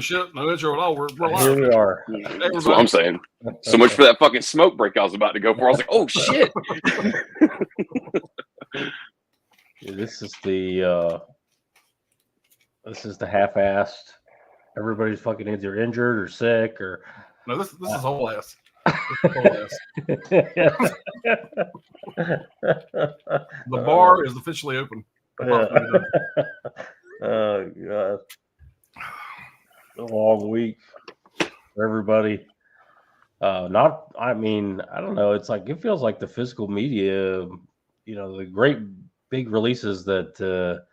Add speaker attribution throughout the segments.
Speaker 1: shit. No intro at all. We're live.
Speaker 2: Here we are.
Speaker 3: That's what I'm saying. So much for that fucking smoke break I was about to go for. I was like, oh shit.
Speaker 2: This is the half-assed. Everybody's fucking either injured or sick or.
Speaker 1: No, this is whole ass.
Speaker 2: Yeah.
Speaker 1: The bar is officially open.
Speaker 2: Oh god. A long week for everybody. I don't know. It's like it feels like the physical media, the great big releases that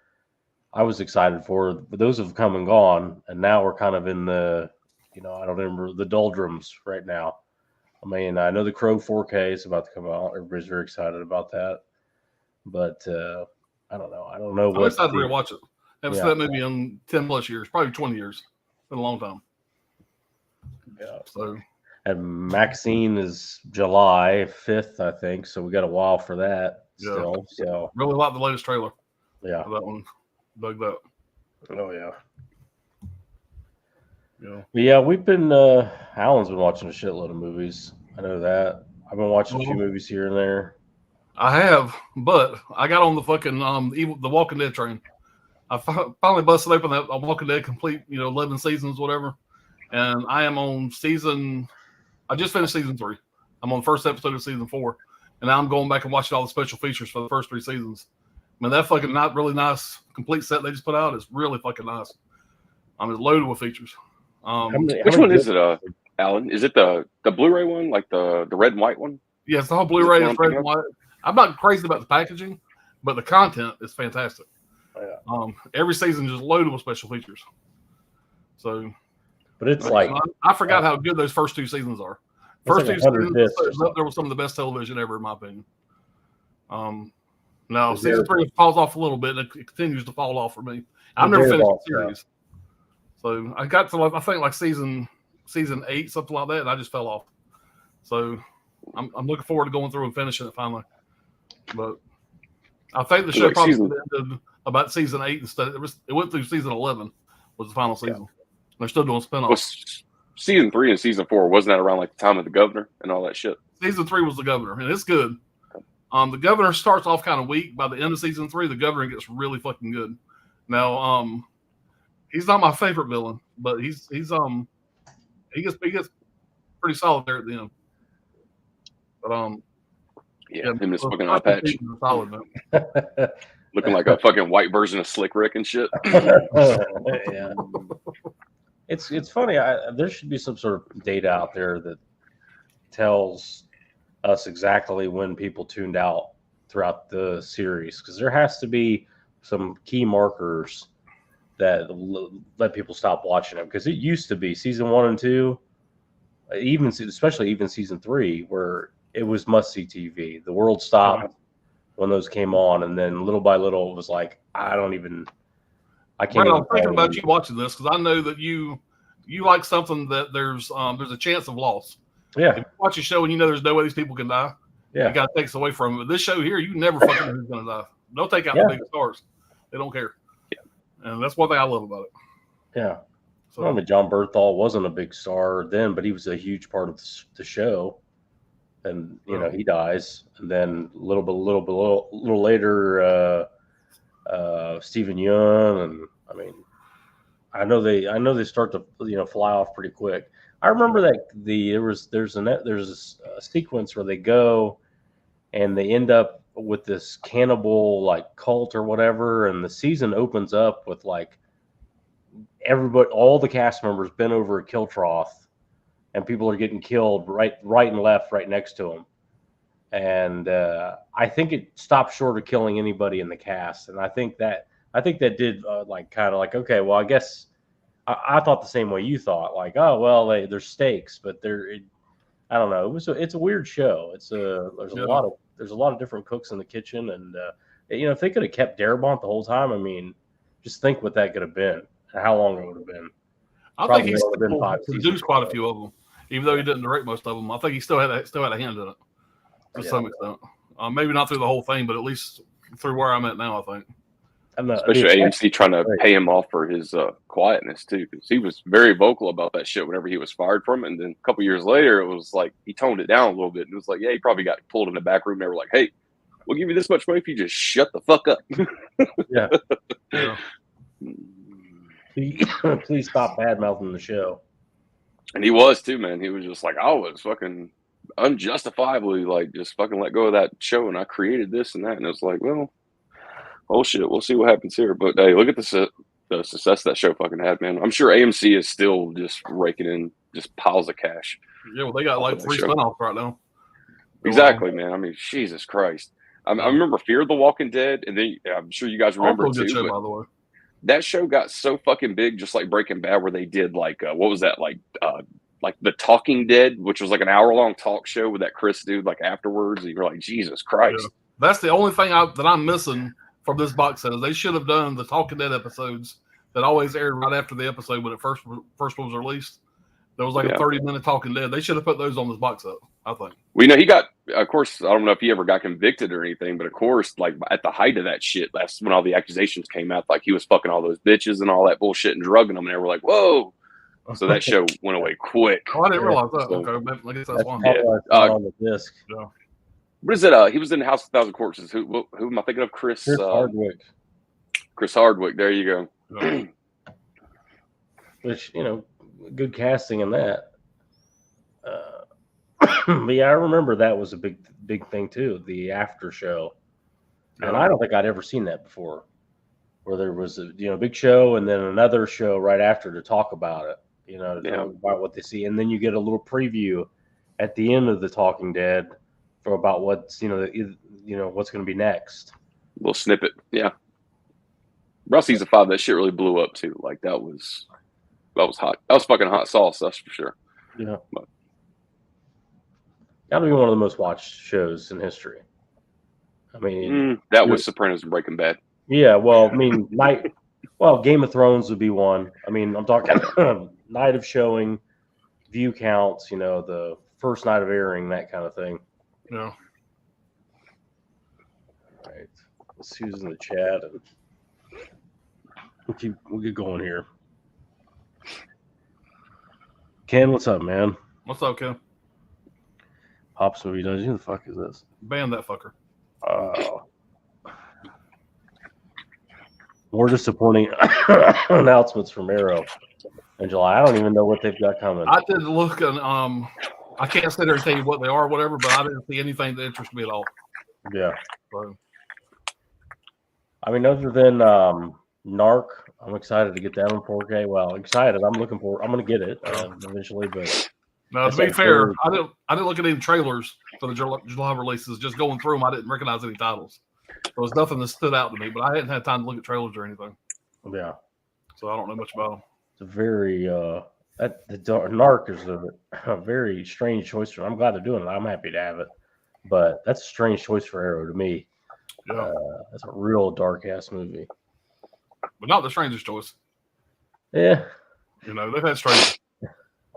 Speaker 2: I was excited for, but those have come and gone, and now we're kind of in the, I don't remember the doldrums right now. I mean, I know the Crow 4K is about to come out. Everybody's very excited about that, but I don't know.
Speaker 1: I'm excited to rewatch it. I haven't seen that movie in 10 plus years, probably 20 years. It's been a long time.
Speaker 2: Yeah.
Speaker 1: So.
Speaker 2: And Maxine is July 5th, I think. So we got a while for that still. So
Speaker 1: really like the latest trailer.
Speaker 2: Yeah.
Speaker 1: That one. Dug that.
Speaker 2: Oh yeah.
Speaker 1: Yeah.
Speaker 2: Yeah, we've been Alan's been watching a shitload of movies. I know that. I've been watching a few movies here and there.
Speaker 1: I have, but I got on the fucking the Walking Dead train. I finally busted open that Walking Dead complete, 11 seasons, whatever. And I am on I just finished season 3. I'm on the first episode of season 4. And now I'm going back and watching all the special features for the first 3 seasons. I mean, that fucking not really nice complete set they just put out is really fucking nice. I mean, it's loaded with features.
Speaker 3: Which one is it, Alan? Is it the Blu-ray one, like the red and white one?
Speaker 1: Yeah, it's the whole Blu-ray is red and white. I'm not crazy about the packaging, but the content is fantastic.
Speaker 2: Yeah.
Speaker 1: Every season just loaded with special features. So,
Speaker 2: but it's like
Speaker 1: I forgot how good those first 2 seasons are. First 2 seasons, there was some of the best television ever, in my opinion. Now season 3 falls off a little bit, and it continues to fall off for me. I've never finished the series, so I got to I think like season 8, something like that, and I just fell off. So I'm looking forward to going through and finishing it finally. But I think the show probably ended about season 8 instead. It went through season 11 was the final season. They're still doing spinoffs.
Speaker 3: Well, season 3 and season 4 wasn't that around like the time of the Governor and all that shit?
Speaker 1: Season 3 was the Governor, and it's good. The Governor starts off kind of weak. By the end of season 3, the Governor gets really fucking good. Now, he's not my favorite villain, but he gets pretty solid there at the end. But
Speaker 3: him and his fucking eye patch,
Speaker 1: solid,
Speaker 3: looking like a fucking white version of Slick Rick and shit.
Speaker 2: Yeah. It's funny. There should be some sort of data out there that tells us exactly when people tuned out throughout the series, because there has to be some key markers that let people stop watching them. Because it used to be season 1 and 2, especially even season 3, where it was must-see TV. The world stopped when those came on, and then little by little it was like I can't.
Speaker 1: I'm thinking about you watching this because I know that you like something that there's a chance of loss.
Speaker 2: Yeah.
Speaker 1: If you watch a show and you know there's no way these people can die, you got to take us away from it. But this show here, you never fucking know who's going to die. They'll take out the big stars. They don't care. Yeah. And that's one thing I love about it.
Speaker 2: Yeah. So, I mean, John Bernthal wasn't a big star then, but he was a huge part of the show. And he dies, and then a little later, Stephen Yeun, and I mean, I know they start to fly off pretty quick. I remember that there's a sequence where they go and they end up with this cannibal like cult or whatever, and the season opens up with like everybody, all the cast members bent over a kill trough, and people are getting killed right and left, right next to them. And I think it stopped short of killing anybody in the cast, and I think that did okay, well, I guess. I thought the same way you thought, like, oh well, there's stakes, but I don't know. It's a weird show. There's a lot of different cooks in the kitchen, and if they could have kept Darabont the whole time, I mean, just think what that could have been, and how long it would have been.
Speaker 1: I think he produced quite a few of them, even though he didn't direct most of them. I think he still had a hand in it to some extent. Maybe not through the whole thing, but at least through where I'm at now, I think.
Speaker 3: Especially AMC trying to pay him off for his quietness too, because he was very vocal about that shit whenever he was fired from it. And then a couple years later, it was like he toned it down a little bit. And it was like, yeah, he probably got pulled in the back room. And they were like, hey, we'll give you this much money if you just shut the fuck up.
Speaker 2: Yeah.
Speaker 1: Yeah.
Speaker 2: Please stop bad mouthing the show.
Speaker 3: And he was too, man. He was just like, I was fucking unjustifiably like just fucking let go of that show, and I created this and that. And it was like, well, oh shit, we'll see what happens here. But hey, look at the success that show fucking had, man. I'm sure AMC is still just raking in just piles of cash.
Speaker 1: Yeah, well, they got like 3 spinoffs right now.
Speaker 3: Exactly, man. I mean, Jesus Christ. I remember Fear the Walking Dead, and then I'm sure you guys remember it too.
Speaker 1: Show, by the way.
Speaker 3: That show got so fucking big, just like Breaking Bad, where they did like what was that like The Talking Dead, which was like an hour-long talk show with that Chris dude like afterwards. And you're like, Jesus Christ. Yeah.
Speaker 1: That's the only thing that I'm missing from this box set. Is they should have done the Talking Dead episodes that always aired right after the episode when it first was released. There was like a 30-minute Talking Dead. They should have put those on this box set, I think.
Speaker 3: We know he got, of course, I don't know if he ever got convicted or anything, but of course, like at the height of that shit, that's when all the accusations came out. Like he was fucking all those bitches and all that bullshit and drugging them. And they were like, whoa. So that show went away quick.
Speaker 1: Oh, I didn't realize that. So, okay, I guess that's one.
Speaker 2: On the disc.
Speaker 1: Yeah.
Speaker 3: What is it? He was in the House of 1,000 Corpses. Who am I thinking of? Chris
Speaker 2: Hardwick.
Speaker 3: Chris Hardwick. There you go.
Speaker 1: Yeah.
Speaker 2: Which, good casting in that. But yeah, I remember that was a big thing too, the after show. Yeah. And I don't think I'd ever seen that before, where there was a big show and then another show right after to talk about it, talk about what they see, and then you get a little preview at the end of the Talking Dead for about what's what's going to be next.
Speaker 3: A little snippet, yeah. Around season 5, that shit really blew up too. Like that was hot. That was fucking hot sauce, that's for sure.
Speaker 2: Yeah. That'll be one of the most watched shows in history. I mean,
Speaker 3: that was Sopranos and Breaking Bad.
Speaker 2: Yeah, well, I mean, Game of Thrones would be one. I mean, I'm talking night of showing, view counts, the first night of airing, that kind of thing.
Speaker 1: Yeah.
Speaker 2: All right. Let's see who's in the chat, and we'll get going here. Ken, what's up, man?
Speaker 1: What's up, Ken?
Speaker 2: Pops Movie Dungeon. Who the fuck is this?
Speaker 1: Ban that fucker.
Speaker 2: More disappointing announcements from Arrow in July. I don't even know what they've got coming.
Speaker 1: I did look, and I can't sit there and tell you what they are or whatever, but I didn't see anything that interests me at all.
Speaker 2: Yeah.
Speaker 1: So.
Speaker 2: I mean, other than Narc, I'm excited to get that on 4K. Well, excited. I'm going to get it eventually, but.
Speaker 1: Now, to be fair, I didn't look at any trailers for the July releases. Just going through them, I didn't recognize any titles. There was nothing that stood out to me, but I hadn't had time to look at trailers or anything.
Speaker 2: Yeah.
Speaker 1: So I don't know much about them.
Speaker 2: It's a very the Narc is a very strange choice. I'm glad they're doing it. I'm happy to have it, but that's a strange choice for Arrow to me.
Speaker 1: Yeah.
Speaker 2: That's a real dark ass movie,
Speaker 1: but not the strangest choice.
Speaker 2: Yeah.
Speaker 1: They've had strange.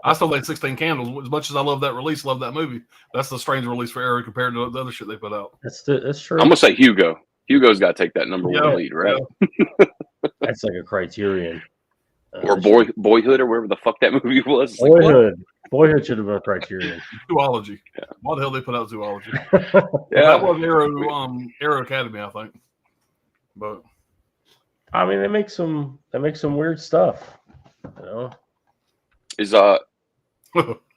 Speaker 1: I still think 16 Candles, as much as I love that release, love that movie. That's the strange release for Arrow compared to the other shit they put out.
Speaker 2: That's true.
Speaker 3: I'm gonna say Hugo. Hugo's got to take that number one lead, right?
Speaker 2: Yeah. That's like a Criterion.
Speaker 3: Or Boyhood, or wherever the fuck that movie was.
Speaker 2: Boyhood should have been a Criterion.
Speaker 1: Zoology.
Speaker 3: Yeah.
Speaker 1: Why the hell they put out Zoology?
Speaker 3: Yeah,
Speaker 1: that was Arrow Academy, I think. But
Speaker 2: I mean, they make some weird stuff.
Speaker 3: Is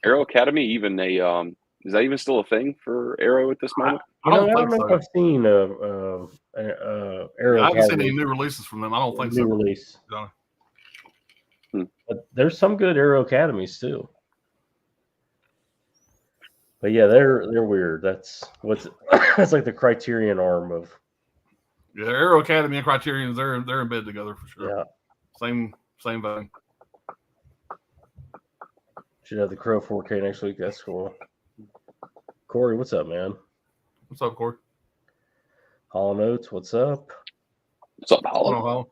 Speaker 3: Arrow Academy even a is that even still a thing for Arrow at this moment?
Speaker 1: I don't think
Speaker 2: know
Speaker 1: so.
Speaker 2: if I've seen Arrow
Speaker 1: I haven't
Speaker 2: Academy
Speaker 1: seen any new releases from them. I don't think so.
Speaker 2: New release.
Speaker 1: No.
Speaker 2: But there's some good Arrow Academies too. But yeah, they're weird. That's like the Criterion arm of.
Speaker 1: Yeah, Arrow Academy and Criterion, they're in bed together for sure.
Speaker 2: Yeah.
Speaker 1: Same thing.
Speaker 2: Should have the Crow 4K next week. That's cool. Corey, what's up, man?
Speaker 1: What's up, Corey?
Speaker 2: Hollow Notes, what's up?
Speaker 3: What's up, Hollow?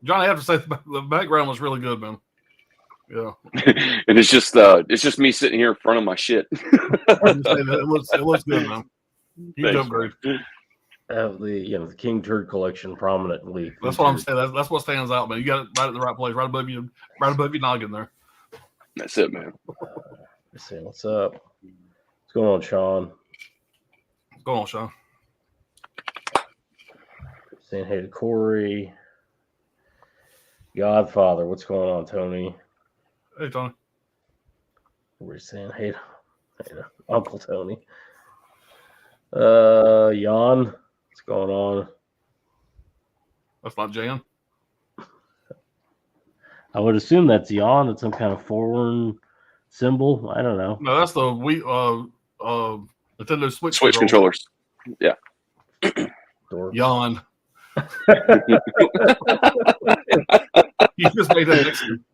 Speaker 1: John, I have to say the background was really good, man. Yeah.
Speaker 3: And it's just me sitting here in front of my shit.
Speaker 1: It looks good, man. Huge upgrade.
Speaker 2: the King Turd collection prominently.
Speaker 1: That's what I'm saying. That's what stands out, man. You got it right at the right place, right above your noggin there.
Speaker 3: That's it, man.
Speaker 2: Let's see what's up. What's going on, Sean?
Speaker 1: What's going on, Sean?
Speaker 2: Saying hey to Corey. Godfather, what's going on, Tony?
Speaker 1: Hey, Tony.
Speaker 2: We're saying hey to Uncle Tony. Jan, what's going on?
Speaker 1: That's not Jan.
Speaker 2: I would assume that's Jan. It's some kind of foreign symbol. I don't know.
Speaker 1: No, that's the Nintendo Switch
Speaker 3: controllers. Yeah.
Speaker 1: Jan. You just made that Mexican.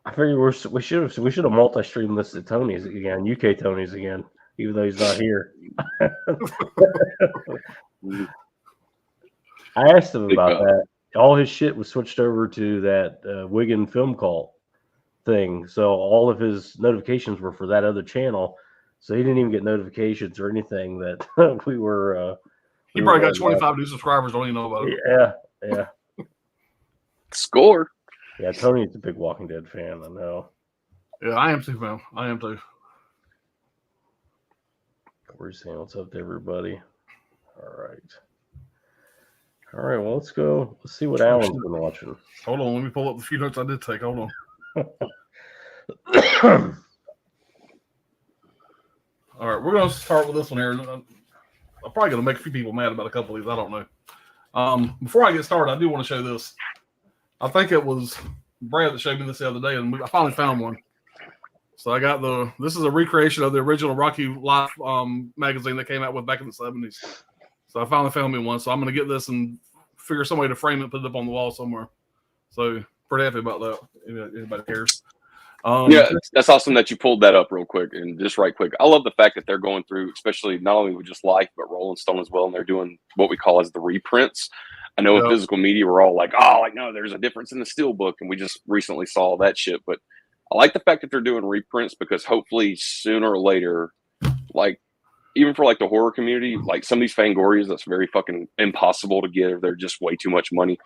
Speaker 2: I figure we should have multi-streamed this at Tony's again, UK Tony's again, even though he's not here. I asked him about that. All his shit was switched over to that Wigan Film Cult thing, so all of his notifications were for that other channel. So he didn't even get notifications or anything that we were.
Speaker 1: He probably got 25 new subscribers. Don't even know about
Speaker 2: it. Yeah.
Speaker 3: Score.
Speaker 2: Yeah, Tony's a big Walking Dead fan. I know.
Speaker 1: Yeah, I am too, man. I am too.
Speaker 2: We're saying what's up to everybody. All right. Well, let's go. Let's see what Alan's been watching.
Speaker 1: Hold on. Let me pull up the few notes I did take. Hold on. All right, we're going to start with this one here. I'm probably going to make a few people mad about a couple of these. I don't know. Before I get started, I do want to show this. I think it was Brad that showed me this the other day, and I finally found one. So I got this is a recreation of the original Rocky Life magazine that came out with back in the 70s. So I finally found me one. So I'm going to get this and figure some way to frame it, put it up on the wall somewhere. So pretty happy about that. Anybody cares.
Speaker 3: Yeah, that's awesome that you pulled that up real quick and just right quick. I love the fact that they're going through, especially not only with just Life, but Rolling Stone as well. And they're doing what we call as the reprints. I know in physical media, we're all like, no, there's a difference in the steel book. And we just recently saw that shit. But I like the fact that they're doing reprints because hopefully sooner or later, like even for like the horror community, like some of these Fangorias, that's very fucking impossible to get. Or they're just way too much money.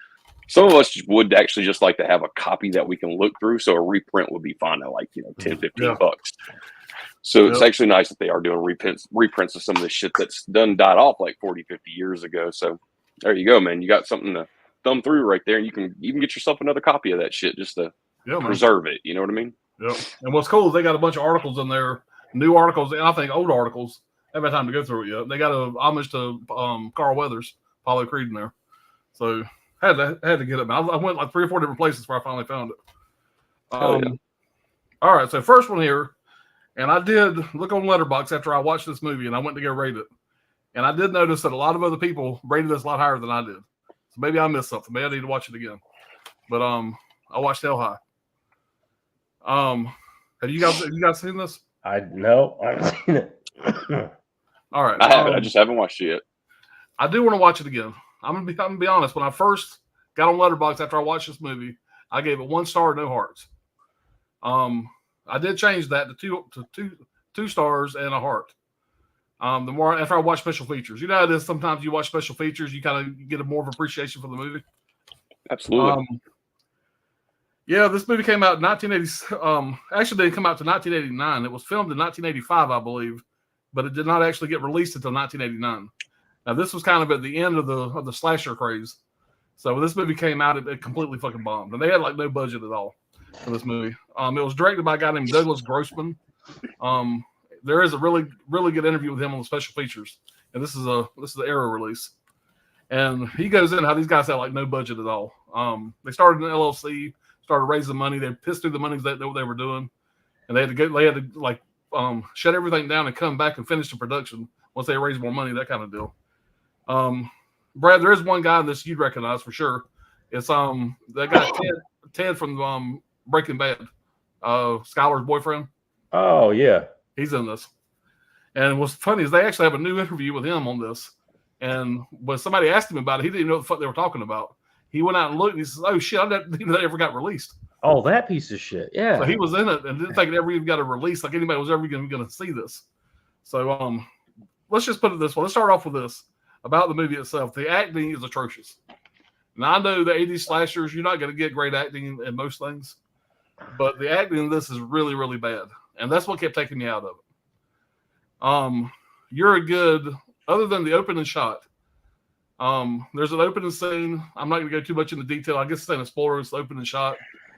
Speaker 3: Some of us would actually just like to have a copy that we can look through. So a reprint would be fine at like, 10, 15 bucks. So it's actually nice that they are doing reprints of some of this shit that's died off like 40, 50 years ago. So there you go, man. You got something to thumb through right there. And you can even get yourself another copy of that shit just to preserve it. You know what I mean?
Speaker 1: Yeah. And what's cool is they got a bunch of articles in there, new articles, and I think old articles. I haven't had time to go through it yet. They got a homage to Carl Weathers, Apollo Creed in there. So had to get it, man. I went like 3 or 4 different places before I finally found it. All right, so first one here, and I did look on Letterboxd after I watched this movie, and I went to go rate it, and I did notice that a lot of other people rated this a lot higher than I did. So maybe I missed something. Maybe I need to watch it again. But I watched Hell High. Have you guys seen this?
Speaker 2: No, I haven't seen it.
Speaker 1: All right,
Speaker 3: I haven't. I just haven't watched it yet.
Speaker 1: I do want to watch it again. I'm gonna be honest. When I first got on Letterboxd after I watched this movie, I gave it 1 star, no hearts. I did change that to two stars and a heart. The more after I watch special features, how it is. Sometimes you watch special features, you kind of get a more of appreciation for the movie.
Speaker 3: Absolutely.
Speaker 1: Yeah, this movie came out in 1980. Actually, didn't come out to 1989. It was filmed in 1985, I believe, but it did not actually get released until 1989. Now, this was kind of at the end of the slasher craze. So when this movie came out, it completely fucking bombed. And they had like no budget at all for this movie. It was directed by a guy named Douglas Grossman. There is a really, really good interview with him on the special features. And this is the era release. And he goes in how these guys had like no budget at all. They started an LLC, started raising money. They pissed through the money that they were doing. And they had to shut everything down and come back and finish the production once they raised more money, that kind of deal. Brad, there is one guy in this you'd recognize for sure. It's that guy Ted from Breaking Bad, Skylar's boyfriend.
Speaker 2: Oh yeah,
Speaker 1: he's in this. And what's funny is they actually have a new interview with him on this. And when somebody asked him about it, he didn't know what the fuck they were talking about. He went out and looked, and he says, "Oh shit, I didn't think that ever got released."
Speaker 2: Oh, that piece of shit. Yeah.
Speaker 1: So he was in it and didn't think it ever even got a release. Like anybody was ever going to see this. So let's just put it this way. Let's start off with this about the movie itself. The acting is atrocious. Now I know the 80s slashers, you're not going to get great acting in most things, but the acting in this is really, really bad, and that's what kept taking me out of it. You're a good, other than the opening shot. There's an opening scene. I'm not going to go too much into detail. I guess it's an spoiler. It's the opening shot.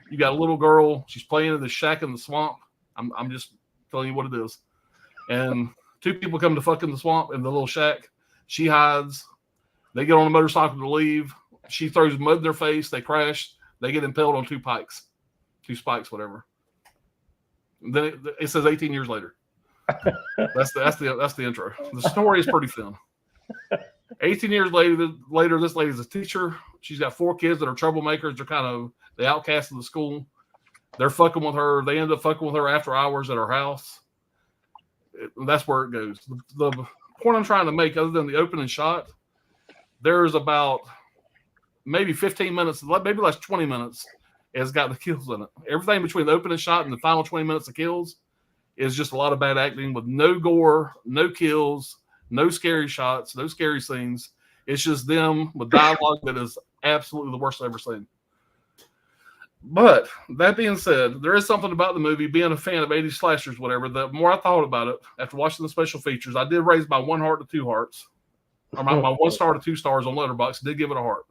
Speaker 1: You got a little girl. She's playing in the shack in the swamp. I'm just telling you what it is. And two people come to fuck in the swamp in the little shack. She hides. They get on a motorcycle to leave. She throws mud in their face. They crash. They get impaled on two spikes, whatever. And then it says 18 years later. That's the intro. The story is pretty thin. 18 years later, this lady's a teacher. She's got 4 kids that are troublemakers. They're kind of the outcasts of the school. They're fucking with her. They end up fucking with her after hours at her house. That's where it goes. The point I'm trying to make, other than the opening shot, there's about maybe 15 minutes, maybe less 20 minutes, has got the kills in it. Everything between the opening shot and the final 20 minutes of kills is just a lot of bad acting with no gore, no kills, no scary shots, no scary scenes. It's just them with dialogue that is absolutely the worst I've ever seen. But that being said, there is something about the movie, being a fan of 80s slashers, whatever, the more I thought about it after watching the special features, I did raise my 1 heart to 2 hearts. Or my 1 star to 2 stars on Letterboxd. Did give it a heart.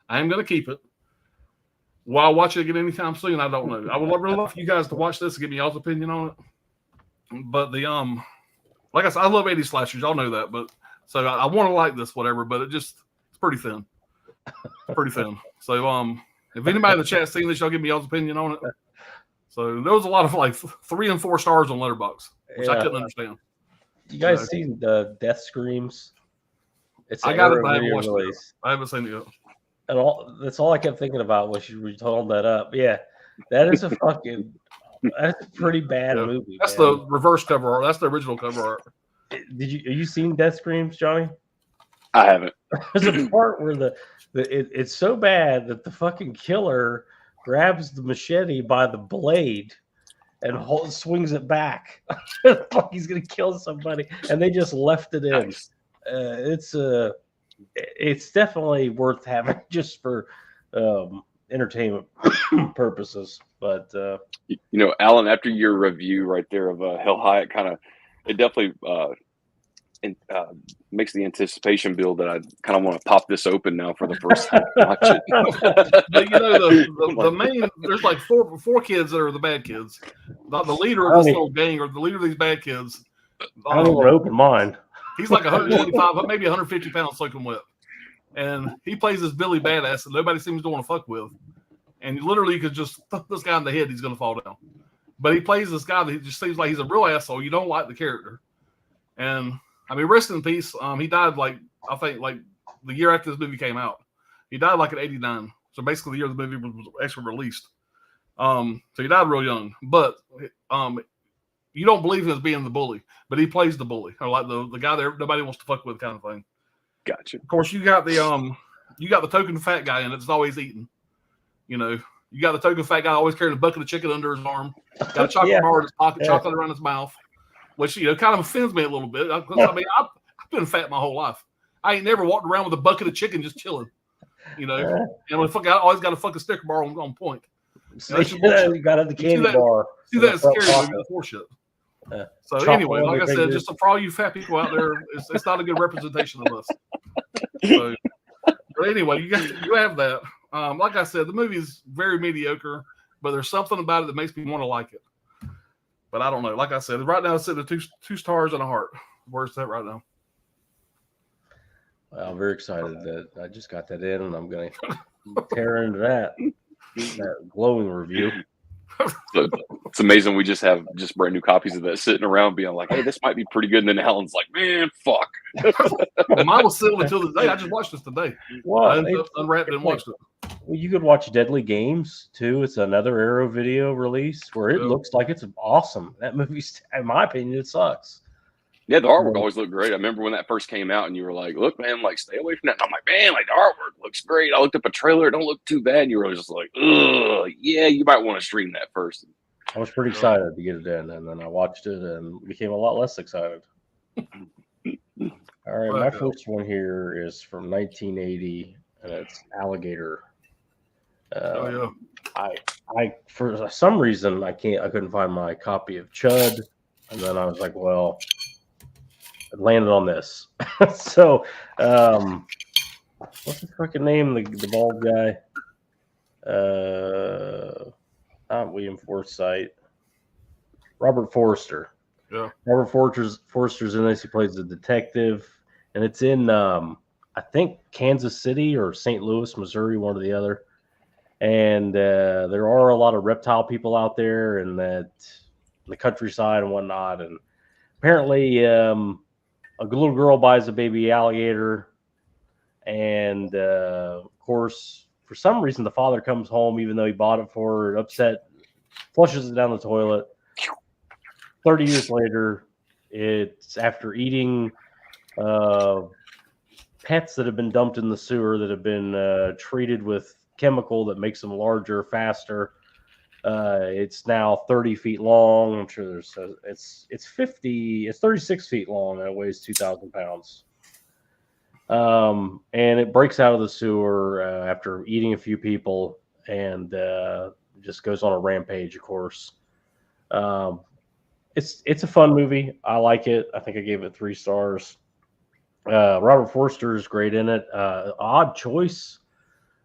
Speaker 1: I am going to keep it. Will I watch it again anytime soon? I don't know. I would really love for you guys to watch this and give me y'all's opinion on it. But the like I said, I love 80s slashers. Y'all know that. But so I want to like this, whatever. But it's pretty thin. Pretty thin. So if anybody in the chat seen this, y'all give me y'all's opinion on it. So there was a lot of like 3 and 4 stars on Letterboxd, which I couldn't understand.
Speaker 2: You guys seen the Death Screams?
Speaker 1: I got it, but I haven't watched it. I haven't seen it yet.
Speaker 2: And that's all I kept thinking about was you told that up. Yeah, that is that's a pretty bad movie.
Speaker 1: That's the reverse cover art. That's the original cover art.
Speaker 2: Have you seen Death Screams, Johnny?
Speaker 3: I haven't.
Speaker 2: There's a part where it's so bad that the fucking killer grabs the machete by the blade and swings it back. He's gonna kill somebody, and they just left it in.
Speaker 3: Nice.
Speaker 2: It's definitely worth having just for entertainment purposes. But
Speaker 3: Alan, after your review right there of Hell High, it definitely makes the anticipation build that I kind of want to pop this open now for the first time. Watch it.
Speaker 1: But the main, there's like four kids that are the bad kids. The leader of this little gang, or the leader of these bad kids.
Speaker 2: I don't want to open mine.
Speaker 1: He's like 125, maybe 150 pounds soaking wet. And he plays this Billy Badass that nobody seems to want to fuck with. And literally, you could just thump this guy in the head, he's going to fall down. But he plays this guy that just seems like he's a real asshole. You don't like the character. And, I mean, rest in peace. He died, I think the year after this movie came out. He died in 89. So basically, the year the movie was actually released. So he died real young. But you don't believe him as being the bully, but he plays the bully, or like the guy that nobody wants to fuck with, kind of thing.
Speaker 3: Gotcha.
Speaker 1: Of course, you got the token fat guy in it that's always eating. You got the token fat guy always carrying a bucket of chicken under his arm, got a chocolate bar in his pocket, chocolate around his mouth, which kind of offends me a little bit. I mean, I've been fat my whole life. I ain't never walked around with a bucket of chicken just chilling. And I always got a fucking Snicker bar on point.
Speaker 2: You got the candy bar.
Speaker 1: See that scary movie before shit. So anyway, like I said, just for all you fat people out there, it's not a good representation of us. So, but anyway, you have that. Like I said, the movie is very mediocre, but there's something about it that makes me want to like it. But I don't know. Like I said, right now it's sitting at 2 stars and a heart. Where's that right now?
Speaker 2: Well, I'm very excited that I just got that in, and I'm going to tear into that glowing review.
Speaker 3: So it's amazing we just have brand new copies of that sitting around being like, hey, this might be pretty good. And then Alan's like, man, fuck.
Speaker 1: Mine was sitting until the day. I just watched this today. I unwrapped it and watched it.
Speaker 2: Well, you could watch Deadly Games too. It's another Arrow Video release where it looks like it's awesome. That movie's, in my opinion, it sucks.
Speaker 3: Yeah, the artwork always looked great. I remember when that first came out and you were like, look, man, stay away from that. And I'm like, man, the artwork looks great. I looked up a trailer. It don't look too bad. And you were just like, ugh, yeah, you might want to stream that first.
Speaker 2: I was pretty excited to get it in, and then I watched it and became a lot less excited. All right, my first one here is from 1980, and it's Alligator. I for some reason I couldn't find my copy of Chud, and then I was like, well, it landed on this. So, what's his fucking name? The bald guy. Not William Forsythe. Robert Forster.
Speaker 1: Yeah.
Speaker 2: Robert Forster's in this. He plays the detective, and it's in I think Kansas City or St. Louis, Missouri, one or the other. And there are a lot of reptile people out there, and that the countryside and whatnot. And apparently, a little girl buys a baby alligator, and of course, for some reason, the father comes home even though he bought it for her, upset, flushes it down the toilet. 30 years later, it's after eating pets that have been dumped in the sewer that have been treated with chemical that makes them larger, faster. It's now 30 feet long. I'm sure it's 36 feet long, and it weighs 2,000 pounds. And it breaks out of the sewer after eating a few people, and just goes on a rampage, of course. It's a fun movie. I like it. I think I gave it 3 stars. Robert Forster is great in it. Odd choice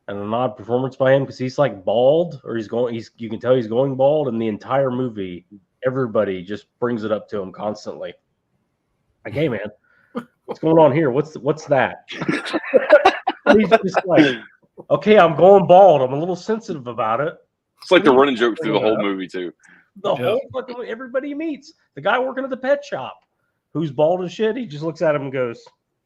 Speaker 2: and an odd performance by him because he's like bald, or you can tell he's going bald, and the entire movie, everybody just brings it up to him constantly. Like, hey man, what's going on here? What's that? He's just like, okay, I'm going bald. I'm a little sensitive about it.
Speaker 3: It's like the running joke through the whole movie too.
Speaker 2: Whole fucking everybody he meets, the guy working at the pet shop, who's bald as shit, he just looks at him and goes,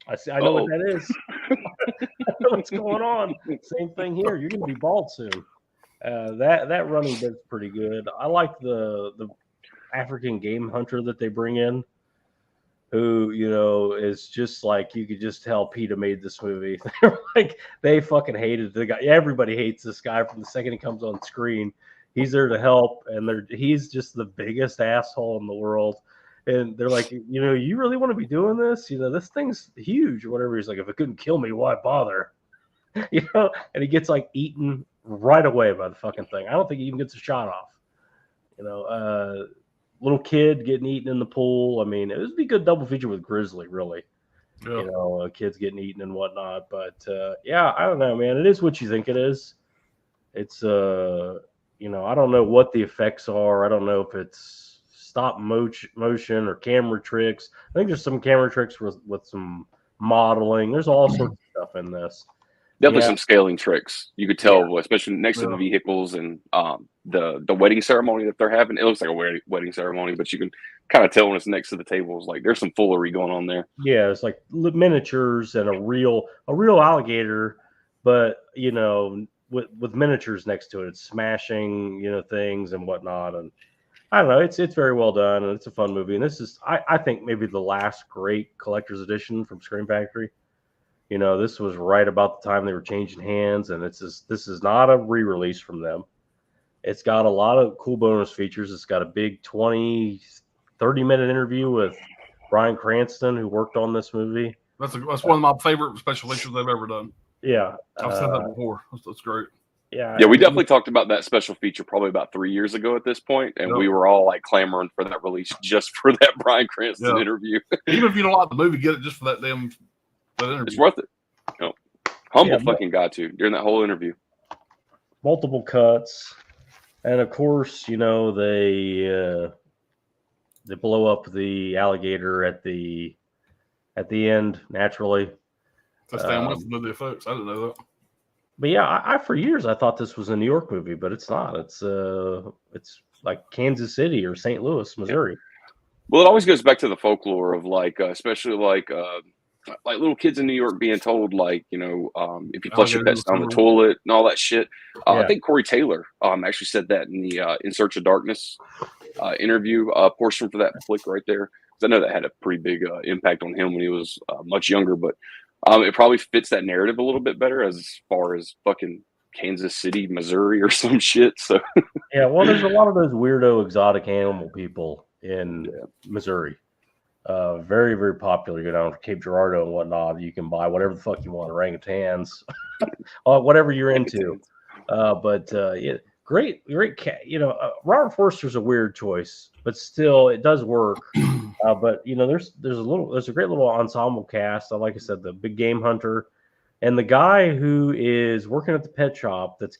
Speaker 2: I know what that is. I know what's going on. Same thing here. You're going to be bald soon. That running bit's pretty good. I like the African game hunter that they bring in, who, is just like, you could just tell PETA made this movie. Like, they fucking hated the guy. Everybody hates this guy from the second he comes on screen. He's there to help, and he's just the biggest asshole in the world. And they're like, you really want to be doing this? This thing's huge or whatever. He's like, if it couldn't kill me, why bother? And he gets like eaten right away by the fucking thing. I don't think he even gets a shot off. Little kid getting eaten in the pool. I mean, it would be a good double feature with Grizzly, really. Yeah. Kids getting eaten and whatnot. But yeah, I don't know, man. It is what you think it is. It's I don't know what the effects are. I don't know if it's stop motion or camera tricks. I think there's some camera tricks with some modeling. There's all sorts of stuff in this.
Speaker 3: Definitely some scaling tricks. You could tell, especially next to the vehicles and the wedding ceremony that they're having. It looks like a wedding ceremony, but you can kind of tell when it's next to the tables. Like, there's some foolery going on there.
Speaker 2: Yeah, it's like miniatures and a real alligator, but with miniatures next to it. It's smashing things and whatnot, and I don't know. It's very well done, and it's a fun movie. And this is, I think, maybe the last great collector's edition from Scream Factory. This was right about the time they were changing hands, and this is not a re-release from them. It's got a lot of cool bonus features. It's got a big 30-minute interview with Bryan Cranston, who worked on this movie.
Speaker 1: That's one of my favorite special features they've ever done.
Speaker 2: Yeah,
Speaker 1: I've said that before. That's great.
Speaker 2: Yeah,
Speaker 3: we definitely talked about that special feature probably about 3 years ago at this point, and we were all like clamoring for that release just for that Bryan Cranston interview.
Speaker 1: Even if you don't like the movie, get it just for that damn interview.
Speaker 3: It's worth it. Humble fucking guy too during that whole interview.
Speaker 2: Multiple cuts, and of course, they blow up the alligator at the end naturally.
Speaker 1: That's damn much of the effects. I didn't know that.
Speaker 2: But yeah, I for years I thought this was a New York movie, but it's not. It's like Kansas City or St. Louis, Missouri.
Speaker 3: Well, it always goes back to the folklore of like, especially like little kids in New York being told like, if you flush your pets down the toilet and all that shit. I think Corey Taylor actually said that in the In Search of Darkness interview portion for that flick right there. Because I know that had a pretty big impact on him when he was much younger, but. It probably fits that narrative a little bit better as far as fucking Kansas City, Missouri, or some shit. So
Speaker 2: yeah, well, there's a lot of those weirdo exotic animal people in Missouri. Very, very popular. You go down to Cape Girardeau and whatnot. You can buy whatever the fuck you want, orangutans, whatever you're into. Yeah, great cat. Robert Forster's a weird choice, but still, it does work. But there's a great little ensemble cast. Like I said, the big game hunter, and the guy who is working at the pet shop that's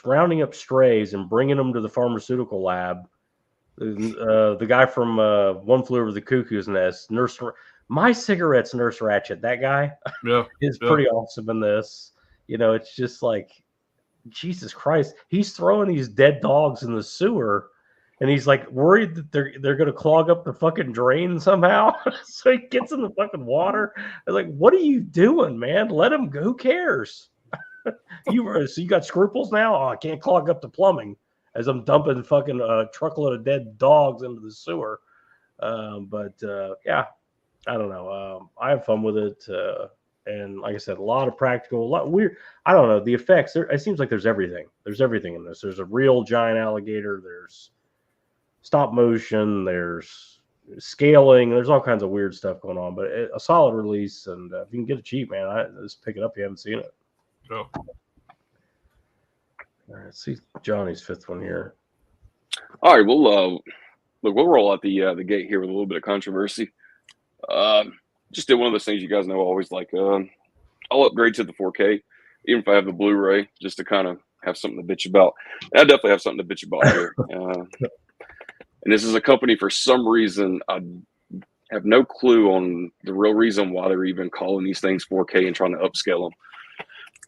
Speaker 2: rounding up strays and bringing them to the pharmaceutical lab. The guy from One Flew Over the Cuckoo's Nest, My Cigarettes, Nurse Ratched. That guy is pretty awesome in this. It's just like, Jesus Christ, he's throwing these dead dogs in the sewer, and he's like worried that they're going to clog up the fucking drain somehow. So he gets in the fucking water. I'm like, what are you doing, man? Let him go. Who cares? So you got scruples now? Oh, I can't clog up the plumbing as I'm dumping fucking truckload of dead dogs into the sewer. Yeah, I don't know. I have fun with it. And like I said, a lot of practical, a lot weird. I don't know. The effects, it seems like there's everything. There's everything in this. There's a real giant alligator. There's stop motion. There's scaling. There's all kinds of weird stuff going on. But a solid release. And if you can get it cheap, man, just pick it up if you haven't seen it.
Speaker 1: Oh.
Speaker 2: All right, let's see Johnny's fifth one here.
Speaker 3: All right, we'll roll out the gate here with a little bit of controversy. Just did one of those things you guys know I always like. I'll upgrade to the 4K, even if I have the Blu-ray, just to kind of have something to bitch about. And I definitely have something to bitch about here. And this is a company, for some reason, I have no clue on the real reason why they're even calling these things 4K and trying to upscale them.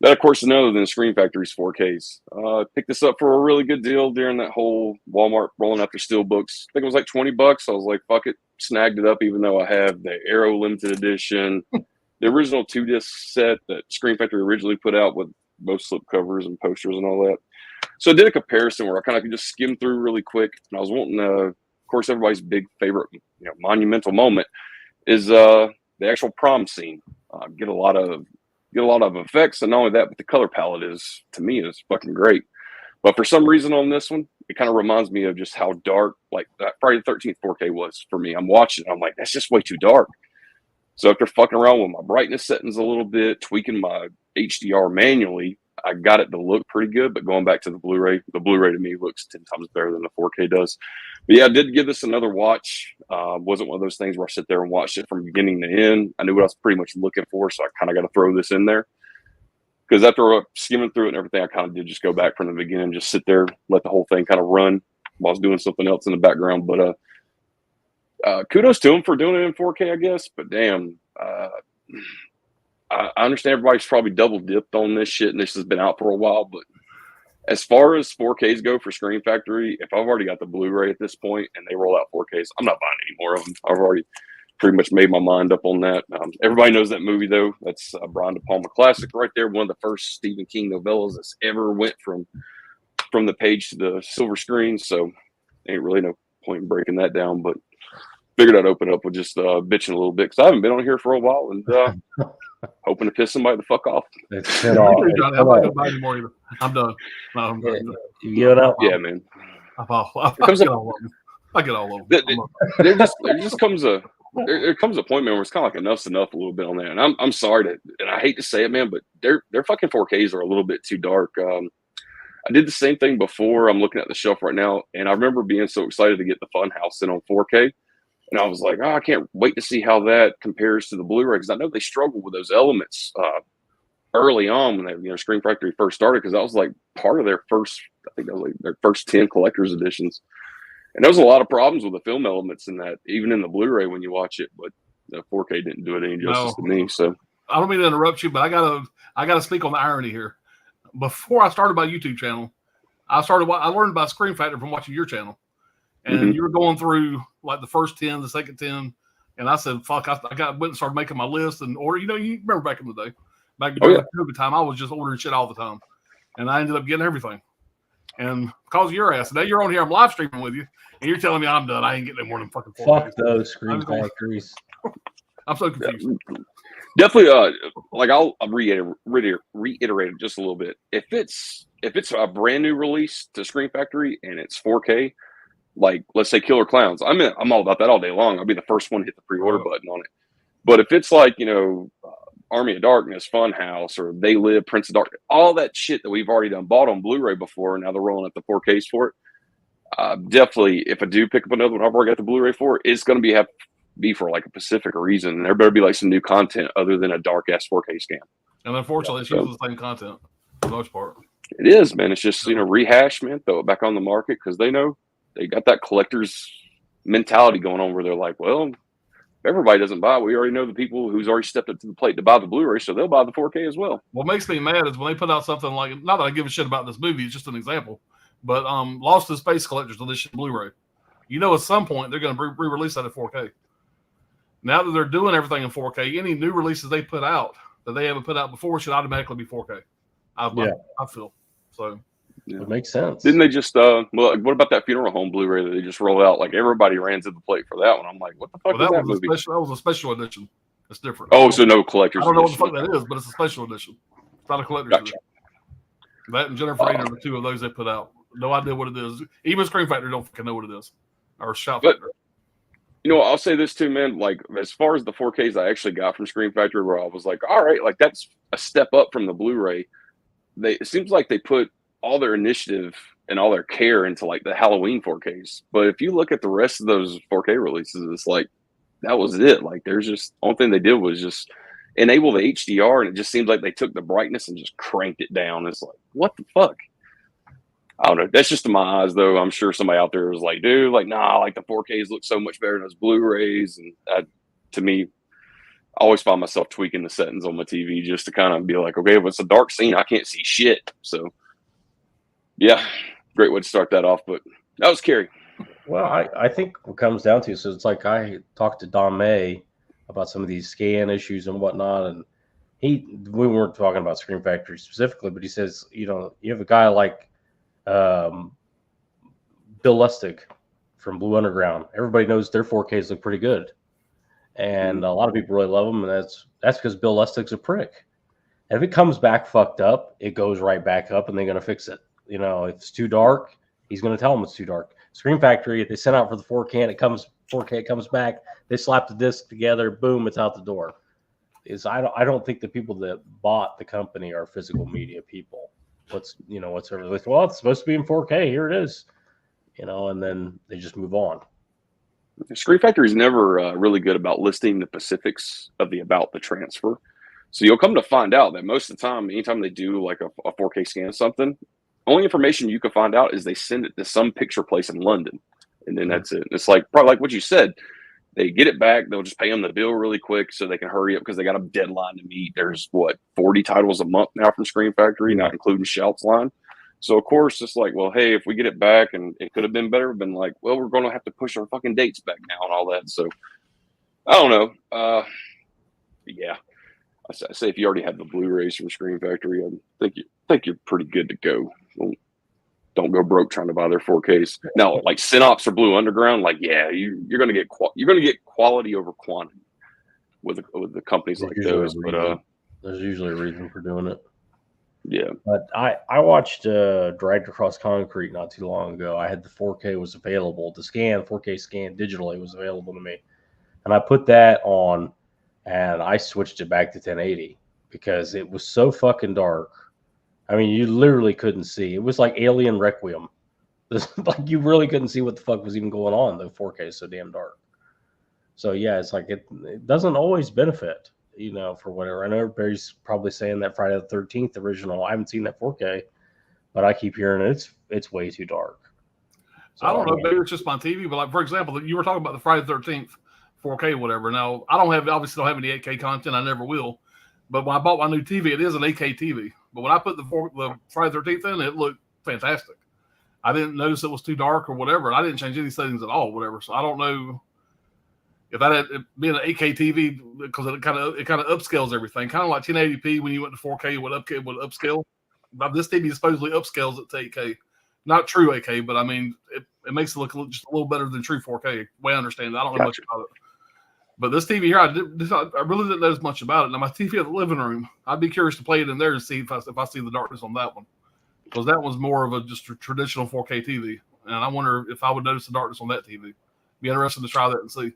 Speaker 3: That, of course, is none other than Screen Factory's 4Ks. Picked this up for a really good deal during that whole Walmart rolling out their steelbooks. I think it was like $20. I was like, fuck it. Snagged it up, even though I have the Arrow limited edition, the original 2-disc set that Screen Factory originally put out with both slip covers and posters and all that. So I did a comparison where I kind of could just skim through really quick. And I was wanting to, of course, everybody's big favorite, monumental moment is the actual prom scene. Get a lot of effects, and not only that, but the color palette is fucking great. But for some reason on this one, it kind of reminds me of just how dark like that Friday the 13th 4K was for me. I'm watching it, I'm like, that's just way too dark. So after fucking around with my brightness settings a little bit, tweaking my HDR manually, I got it to look pretty good. But going back to the Blu-ray to me looks 10 times better than the 4K does. But yeah, I did give this another watch. Wasn't one of those things where I sit there and watched it from beginning to end. I knew what I was pretty much looking for, so I kind of got to throw this in there. Because after skimming through it and everything, I kind of did just go back from the beginning, just sit there, let the whole thing kind of run while I was doing something else in the background. But kudos to him for doing it in 4K, I guess. But damn, I understand everybody's probably double dipped on this shit, and this has been out for a while. But as far as 4Ks go for Screen Factory, if I've already got the Blu-ray at this point and they roll out 4Ks, I'm not buying any more of them. I've already pretty much made my mind up on that. Everybody knows that movie, though. That's a Brian De Palma classic right there. One of the first Stephen King novellas that's ever went from the page to the silver screen. So ain't really no point in breaking that down. But figured I'd open up with just bitching a little bit because I haven't been on here for a while and hoping to piss somebody the fuck off.
Speaker 1: I'm not gonna buy anymore either. I'm done. No, I'm done.
Speaker 2: You give it up?
Speaker 3: Yeah, man.
Speaker 1: I get all over.
Speaker 3: There just comes a point, man, where it's kind of like enough's enough a little bit on there. And I'm sorry and I hate to say it, man, but their fucking 4Ks are a little bit too dark. I did the same thing before. I'm looking at the shelf right now, and I remember being so excited to get the Funhouse in on 4K. And I was like, I can't wait to see how that compares to the Blu-ray, because I know they struggled with those elements early on when they, Screen Factory first started, because that was like part of their first, I think that was like their first 10 collector's editions. And there was a lot of problems with the film elements in that, even in the Blu-ray when you watch it. But the 4K didn't do it any justice to me. So
Speaker 1: I don't mean to interrupt you, but I gotta speak on the irony here. Before I started my YouTube channel, I learned about Screen Factory from watching your channel. And you were going through like the first 10, the second 10, and I said, "Fuck!" I went and started making my list and order. You remember back in the day, back during COVID time, I was just ordering shit all the time, and I ended up getting everything. And because of your ass, now you're on here, I'm live streaming with you, and you're telling me I'm done. I ain't getting any more than fucking 4
Speaker 2: Fuck those Screen Factories.
Speaker 1: I'm so confused.
Speaker 3: Definitely, like I'll reiterate it just a little bit. If it's a brand new release to Screen Factory and it's 4K, like let's say Killer Clowns, I'm all about that all day long. I'll be the first one to hit the pre-order button on it. But if it's like Army of Darkness, Funhouse, or They Live, Prince of Darkness, all that shit that we've already done bought on Blu-ray before, and now they're rolling out the 4Ks for it. Definitely, if I do pick up another one, I've already got the Blu-ray for it. It's going to be for like a specific reason. And there better be like some new content other than a dark ass 4K scan.
Speaker 1: And unfortunately, it's usually the same content for the most part.
Speaker 3: It is, man. It's just rehash, man. Throw it back on the market because they know they got that collector's mentality going on where they're like, well, if everybody doesn't buy it, we already know the people who's already stepped up to the plate to buy the Blu-ray, so they'll buy the 4K as well.
Speaker 1: What makes me mad is when they put out something like, not that I give a shit about this movie, it's just an example, but Lost in Space Collector's Edition Blu-ray. At some point they're going to re-release that at 4K. Now that they're doing everything in 4K, any new releases they put out that they haven't put out before should automatically be 4K. I feel so.
Speaker 2: Yeah. It makes sense.
Speaker 3: Didn't they just what about that Funeral Home Blu-ray that they just rolled out? Like everybody ran to the plate for that one. I'm like, what the fuck is that movie?
Speaker 1: That was a special edition. It's different.
Speaker 3: Oh, so no collector's
Speaker 1: edition. I don't
Speaker 3: edition.
Speaker 1: know what the fuck that is, but it's a special edition. It's not a collector's edition. That and Jennifer Aiden are the two of those they put out. No idea what it is. Even Screen Factory don't fucking know what it is. Or Shout Factory.
Speaker 3: I'll say this too, man. Like, as far as the 4Ks I actually got from Screen Factory, where I was like, all right, like that's a step up from the Blu-ray. It seems like they put all their initiative and all their care into like the Halloween 4Ks. But if you look at the rest of those 4K releases, it's like that was it. Like, there's just only thing they did was just enable the HDR, and it just seems like they took the brightness and just cranked it down. It's like, what the fuck? I don't know. That's just in my eyes, though. I'm sure somebody out there was like, dude, like, nah, like the 4Ks look so much better than those Blu-rays. And to me, I always find myself tweaking the settings on my TV just to kind of be like, okay, if it's a dark scene, I can't see shit. So, yeah, great way to start that off. But that was Kerry.
Speaker 2: Well, I think what comes down to, so it's like I talked to Don May about some of these scan issues and whatnot, and we weren't talking about Screen Factory specifically, but he says, you have a guy like Bill Lustig from Blue Underground. Everybody knows their 4Ks look pretty good, and a lot of people really love them, and that's because Bill Lustig's a prick. And if it comes back fucked up, it goes right back up, and they're gonna fix it. If it's too dark, he's gonna tell them it's too dark. Screen Factory, if they send out for the 4K and 4K, it comes back, they slap the disc together, boom, it's out the door. I don't think the people that bought the company are physical media people. What's everything? Well, it's supposed to be in 4K. Here it is, and then they just move on.
Speaker 3: Screen Factory is never really good about listing the specifics about the transfer. So you'll come to find out that most of the time, anytime they do like a 4K scan of something, only information you can find out is they send it to some picture place in London, and then that's it. It's like probably like what you said. They get it back. They'll just pay them the bill really quick so they can hurry up because they got a deadline to meet. There's 40 titles a month now from Screen Factory, not including Shout's line. So of course it's like, well, hey, if we get it back and it could have been better, been like, well, we're going to have to push our fucking dates back now and all that. So I don't know. Yeah, I say if you already have the Blu-rays from Screen Factory, I think you're pretty good to go. Don't go broke trying to buy their 4Ks. Now, like Synops or Blue Underground, like you're gonna get quality over quantity with the companies like those. But
Speaker 2: there's usually a reason for doing it.
Speaker 3: Yeah.
Speaker 2: But I watched Dragged Across Concrete not too long ago. I had the 4K was available. The 4K scan digitally was available to me, and I put that on, and I switched it back to 1080 because it was so fucking dark. I mean, you literally couldn't see. It was like Alien Requiem. Like you really couldn't see what the fuck was even going on. The 4K is so damn dark. So yeah, it's like it doesn't always benefit, for whatever. I know everybody's probably saying that Friday the 13th original. I haven't seen that 4K, but I keep hearing it's way too dark. So,
Speaker 1: I don't know. Maybe it's just my TV, but like for example, you were talking about the Friday the 13th 4K, whatever. Now I obviously don't have any 8K content. I never will. But when I bought my new TV, it is an 8K TV. But when I put the Friday the 13th in, it looked fantastic. I didn't notice it was too dark or whatever. And I didn't change any settings at all, whatever. So I don't know if that had being an 8K TV, because it kind of upscales everything. Kind of like 1080p when you went to 4K, it would upscale. But this TV supposedly upscales it to 8K. Not true 8K, but I mean, it makes it look just a little better than true 4K. Way I understand it. I don't know much about it. But this TV here, I really didn't notice much about it. Now my TV in the living room, I'd be curious to play it in there and see if I see the darkness on that one, because that one's more of a just a traditional 4K TV, and I wonder if I would notice the darkness on that TV. Be interested to try that and see.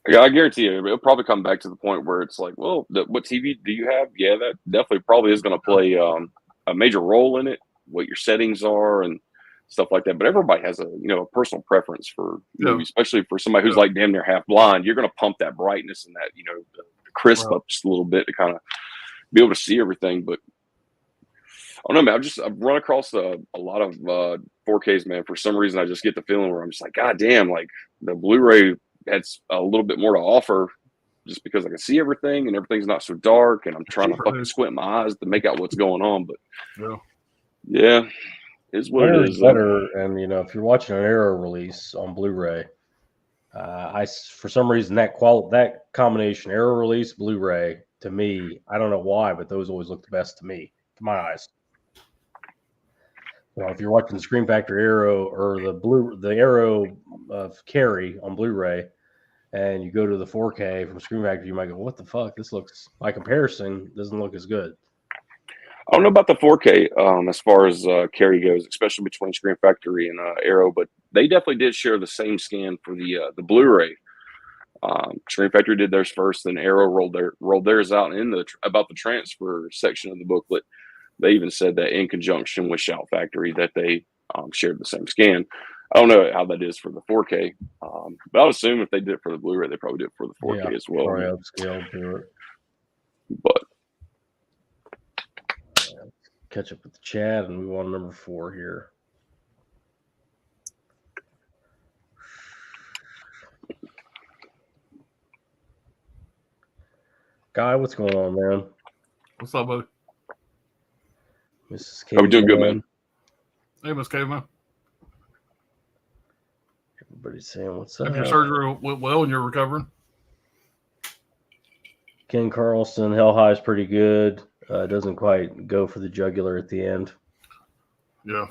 Speaker 3: Yeah, I guarantee you, it'll probably come back to the point where it's like, well, what TV do you have? Yeah, that definitely probably is going to play a major role in it, what your settings are and stuff like that. But everybody has a personal preference for movies, especially for somebody who's like damn near half blind. You're going to pump that brightness and that the crisp up just a little bit to kind of be able to see everything. But I don't know, man. I've run across a lot of 4Ks, man. For some reason, I just get the feeling where I'm just like, God damn, like the Blu-ray has a little bit more to offer, just because I can see everything and everything's not so dark, and I'm trying to fucking squint my eyes to make out what's going on. But yeah, it's what it is.
Speaker 2: Better, and if you're watching an Arrow release on Blu-ray, for some reason that combination Arrow release Blu-ray, to me, I don't know why, but those always look the best to me, to my eyes. If you're watching the Scream Factory Arrow or the Arrow of Carrie on Blu-ray, and you go to the 4K from Scream Factory, you might go, "What the fuck? This looks, by comparison, doesn't look as good."
Speaker 3: I don't know about the 4K as far as Carrie goes, especially between Scream Factory and Arrow, but they definitely did share the same scan for the Blu-ray. Scream Factory did theirs first, then Arrow rolled theirs out in about the transfer section of the booklet. They even said that in conjunction with Shout Factory that they shared the same scan. I don't know how that is for the 4K, but I would assume if they did it for the Blu-ray, they probably did it for the 4K as well.
Speaker 2: Probably upscaled to it.
Speaker 3: But
Speaker 2: catch up with the chat and move on to number 4 here. Guy, what's going on, man?
Speaker 1: What's up, buddy?
Speaker 2: Mrs.
Speaker 3: How we doing, good, man?
Speaker 1: Hey, Miss Caveman.
Speaker 2: Everybody's saying what's up.
Speaker 1: If your surgery went well and you're recovering.
Speaker 2: Ken Carlson, Hell High is pretty good. Doesn't quite go for the jugular at the end.
Speaker 1: Yeah.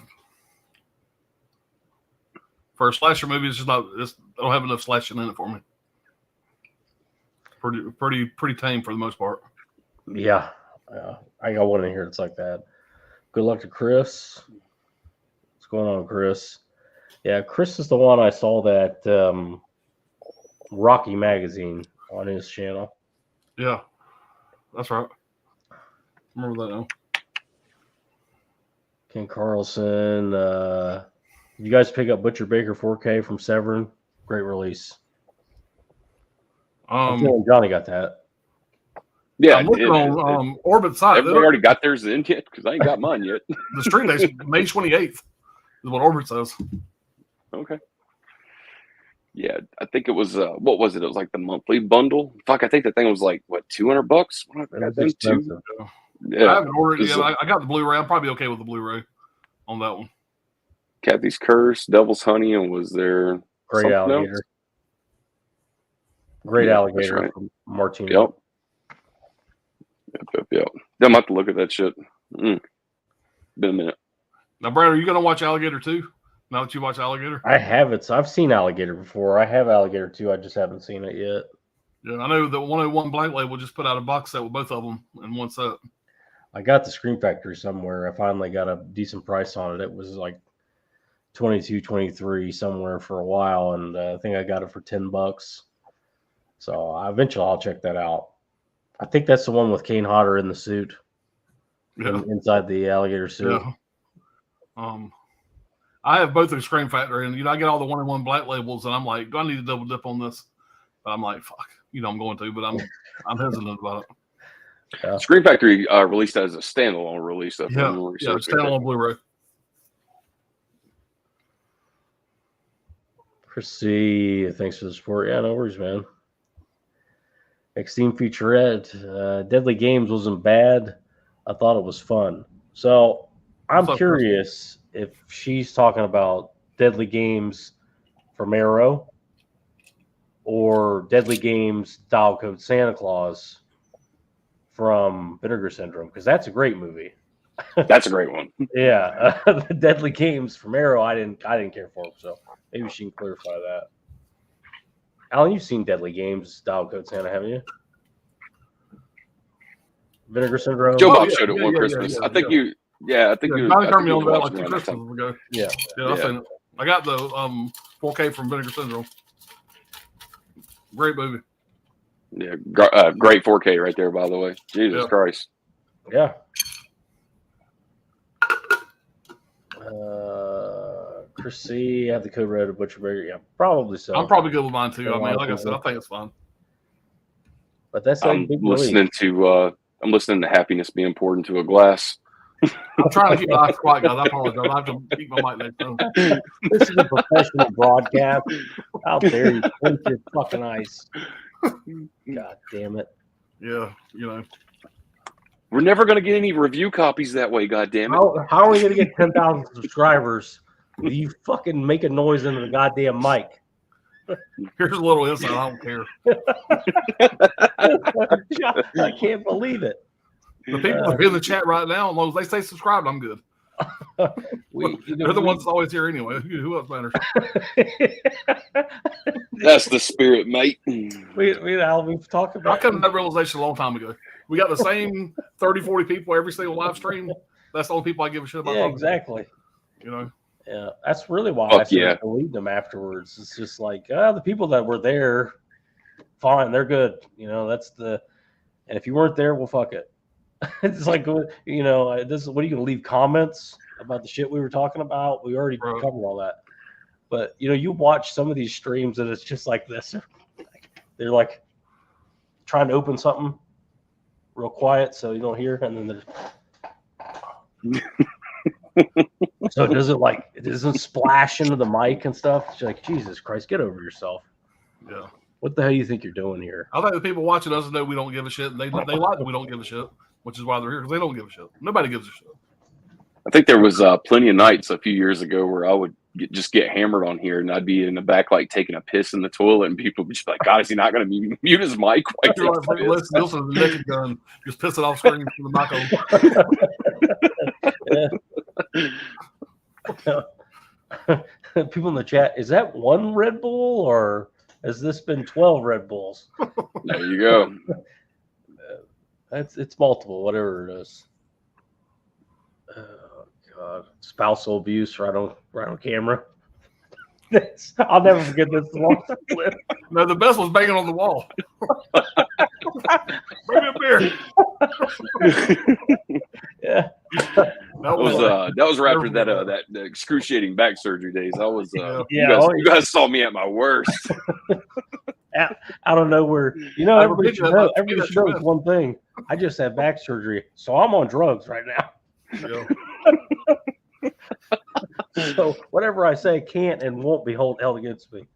Speaker 1: For a slasher movie, it's just not. I don't have enough slashing in it for me. Pretty tame for the most part.
Speaker 2: Yeah, I got one in here that's like that. Good luck to Chris. What's going on, Chris? Yeah, Chris is the one I saw that Rocky magazine on his channel.
Speaker 1: Yeah, that's right. Remember that now.
Speaker 2: Ken Carlson. You guys pick up Butcher Baker 4K from Severin? Great release. I'm feeling Johnny got that.
Speaker 3: Yeah,
Speaker 1: I'm looking on Orbit site.
Speaker 3: Everybody already got theirs in yet because I ain't got mine yet.
Speaker 1: The stream date's May 28th is what Orbit says.
Speaker 3: Okay. Yeah, I think it was what was it? It was like the monthly bundle. Fuck, I think the thing was like what, $200?
Speaker 1: Yeah, I haven't ordered it yet. I got the Blu-ray. I'm probably okay with the Blu-ray on that one.
Speaker 3: Kathy's Curse, Devil's Honey, and was there
Speaker 2: Great Alligator?
Speaker 3: Else?
Speaker 2: Great Alligator right. From Martino.
Speaker 3: Yep. I'm have to look at that shit. Been a minute.
Speaker 1: Now, Brad, are you gonna watch Alligator 2? Now that you watch Alligator?
Speaker 2: I haven't. So I've seen Alligator before. I have Alligator 2. I just haven't seen it yet.
Speaker 1: Yeah, I know that 101 Black Label just put out a box set with both of them in one set.
Speaker 2: I got the Scream Factory somewhere. I finally got a decent price on it. It was like $22, $23 somewhere for a while, and I think I got it for $10. So eventually I'll check that out. I think that's the one with Kane Hodder in the suit, inside the alligator suit.
Speaker 1: Yeah. I have both of Scream Factory, and I get all the 101 Black Labels, and I'm like, do I need to double dip on this? But I'm like, fuck, I'm going to, but I'm hesitant about it.
Speaker 2: Yeah.
Speaker 3: Scream Factory released that as a standalone release.
Speaker 1: Standalone Blu-ray.
Speaker 2: Chrissy, thanks for the support. Yeah, no worries, man. Extreme Featurette. Deadly Games wasn't bad. I thought it was fun. So I'm curious if she's talking about Deadly Games from Arrow or Deadly Games Dial Code Santa Claus from Vinegar Syndrome, because that's a great movie.
Speaker 3: That's a great one.
Speaker 2: Yeah, the Deadly Games from Arrow, I didn't care for, so maybe she can clarify that. Alan, you've seen Deadly Games, Dial Code Santa, haven't you? Vinegar Syndrome.
Speaker 3: Joe Bob
Speaker 1: yeah,
Speaker 3: showed it
Speaker 1: yeah,
Speaker 3: one
Speaker 1: yeah,
Speaker 3: Christmas.
Speaker 1: yeah,
Speaker 3: I think
Speaker 1: yeah.
Speaker 3: you. Yeah, I think you.
Speaker 1: Johnny
Speaker 3: I
Speaker 1: turned
Speaker 3: think
Speaker 1: me
Speaker 3: you
Speaker 1: on
Speaker 3: was
Speaker 1: that
Speaker 3: watching
Speaker 1: like 2
Speaker 3: around that time.
Speaker 1: Christmases ago.
Speaker 2: Yeah.
Speaker 1: Yeah, I've
Speaker 3: Yeah.
Speaker 1: seen it. I got the 4K from Vinegar Syndrome. Great movie.
Speaker 3: Yeah, great 4K right there, by the way. Jesus
Speaker 1: Yeah.
Speaker 3: Christ.
Speaker 2: Yeah. Chris C, have the code red to Butcher Burger. Yeah, probably so.
Speaker 1: I'm probably good with mine too.
Speaker 2: A
Speaker 1: I
Speaker 2: lot
Speaker 1: mean,
Speaker 2: of
Speaker 1: like I said, I
Speaker 2: people.
Speaker 1: think it's fine.
Speaker 2: But that's a
Speaker 3: I'm
Speaker 2: big relief.
Speaker 3: listening to Happiness Be Important to a Glass.
Speaker 1: I'm trying to keep my eyes quiet, guys. I apologize. I have to keep my mic next time.
Speaker 2: This is a professional broadcast. Out there, you blink your fucking eyes. God damn it.
Speaker 1: Yeah, you know.
Speaker 3: We're never going to get any review copies that way, goddammit.
Speaker 2: How are we going to get 10,000 subscribers if you fucking make a noise into the goddamn mic?
Speaker 1: Here's a little insight. I don't care.
Speaker 2: I can't believe it.
Speaker 1: The people that are in the chat right now, as long as they stay subscribed, I'm good. They're the ones that's always here anyway. Who else matters?
Speaker 3: That's the spirit, mate.
Speaker 2: We've talked
Speaker 1: I
Speaker 2: about
Speaker 1: come to that realization a long time ago. We got the same 30, 40 people every single live stream. That's the only people I give a shit about.
Speaker 2: Yeah,
Speaker 1: talking to.
Speaker 2: exactly.
Speaker 1: You know,
Speaker 2: Yeah, that's really why
Speaker 3: Fuck
Speaker 2: I started
Speaker 3: yeah.
Speaker 2: deleting them afterwards. It's just like the people that were there, fine, they're good. You know, that's the. And if you weren't there, well, fuck it. It's like, you know, this is what are you gonna leave comments about the shit we were talking about? We already
Speaker 1: Bro.
Speaker 2: covered all that. But you know, you watch some of these streams and it's just like this. They're like trying to open something real quiet so you don't hear, and then there's so it doesn't splash into the mic and stuff. It's like, Jesus Christ, get over yourself.
Speaker 1: yeah.
Speaker 2: What the hell do you think you're doing here?
Speaker 1: I think the people watching us know we don't give a shit. And they like that we don't give a shit, which is why they're here because they don't give a shit. Nobody gives a shit.
Speaker 3: I think there was plenty of nights a few years ago where I would just get hammered on here, and I'd be in the back like taking a piss in the toilet, and people would just be like, "God, is he not going to mute his mic?" While he
Speaker 1: You're
Speaker 3: takes
Speaker 1: like
Speaker 3: a piss?"
Speaker 1: Nielsen, the naked gun, just pissing off screen from the mic.
Speaker 2: People in the chat, is that one Red Bull or has this been 12 Red Bulls?
Speaker 3: There you go.
Speaker 2: It's multiple, whatever it is. Oh God, spousal abuse right on camera. I'll never forget this long time.
Speaker 1: No, the best was banging on the wall. Bring me a beer.
Speaker 2: Yeah.
Speaker 1: That
Speaker 3: That was right after that the excruciating back surgery days. I was you guys saw me at my worst.
Speaker 2: Out of nowhere. You know, everybody should know
Speaker 1: that's
Speaker 2: one thing. I just had back surgery, so I'm on drugs right now.
Speaker 1: yeah.
Speaker 2: So whatever I say can't and won't be held against me.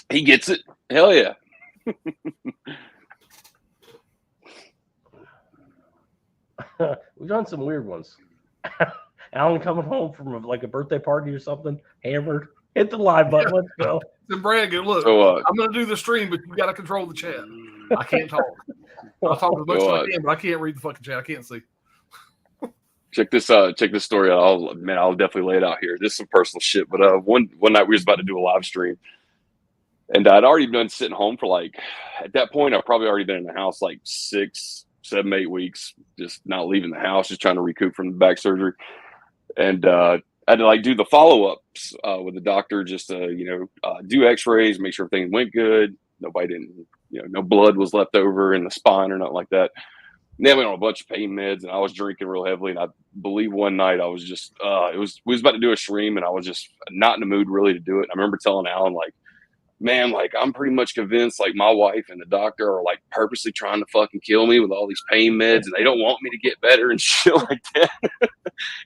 Speaker 3: He gets it. Hell yeah.
Speaker 2: We've done some weird ones. Alan coming home from like a birthday party or something, hammered. Hit the live button. Let's go.
Speaker 1: Then Brandon, look,
Speaker 3: So
Speaker 1: I'm going to do the stream, but you got to control the chat. I can't talk. I'll talk as much as I can, but I can't read the fucking chat. I can't see.
Speaker 3: check this story out. I'll definitely lay it out here. This is some personal shit. But one night we was about to do a live stream, and I'd already been sitting home for like, at that point I've probably already been in the house like 6, 7, 8 weeks, just not leaving the house, just trying to recoup from the back surgery. And I had to like do the follow-ups with the doctor, just to do x-rays, make sure everything went good. Nobody didn't, no blood was left over in the spine or nothing like that. And then I went on a bunch of pain meds, and I was drinking real heavily. And I believe one night I was just we was about to do a stream, and I was just not in the mood really to do it. And I remember telling Alan, like, man, like, I'm pretty much convinced like my wife and the doctor are like purposely trying to fucking kill me with all these pain meds, and they don't want me to get better and shit like that.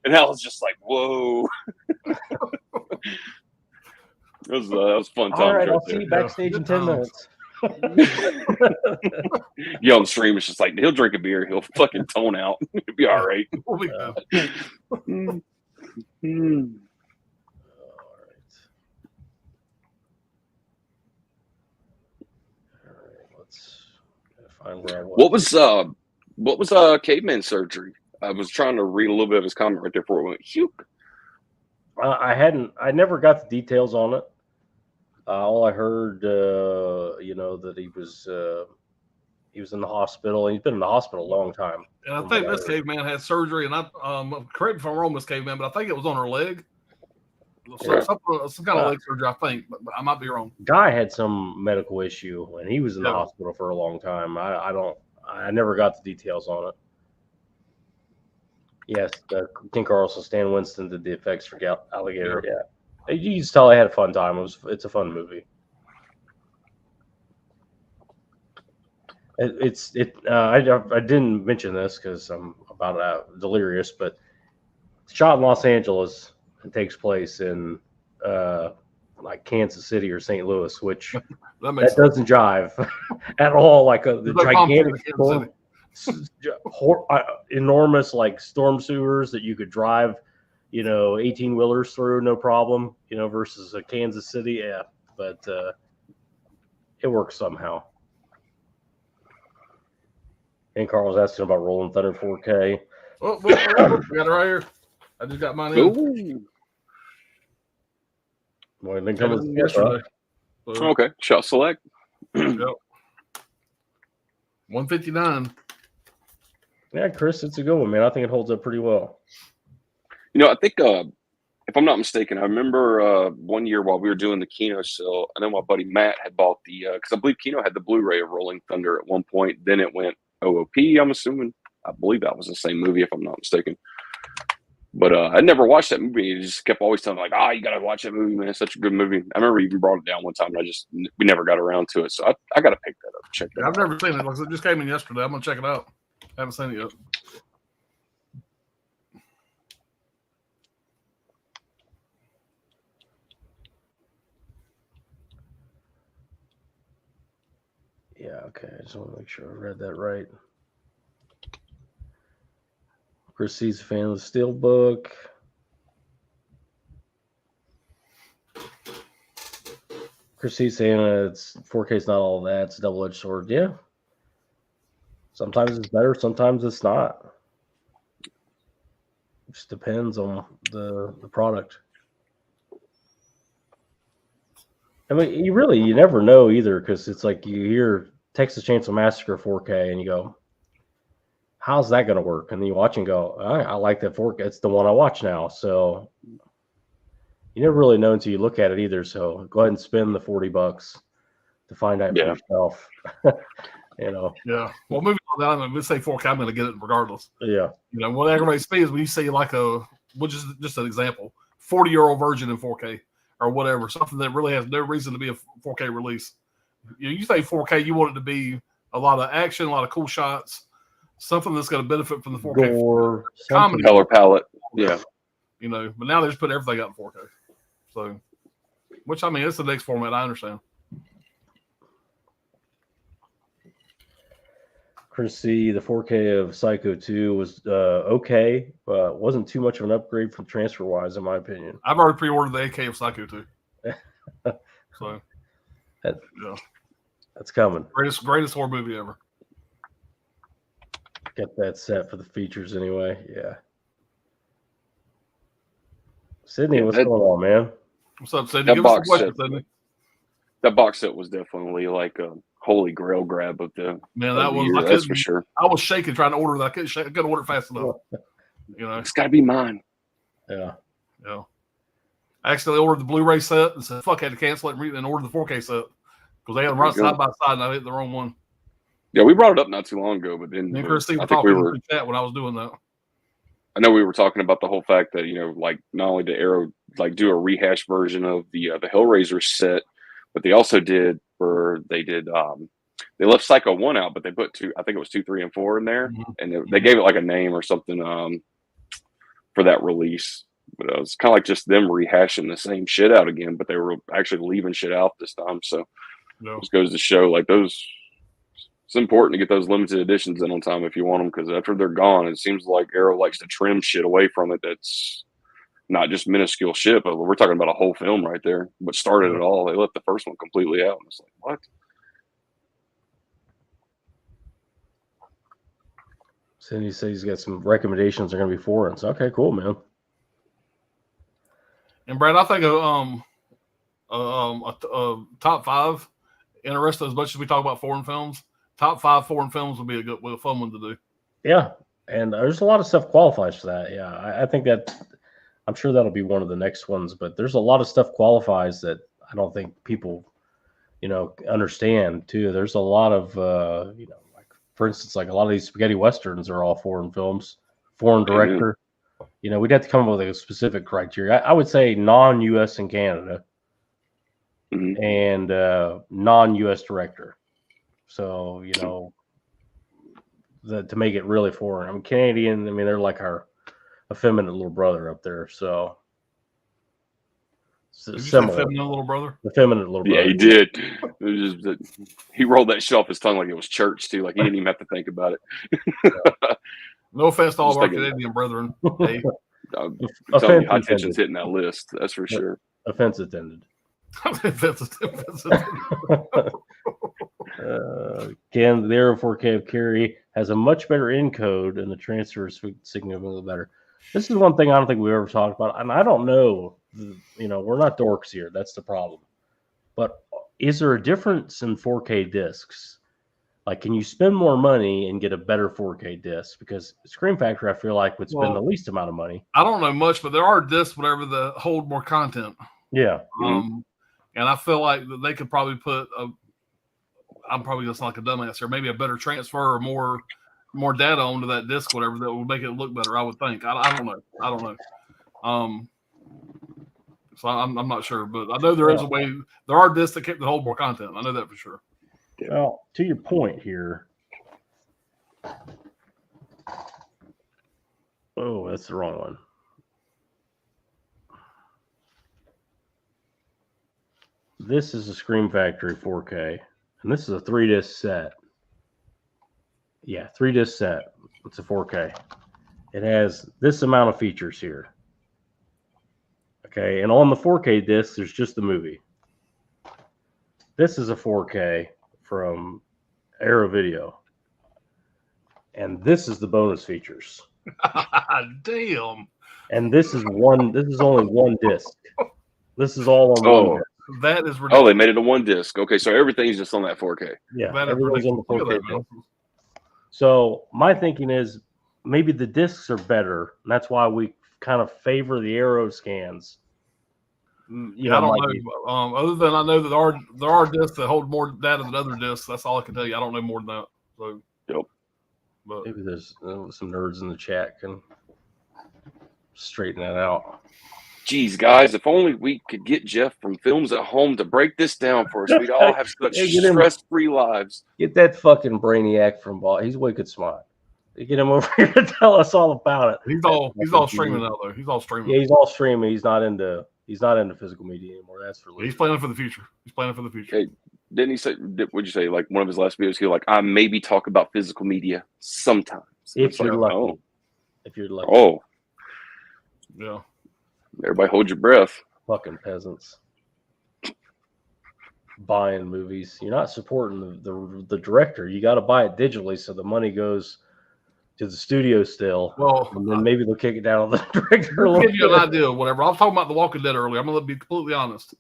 Speaker 3: And I was just like, whoa. That was a fun time.
Speaker 2: All right, I'll see you backstage in 10 minutes.
Speaker 3: On the stream, it's just like, he'll drink a beer, he'll fucking tone out. He'll be all right.
Speaker 1: We'll be good.
Speaker 2: Find where I was.
Speaker 3: What was Caveman surgery? I was trying to read a little bit of his comment right there before it went.
Speaker 2: I never got the details on it. All I heard, that he was in the hospital. And he's been in the hospital a long time.
Speaker 1: And I think this caveman had surgery, and correct me if I'm wrong, Miss Caveman, but I think it was on her leg. Some kind of leg surgery, I think, but I might be wrong.
Speaker 2: Guy had some medical issue, and he was in the hospital for a long time. I never got the details on it. Yes, King Carlson, Stan Winston did the effects for Alligator. Yeah, you just tell I had a fun time. It's a fun movie. I didn't mention this because I'm about delirious, but it's shot in Los Angeles. It takes place in like Kansas City or St. Louis, which that doesn't jive at all. Like the gigantic enormous like storm sewers that you could drive, 18-wheelers through, no problem, versus a Kansas City. Yeah, but it works somehow. And Carl was asking about Rolling Thunder 4K.
Speaker 1: Oh, we got it right here. I just got mine in.
Speaker 2: Well, then coming yesterday.
Speaker 3: Okay, shot select.
Speaker 1: Yep. 159.
Speaker 2: Yeah, Chris, it's a good one, man. I think it holds up pretty well.
Speaker 3: I think if I'm not mistaken, I remember one year while we were doing the Kino sale, I know my buddy Matt had bought the because I believe Kino had the Blu-ray of Rolling Thunder at one point. Then it went OOP. I'm assuming. I believe that was the same movie, if I'm not mistaken. But I never watched that movie. He just kept always telling me, like, you got to watch that movie, man. It's such a good movie. I remember he even brought it down one time, and we never got around to it. So I got to pick that up. Check that out.
Speaker 1: I've never seen it. It just came in yesterday. I'm going to check it out. I haven't seen it yet.
Speaker 2: Yeah, okay. I just want to make sure I read that right. Chris C's a fan of the Steelbook. Chris C's saying it's 4K is not all that. It's a double-edged sword. Yeah. Sometimes it's better. Sometimes it's not. It just depends on the product. I mean, you never know either, because it's like you hear Texas Chainsaw Massacre 4K and you go, how's that going to work? And then you watch and go, I like that 4K. It's the one I watch now. So you never really know until you look at it either. So go ahead and spend the $40 to find out for yourself.
Speaker 1: Yeah. Well, moving on down, I'm going to say 4K, I'm going to get it regardless.
Speaker 2: Yeah.
Speaker 1: What aggravates me is when you see which is just an example, 40-year-old version in 4K. Or whatever, something that really has no reason to be a 4K release. You say 4K, you want it to be a lot of action, a lot of cool shots, something that's going to benefit from the 4K
Speaker 2: Gore,
Speaker 3: comedy color palette. Yeah,
Speaker 1: but now they just put everything out in 4K. So, which I mean, it's the next format. I understand.
Speaker 2: Chris C, the 4K of Psycho 2 was okay, but wasn't too much of an upgrade from transfer wise, in my opinion.
Speaker 1: I've already pre-ordered the 8K of Psycho 2. So
Speaker 2: that's coming.
Speaker 1: Greatest horror movie ever.
Speaker 2: Get that set for the features anyway. Yeah. Sydney, what's going on, man?
Speaker 1: What's up, Sydney? Give us some questions, Sydney.
Speaker 3: That box set was definitely like a holy grail grab of the
Speaker 1: man. That was
Speaker 3: that's for sure.
Speaker 1: I was shaking trying to order that. I couldn't order it fast enough.
Speaker 3: It's got to be mine.
Speaker 2: Yeah.
Speaker 1: I actually ordered the Blu-ray set and said, "Fuck," I had to cancel it and order the 4K set because they had them right side by side, and I hit the wrong one.
Speaker 3: Yeah, we brought it up not too long ago, but then
Speaker 1: Christine was talking in the chat when I was doing that.
Speaker 3: I know we were talking about the whole fact that like not only did Arrow like do a rehash version of the Hellraiser set, but they also did they left Psycho 1 out, but they put 2, I think it was 2, 3, and 4 in there, and they gave it like a name or something for that release. But it was kind of like just them rehashing the same shit out again, but they were actually leaving shit out this time. So this goes to show like those. It's important to get those limited editions in on time if you want them, because after they're gone, it seems like Arrow likes to trim shit away from it that's not just minuscule shit, but we're talking about a whole film right there. What started it all? They left the first one completely out. And it's like, what?
Speaker 2: Cindy says he's got some recommendations. They're going to be foreigns. Okay, cool, man.
Speaker 1: And Brad, I think top 5. Interested as much as we talk about foreign films, top 5 foreign films would be a fun one to do.
Speaker 2: Yeah, and there's a lot of stuff qualifies for that. Yeah, I think that I'm sure that'll be one of the next ones. But there's a lot of stuff qualifies that I don't think people, understand too. There's a lot of like for instance, like a lot of these spaghetti westerns are all foreign films, foreign director. We'd have to come up with a specific criteria. I would say non-U.S. and Canada, and non-U.S. director. So to make it really foreign. I mean, Canadian. I mean, they're like our effeminate little brother up there. So
Speaker 1: similar. Effeminate little brother.
Speaker 2: Effeminate little brother.
Speaker 3: Yeah, he did. It was just, he rolled that shit off his tongue like it was church too. Like he didn't even have to think about it.
Speaker 1: No offense to all of our Canadian brethren. Hey.
Speaker 3: I'm telling you, high tension's hitting that list. That's for sure.
Speaker 2: Offense attended. Again, the Arrow 4K of Carrie has a much better encode and the transfer is significantly better. This is one thing I don't think we've ever talked about, and I don't know. We're not dorks here. That's the problem. But is there a difference in 4K discs? Like, can you spend more money and get a better 4K disc? Because Scream Factory, I feel like, would spend the least amount of money.
Speaker 1: I don't know much, but there are discs, whatever, that hold more content.
Speaker 2: Yeah.
Speaker 1: And I feel like that they could probably put I'm probably just like a dumbass here, maybe a better transfer or more data onto that disc, whatever, that would make it look better. I would think. I don't know. So I'm not sure, but I know there is a way. There are discs that hold more content. I know that for sure.
Speaker 2: Well, to your point here. Oh, that's the wrong one. This is a Scream Factory 4K, and this is a 3-disc set. Yeah, 3-disc set. It's a 4K. It has this amount of features here. Okay, and on the 4K disc, there's just the movie. This is a 4K from Arrow Video. And this is the bonus features.
Speaker 1: Damn.
Speaker 2: And this is only one disc. This is all on one disc.
Speaker 1: That is ridiculous.
Speaker 3: Oh, they made it a 1 disc. Okay, so everything's just on that 4K.
Speaker 2: Yeah, everything's on the 4K disc. So my thinking is maybe the discs are better, and that's why we kind of favor the Arrow scans.
Speaker 1: I don't know. Other than I know that there are discs that hold more data than other discs. That's all I can tell you. I don't know more than that. So, but
Speaker 2: maybe there's some nerds in the chat can straighten that out.
Speaker 3: Geez, guys, if only we could get Jeff from Films at Home to break this down for us. We'd all have such stress-free lives.
Speaker 2: Get that fucking brainiac from Ball. He's wicked smart. Get him over here to tell us all about it.
Speaker 1: He's all streaming now, though. He's all streaming.
Speaker 2: Yeah, he's all streaming. He's not into physical media anymore. That's for
Speaker 1: he's planning for the future.
Speaker 3: Hey, didn't he say? What'd you say? Like one of his last videos, he like, I maybe talk about physical media sometimes.
Speaker 2: If you're lucky. If you're lucky.
Speaker 3: Oh,
Speaker 1: yeah.
Speaker 3: Everybody hold your breath.
Speaker 2: Fucking peasants. Buying movies. You're not supporting the director. You got to buy it digitally so the money goes to the studio still.
Speaker 1: Well,
Speaker 2: and then maybe they'll kick it down on the director.
Speaker 1: I'll give you an idea of whatever. I was talking about The Walking Dead earlier. I'm going to be completely honest.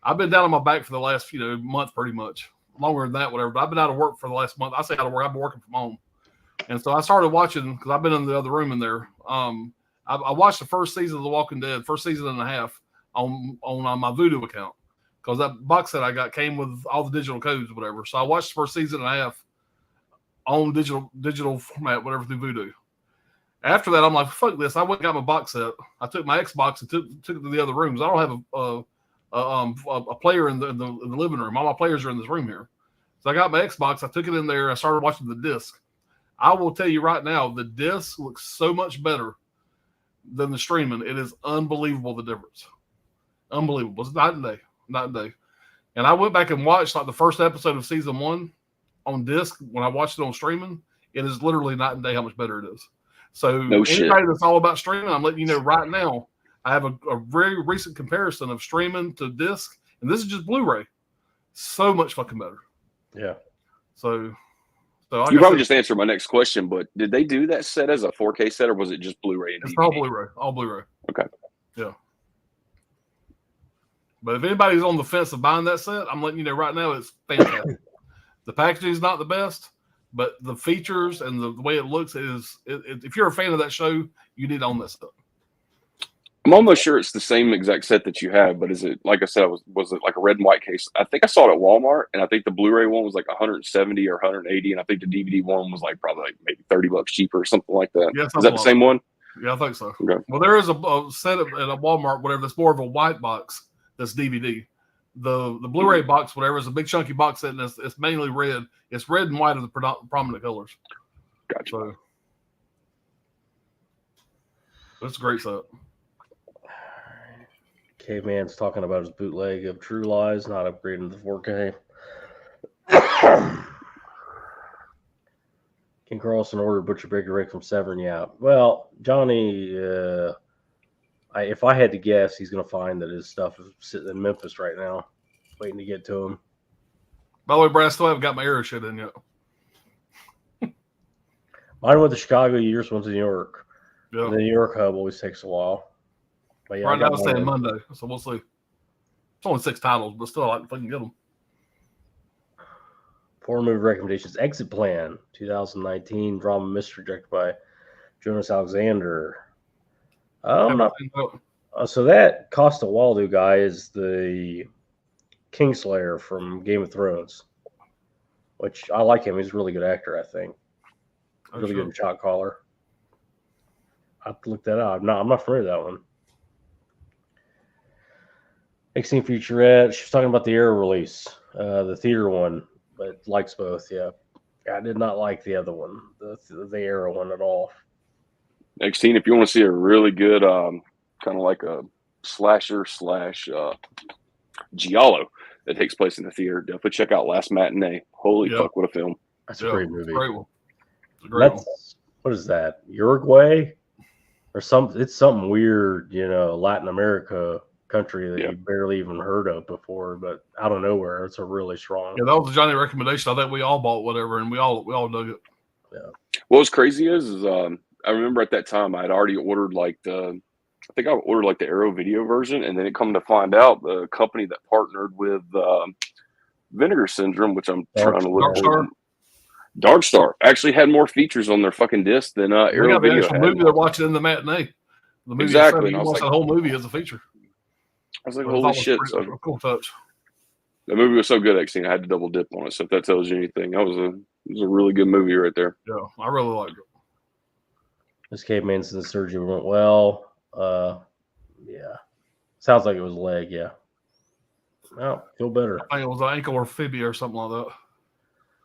Speaker 1: I've been down on my back for the last month pretty much. Longer than that, whatever. But I've been out of work for the last month. I say out of work. I've been working from home. And so I started watching, because I've been in the other room in there. I watched the first season of The Walking Dead, first season and a half on my Vudu account, because that box set I got came with all the digital codes or whatever. So I watched the first season and a half on digital format, whatever, through Vudu. After that, I'm like, fuck this. I went and got my box set. I took my Xbox and took it to the other rooms. I don't have a player in the living room. All my players are in this room here. So I got my Xbox. I took it in there. I started watching the disc. I will tell you right now, the disc looks so much better than the streaming. It is unbelievable, the difference. Unbelievable. It's night and day. And I went back and watched like the first episode of season 1 on disc. When I watched it on streaming, it is literally night and day how much better it is. So anybody that's all about streaming, I'm letting you know right now, I have a very recent comparison of streaming to disc, and this is just Blu-ray. So much fucking better.
Speaker 2: Yeah.
Speaker 3: So like you probably just answered my next question, but did they do that set as a 4K set, or was it just Blu-ray and DVD?
Speaker 1: It's all Blu-ray. All Blu-ray.
Speaker 3: Okay.
Speaker 1: Yeah. But if anybody's on the fence of buying that set, I'm letting you know right now it's fantastic. The packaging is not the best, but the features and the way it looks is. If you're a fan of that show, you need to own that set.
Speaker 3: I'm almost sure it's the same exact set that you have, but is it, like I said, was it like a red and white case? I think I saw it at Walmart, and I think the Blu-ray one was like 170 or 180, and I think the DVD one was like probably like maybe $30 cheaper or something like that.
Speaker 1: Yeah,
Speaker 3: is that the same one?
Speaker 1: Yeah, I think so.
Speaker 3: Okay.
Speaker 1: Well, there is a set at a Walmart, whatever, that's more of a white box that's DVD. The Blu-ray box, whatever, is a big chunky box set, and it's mainly red. It's red and white are the prominent colors.
Speaker 3: Gotcha.
Speaker 1: So that's a great set.
Speaker 2: Caveman's talking about his bootleg of True Lies, not upgrading to 4K. King Carlson ordered Butcher Baker Rick from Severn. Yeah. Well, Johnny, if I had to guess, he's going to find that his stuff is sitting in Memphis right now, waiting to get to him.
Speaker 1: By the way, Brad, I still haven't got my arrow shit in yet.
Speaker 2: Mine went to Chicago, yours went to New York.
Speaker 1: Yeah.
Speaker 2: The New York hub always takes a while. But yeah,
Speaker 1: right now it's saying Monday, so we'll see. It's only 6 titles, but still, I can get them.
Speaker 2: 4 movie recommendations. Exit Plan, 2019 drama mystery directed by Jonas Alexander. So that Costa Waldo guy is the Kingslayer from Game of Thrones, which I like him. He's a really good actor, I think. Really good in Shot Caller. I have to look that up. I'm not familiar with that one. Next scene featurette. She was talking about the Arrow release, the theater one, but likes both. Yeah, I did not like the other one, the Arrow one at all.
Speaker 3: Next scene, if you want to see a really good, kind of like a slasher / giallo that takes place in the theater, definitely check out Last Matinee. Holy fuck, what a film!
Speaker 2: That's a great movie.
Speaker 1: Great one. It's a great one.
Speaker 2: What is that? Uruguay or something? It's something weird, Latin America country that you barely even heard of before, but out of nowhere, it's a really strong.
Speaker 1: Yeah, that was a Johnny recommendation. I think we all bought whatever, and we all dug it.
Speaker 2: Yeah.
Speaker 3: What was crazy is I remember at that time I had already ordered I ordered like the Arrow video version, and then it come to find out the company that partnered with Vinegar Syndrome, which I'm trying to look for. Dark Star actually had more features on their fucking disc than Arrow video had.
Speaker 1: The movie they're watching in the matinee. The movie
Speaker 3: exactly.
Speaker 1: You watch that whole movie as a feature.
Speaker 3: I was like, holy shit.
Speaker 1: So, cool touch.
Speaker 3: The movie was so good, I had to double dip on it. So if that tells you anything, it was a really good movie right there.
Speaker 1: Yeah, I really liked it.
Speaker 2: This Caveman says the surgery went well. Yeah. Sounds like it was a leg, yeah. Well, feel better.
Speaker 1: I think it was an ankle or fibia or something like that.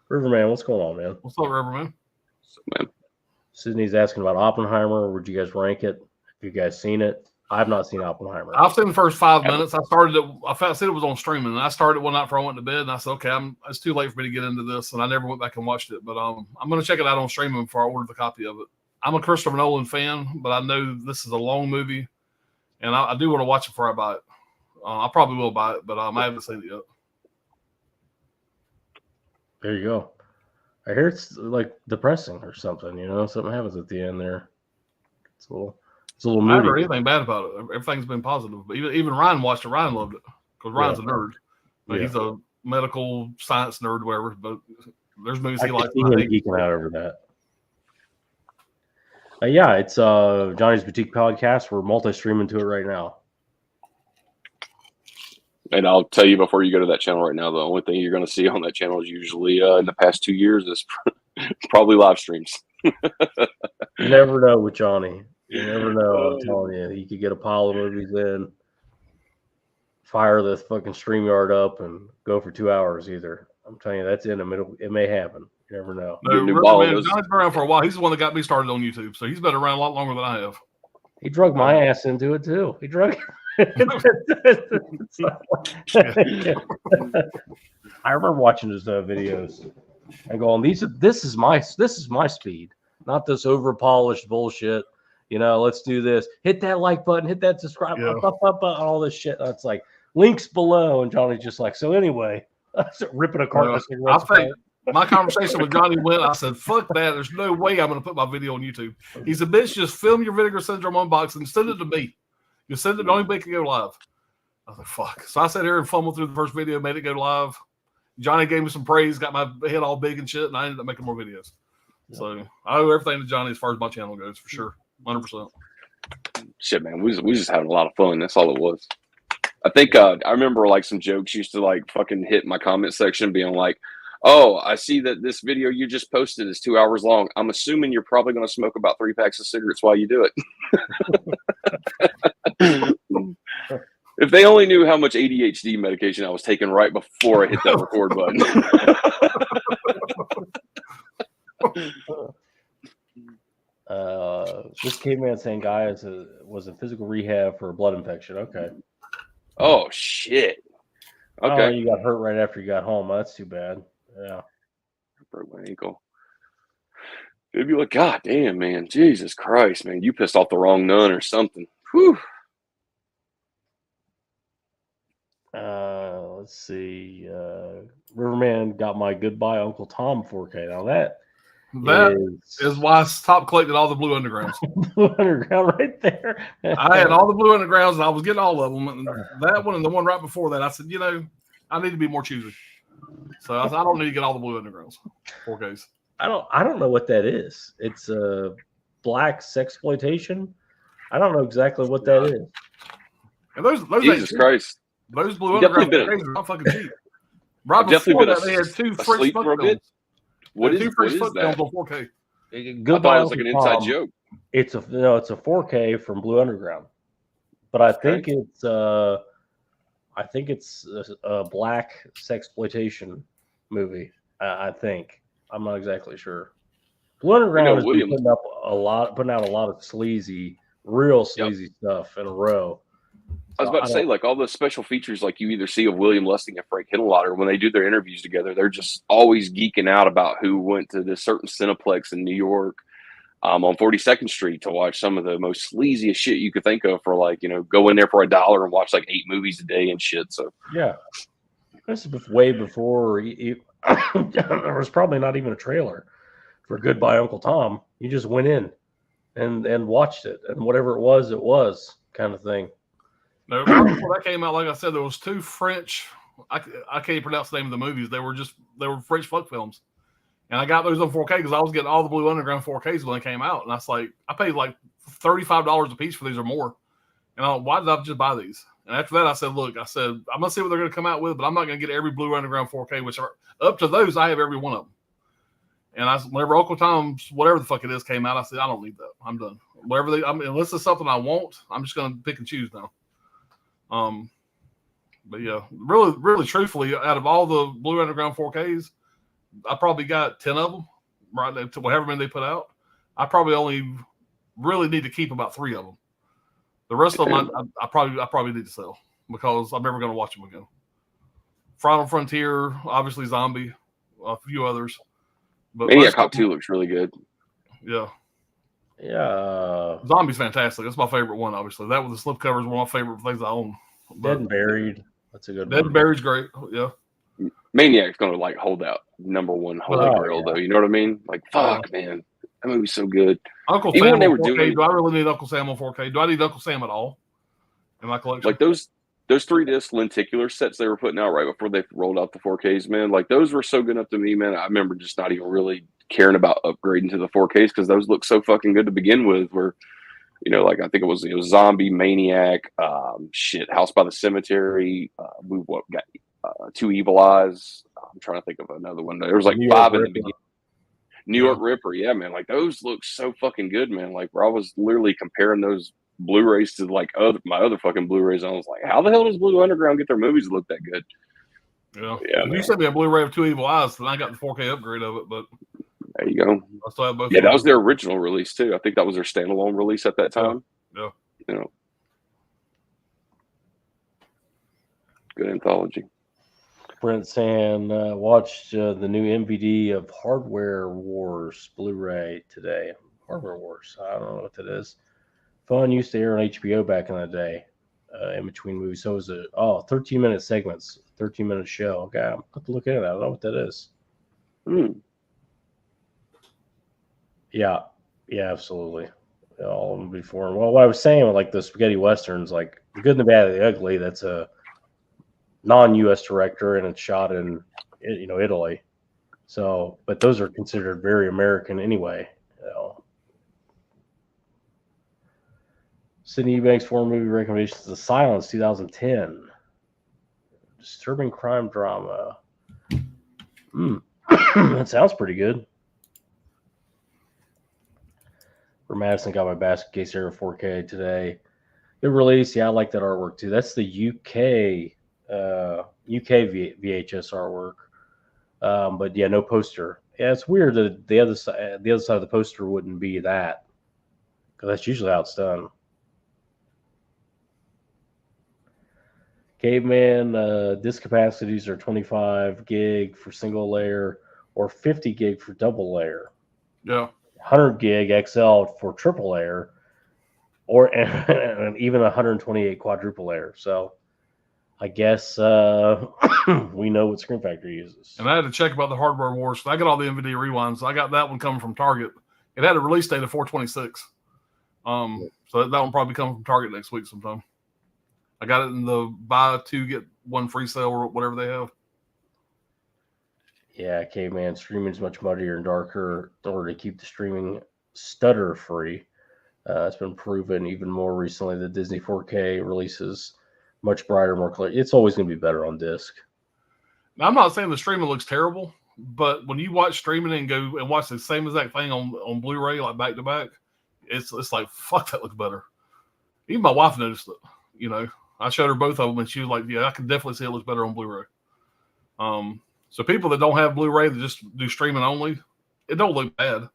Speaker 2: Riverman, what's going on, man?
Speaker 1: What's up, Riverman?
Speaker 3: Man.
Speaker 2: Sydney's asking about Oppenheimer. Would you guys rank it? Have you guys seen it? I've not seen Oppenheimer.
Speaker 1: I've seen the first 5 minutes. I started it. I said it was on streaming, and I started it one night before I went to bed. And I said, "Okay, it's too late for me to get into this," and I never went back and watched it. But I'm going to check it out on streaming before I order the copy of it. I'm a Christopher Nolan fan, but I know this is a long movie, and I do want to watch it before I buy it. I probably will buy it, but I haven't seen it yet.
Speaker 2: There you go. I hear it's like depressing or something. Something happens at the end there. It's a little moody.
Speaker 1: I haven't heard anything bad about it. Everything's been positive. But even Ryan watched it. Ryan loved it because Ryan's a nerd. But he's a medical science nerd, whatever. But there's movies he likes.
Speaker 2: He's geeking out over that. It's Johnny's Boutique Podcast. We're multi-streaming to it right now.
Speaker 3: And I'll tell you before you go to that channel right now, the only thing you're going to see on that channel is usually in the past 2 years is probably live streams.
Speaker 2: You never know with Johnny. You never know. I'm telling you, he could get a pile of movies in, fire the fucking StreamYard up, and go for 2 hours either. I'm telling you, that's in the middle. It may happen. You never know.
Speaker 1: Johnny's been around for a while. He's the one that got me started on YouTube, so he's been around a lot longer than I have.
Speaker 2: He drug my ass into it too. He drug. I remember watching his videos and going, "This is my speed, not this over polished bullshit." Let's do this. Hit that like button. Hit that subscribe. All this shit. It's like links below, and Johnny's just like, so anyway, ripping a carton of cigarettes.
Speaker 1: I think my conversation with Johnny went. I said, "Fuck that! There's no way I'm going to put my video on YouTube." He said, "Bitch, just film your Vinegar Syndrome unboxing and send it to me. You send it. Only can go live." I was like, fuck. So I sat here and fumbled through the first video, made it go live. Johnny gave me some praise, got my head all big and shit, and I ended up making more videos. Yep. So I owe everything to Johnny as far as my channel goes, for sure. 100%.
Speaker 3: Shit, man. We just having a lot of fun. That's all it was. I think I remember like some jokes used to like fucking hit my comment section being like, oh, I see that this video you just posted is 2 hours long. I'm assuming you're probably going to smoke about 3 packs of cigarettes while you do it. If they only knew how much ADHD medication I was taking right before I hit that record button.
Speaker 2: This caveman saying guy was in physical rehab for a blood infection. Okay.
Speaker 3: Oh, shit. Okay.
Speaker 2: Oh, you got hurt right after you got home. That's too bad. Yeah.
Speaker 3: Broke my ankle. It'd be like, God damn, man. Jesus Christ, man. You pissed off the wrong nun or something. Whew.
Speaker 2: Let's see. Riverman got my Goodbye Uncle Tom 4K. Now that
Speaker 1: is why I stopped collecting all the Blue Undergrounds.
Speaker 2: Blue Underground right there.
Speaker 1: I had all the Blue Undergrounds and I was getting all of them. And that one and the one right before that, I said, I need to be more choosy. So I said, I don't need to get all the Blue Undergrounds 4Ks.
Speaker 2: I don't know what that is. It's a black sexploitation. I don't know exactly what that is.
Speaker 1: And those
Speaker 3: Jesus Christ.
Speaker 1: Those Blue Underground 4Ks are not fucking cheap. Right before that, they had 2 French foot films.
Speaker 3: What is that?
Speaker 1: On 4K.
Speaker 2: Goodbye,
Speaker 3: it was like an inside joke.
Speaker 2: It's a 4K from Blue Underground, but I think it's a black sexploitation movie. I think I'm not exactly sure. Blue Underground is putting out a lot of real sleazy stuff in a row.
Speaker 3: I was about to say, like, all the special features, like you either see of William Lustig and Frank Henenlotter, when they do their interviews together, they're just always geeking out about who went to this certain Cineplex in New York on 42nd Street to watch some of the most sleaziest shit you could think of for, like, go in there for $1 and watch like 8 movies a day and shit. So
Speaker 2: yeah, this is way before there was probably not even a trailer for Goodbye Uncle Tom. You just went in and watched it, and whatever it was kind of thing.
Speaker 1: No, right before that came out, like I said, there was 2 French. I can't even pronounce the name of the movies. They were French fuck films, and I got those on 4K because I was getting all the Blue Underground 4Ks when they came out, and I was like, I paid like $35 a piece for these or more, and why did I just buy these? And after that, I said, look, I'm gonna see what they're gonna come out with, but I'm not gonna get every Blue Underground 4K, which are up to those. I have every one of them. And whenever Uncle Tom's whatever the fuck it is came out, I said, I don't need that. I'm done. Unless it's something I want, I'm just gonna pick and choose now. But yeah, really, really truthfully, out of all the Blue Underground 4Ks, I probably got 10 of them, right? To whatever many they put out. I probably only really need to keep about 3 of them. The rest of them, I probably need to sell because I'm never going to watch them again. Final Frontier, obviously Zombie, a few others. But
Speaker 3: Maniac Cop 2 looks really good.
Speaker 1: Yeah.
Speaker 2: Yeah.
Speaker 1: Zombie's fantastic. That's my favorite one, obviously. That with the slipcover is one of my favorite things I own.
Speaker 2: Dead and Buried. That's a good one.
Speaker 1: Dead and Buried's great. Yeah.
Speaker 3: Maniac's going to like hold out #1 holy grail, though. You know what I mean? Like, fuck, man. That movie's so good.
Speaker 1: Uncle Sam on 4K. Do I really need Uncle Sam on 4K? Do I need Uncle Sam at all in my collection?
Speaker 3: Like those 3-disc lenticular sets they were putting out right before they rolled out the 4Ks, man. Like those were so good up to me, man. I remember just not even really caring about upgrading to the 4Ks because those look so fucking good to begin with. Where, like I think it was Zombie, Maniac, House by the Cemetery. We got 2 Evil Eyes. I'm trying to think of another one. There was like 5 in the beginning. New York Ripper, yeah, man. Like those look so fucking good, man. Like where I was literally comparing those Blu-rays to like my other fucking Blu-rays. I was like, how the hell does Blue Underground get their movies to look that good?
Speaker 1: Yeah, you sent me a Blu-ray of 2 Evil Eyes, and I got the 4K upgrade of it. But
Speaker 3: there you go.
Speaker 1: I still have both.
Speaker 3: Yeah, that was their original release too. I think that was their standalone release at that time.
Speaker 1: Yeah.
Speaker 3: Good anthology.
Speaker 2: Brent saying, watched the new MVD of Hardware Wars Blu-ray today. Hardware Wars. I don't know what that is. Fun used to air on HBO back in the day, in between movies. So it was 13-minute segments, 13-minute show. Okay, I'm going to have to look into that. I don't know what that is. Yeah, absolutely. All of them before. Well, what I was saying with like the spaghetti westerns, like The Good, the Bad, and the Ugly, that's a non-U.S. director, and it's shot in Italy. So, but those are considered very American anyway. Sydney Eubanks foreign movie recommendations: The Silence, 2010. Disturbing crime drama. That sounds pretty good. For Madison, got my Basket Case Era 4K today. Good release. Yeah, I like that artwork too. That's the UK VHS artwork. But yeah, no poster. Yeah, it's weird that the other side of the poster wouldn't be that, because that's usually how it's done. Caveman disk capacities are 25 gig for single layer or 50 gig for double layer.
Speaker 1: Yeah.
Speaker 2: 100 gig XL for triple layer, and even 128 quadruple layer. So I guess we know what Screen Factory uses.
Speaker 1: And I had to check about the hardware wars. I got all the NVIDIA rewinds. I got that one coming from Target. It had a release date of 4/26. So that one probably coming from Target next week sometime. I got it in the buy two get one free sale or whatever they have.
Speaker 2: Yeah, Caveman, streaming is much muddier and darker in order to keep the streaming stutter free. It's been proven even more recently that Disney 4K releases much brighter, more clear. It's always going to be better on disc.
Speaker 1: Now, I'm not saying the streaming looks terrible, but when you watch streaming and go and watch the same exact thing on Blu-ray, like back to back, it's like, fuck, that looks better. Even my wife noticed it. I showed her both of them, and she was like, yeah, I can definitely see it looks better on Blu-ray. So people that don't have Blu-ray, that just do streaming only, it don't look bad.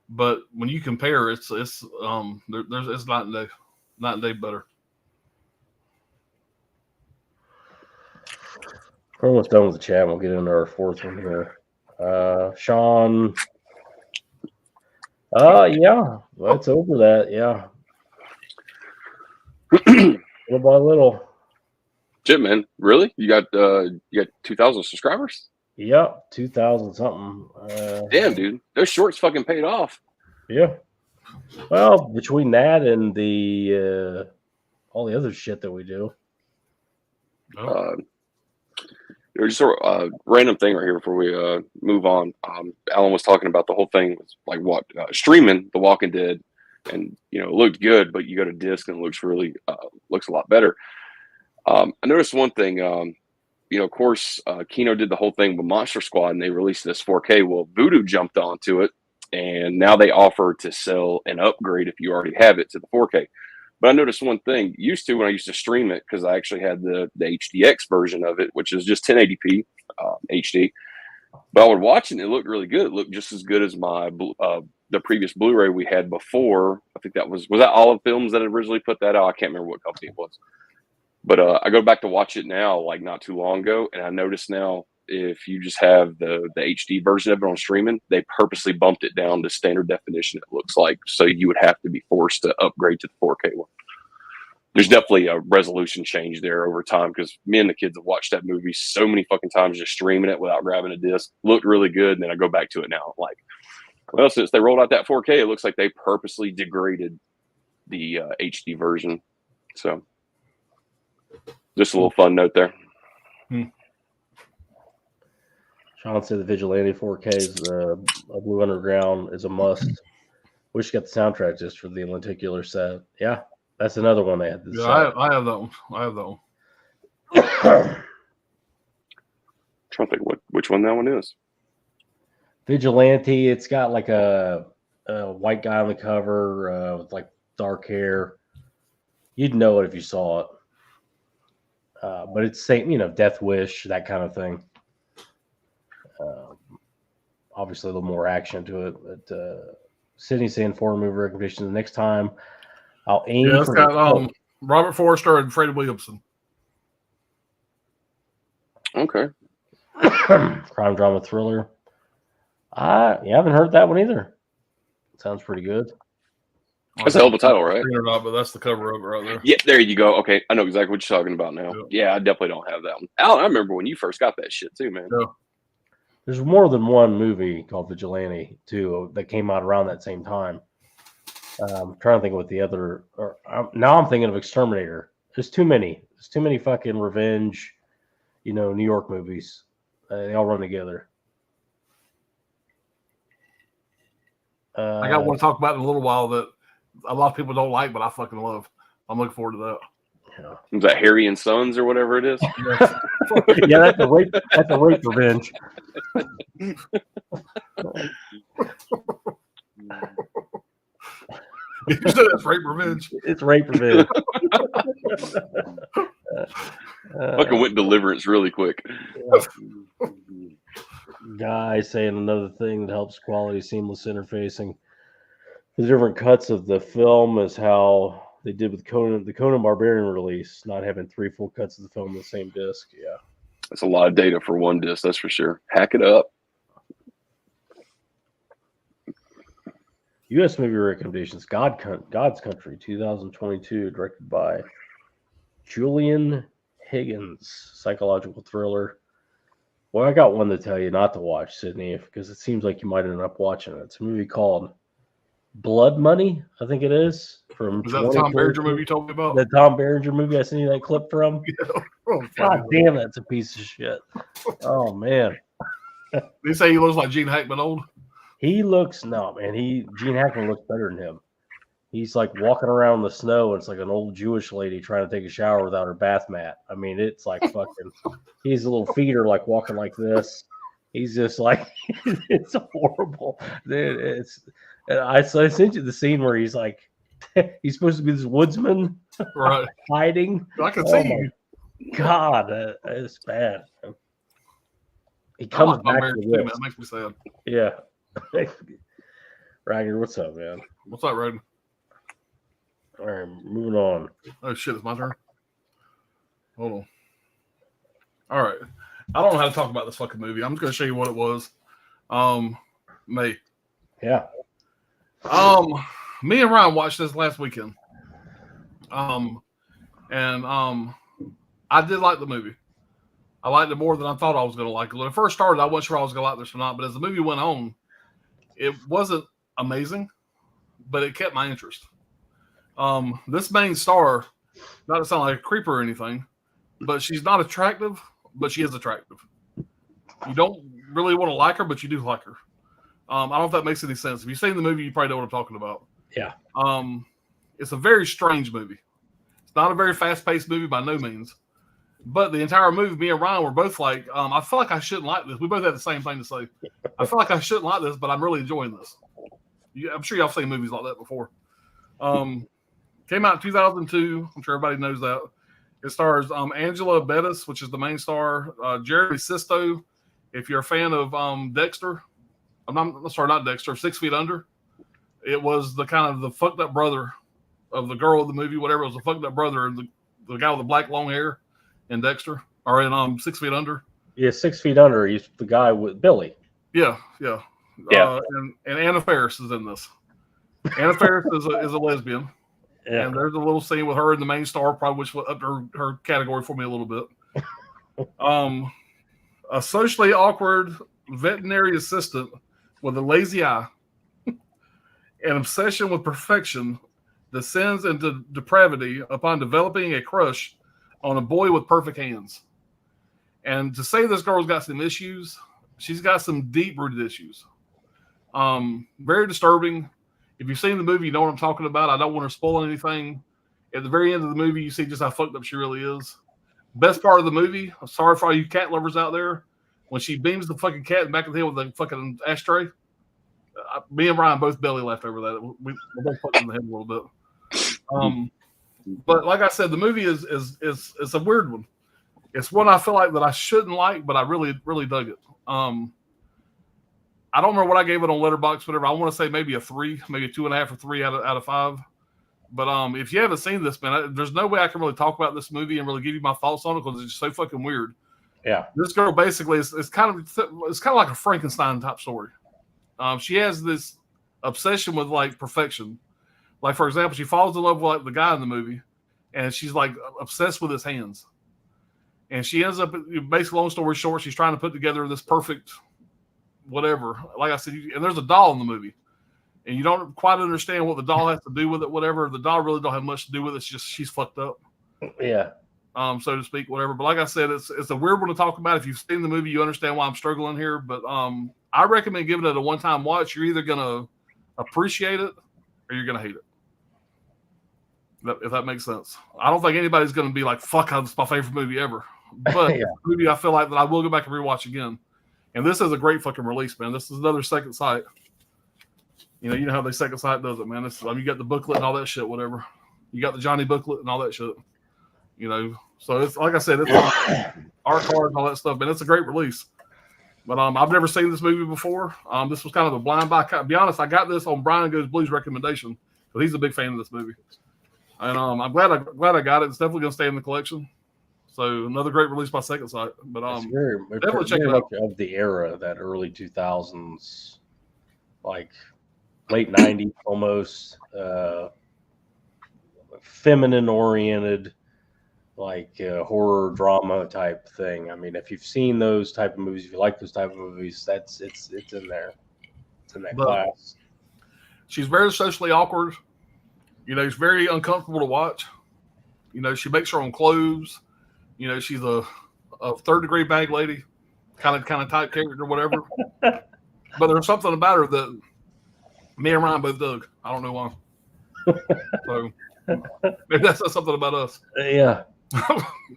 Speaker 1: But when you compare, it's night and day better.
Speaker 2: We're almost done with the chat. We'll get into our fourth one here. Sean. Yeah, that's over that. Yeah. Little by little.
Speaker 3: Shit, man. Really? You got 2,000 subscribers?
Speaker 2: Yep, 2,000 something.
Speaker 3: Damn, dude. Those shorts fucking paid off.
Speaker 2: Yeah. Well, between that and the all the other shit that we do.
Speaker 3: Just a random thing right here before we move on. Alan was talking about the whole thing, like what streaming The Walking Dead, and it looked good, but you go to disc and it looks really looks a lot better. I noticed one thing. Of course, Kino did the whole thing with Monster Squad, and they released this 4K. Well, Vudu jumped onto it, and now they offer to sell an upgrade if you already have it to the 4K. But I noticed one thing. When I used to stream it, because I actually had the HDX version of it, which is just 1080p HD. But I would watch it, and it looked really good. It looked just as good as my the previous Blu-ray we had before. I think that was that Olive Films that originally put that out. I can't remember what company it was. But I go back to watch it now, like not too long ago, and I notice now if you just have the HD version of it on streaming, they purposely bumped it down to standard definition, it looks like. So you would have to be forced to upgrade to the 4K one. There's definitely a resolution change there over time, because me and the kids have watched that movie so many fucking times just streaming it without grabbing a disc. Looked really good, and then I go back to it now. Like, well, since they rolled out that 4K, it looks like they purposely degraded the HD version. So just a little fun note there.
Speaker 2: Sean said the Vigilante 4K's Blue Underground is a must. Wish you got the soundtrack just for the lenticular set. Yeah, that's another one they had.
Speaker 1: Yeah, I have that one. I have that one.
Speaker 3: Trying to think which one that one is.
Speaker 2: Vigilante. It's got like a white guy on the cover with like dark hair. You'd know it if you saw it. But it's same, Death Wish, that kind of thing. Obviously, a little more action to it. But Sydney saying foreign movie recommendations. The next time, I'll aim
Speaker 1: it's
Speaker 2: for
Speaker 1: got Robert Forster and Freddie Williamson.
Speaker 3: Okay.
Speaker 2: Crime drama thriller. You haven't heard that one either. Sounds pretty good.
Speaker 3: That's a hell of a title, right?
Speaker 1: Or not, but that's the cover of it right there.
Speaker 3: Yeah, there you go. Okay, I know exactly what you're talking about now. Yeah, I definitely don't have that one. Alan, I remember when you first got that shit too, man.
Speaker 1: Yeah.
Speaker 2: There's more than one movie called Vigilante too that came out around that same time. I'm trying to think of what the other. Now I'm thinking of Exterminator. There's too many. There's too many fucking revenge New York movies. They all run together.
Speaker 1: I got one to talk about in a little while that a lot of people don't like, but I fucking love. I'm looking forward to that.
Speaker 2: Yeah.
Speaker 3: Is that Harry and Sons or whatever it is?
Speaker 2: Yeah, that's a rape. That's a rape revenge.
Speaker 1: You said it's rape revenge.
Speaker 2: It's rape revenge.
Speaker 3: Fucking went Deliverance really quick.
Speaker 2: Guy saying another thing that helps quality seamless interfacing. The different cuts of the film is how they did with the Conan Barbarian release, not having 3 full cuts of the film on the same disc. Yeah.
Speaker 3: That's a lot of data for one disc, that's for sure. Hack it up.
Speaker 2: U.S. movie recommendations: God's Country, 2022, directed by Julian Higgins, psychological thriller. Well, I got one to tell you not to watch, Sydney, because it seems like you might end up watching it. It's a movie called Blood Money, I think it is. From
Speaker 1: Was that the Tom Berenger movie you told me about?
Speaker 2: The Tom Berenger movie I sent you that clip from?
Speaker 1: Yeah. Oh,
Speaker 2: God damn, that's a piece of shit. Oh, man.
Speaker 1: They say he looks like Gene Hackman old.
Speaker 2: He looks, no, man. Gene Hackman looks better than him. He's like walking around the snow, and it's like an old Jewish lady trying to take a shower without her bath mat. I mean, it's like fucking, his little feet are like walking like this. He's just like, it's horrible. Dude, I sent you the scene where he's like, he's supposed to be this woodsman,
Speaker 1: right?
Speaker 2: Hiding.
Speaker 1: I can see you.
Speaker 2: God, it's bad. He comes back to this.
Speaker 1: Man. That makes me sad.
Speaker 2: Yeah. Ragnar, what's up, man?
Speaker 1: What's up, Ragnar?
Speaker 2: All right, moving on.
Speaker 1: Oh shit, it's my turn. Hold on. All right, I don't know how to talk about this fucking movie. I'm just gonna show you what it was. May.
Speaker 2: Yeah.
Speaker 1: Me and Ryan watched this last weekend. I did like the movie. I liked it more than I thought I was gonna like it. When it first started, I wasn't sure I was gonna like this or not, but as the movie went on, it wasn't amazing, but it kept my interest. This main star, not to sound like a creeper or anything, but she's not attractive, but she is attractive. You don't really want to like her, but you do like her. I don't know if that makes any sense. If you've seen the movie, you probably know what I'm talking about.
Speaker 2: Yeah.
Speaker 1: It's a very strange movie. It's not a very fast-paced movie by no means. But the entire movie, me and Ryan were both like, I feel like I shouldn't like this. We both had the same thing to say. I feel like I shouldn't like this, but I'm really enjoying this. I'm sure y'all seen movies like that before. Came out in 2002. I'm sure everybody knows that. It stars Angela Bettis, which is the main star. Jeremy Sisto, if you're a fan of Dexter. Not Dexter, 6 Feet Under. It was the kind of the fucked up brother of the girl of the movie, whatever. It was the fucked up brother and the guy with the black long hair in Dexter, or in 6 Feet Under.
Speaker 2: Yeah, 6 Feet Under. He's the guy with Billy.
Speaker 1: Yeah. And Anna Faris is in this. Anna Faris is a lesbian. Yeah. And there's a little scene with her and the main star, probably which upped her category for me a little bit. A socially awkward veterinary assistant with a lazy eye, an obsession with perfection, descends into depravity upon developing a crush on a boy with perfect hands. And to say this girl's got some issues, she's got some deep-rooted issues. Very disturbing. If you've seen the movie, you know what I'm talking about. I don't want to spoil anything. At the very end of the movie, you see just how fucked up she really is. Best part of the movie, I'm sorry for all you cat lovers out there, when she beams the fucking cat back in the head with the fucking ashtray, me and Ryan both belly laughed over that. We both fucked in the head a little bit. But like I said, the movie is a weird one. It's one I feel like that I shouldn't like, but I really, really dug it. I don't remember what I gave it on Letterboxd, whatever. I want to say maybe a 3, maybe 2.5 or 3 out of 5. But if you haven't seen this, man, there's no way I can really talk about this movie and really give you my thoughts on it because it's just so fucking weird.
Speaker 2: Yeah,
Speaker 1: this girl basically is kind of like a Frankenstein type story. She has this obsession with like perfection. Like for example, she falls in love with like the guy in the movie, and she's like obsessed with his hands. And she ends up, basically, long story short, she's trying to put together this perfect whatever. Like I said, and there's a doll in the movie, and you don't quite understand what the doll has to do with it. Whatever, the doll really don't have much to do with it. It's just she's fucked up.
Speaker 2: Yeah.
Speaker 1: so to speak, whatever. But like I said, it's a weird one to talk about. If you've seen the movie, you understand why I'm struggling here. But I recommend giving it a one-time watch. You're either gonna appreciate it or you're gonna hate it. If that makes sense. I don't think anybody's gonna be like, "Fuck, that's my favorite movie ever." But
Speaker 2: Yeah.
Speaker 1: it's a movie I feel like that I will go back and rewatch again. And this is a great fucking release, man. This is another Second Sight. You know how the Second Sight does it, man. You got the booklet and all that shit, whatever. You got the Johnny booklet and all that shit. You know, so it's like I said, it's art card and all that stuff, man. It's a great release. But I've never seen this movie before. This was kind of a blind buy. To be honest, I got this on Brian Goes Blues recommendation, but he's a big fan of this movie. And I'm glad I got it. It's definitely gonna stay in the collection. So another great release by Second Sight. But definitely check it out.
Speaker 2: Of the era, that early 2000s, like late 90s almost, feminine oriented, like horror drama type thing. I mean, if you've seen those type of movies, if you like those type of movies, it's in there. It's in that class.
Speaker 1: She's very socially awkward. You know, it's very uncomfortable to watch. You know, she makes her own clothes. You know, she's a third-degree bag lady, kind of type character, whatever. But there's something about her that me and Ryan both dug. I don't know why. So maybe that says something about us.
Speaker 2: Yeah,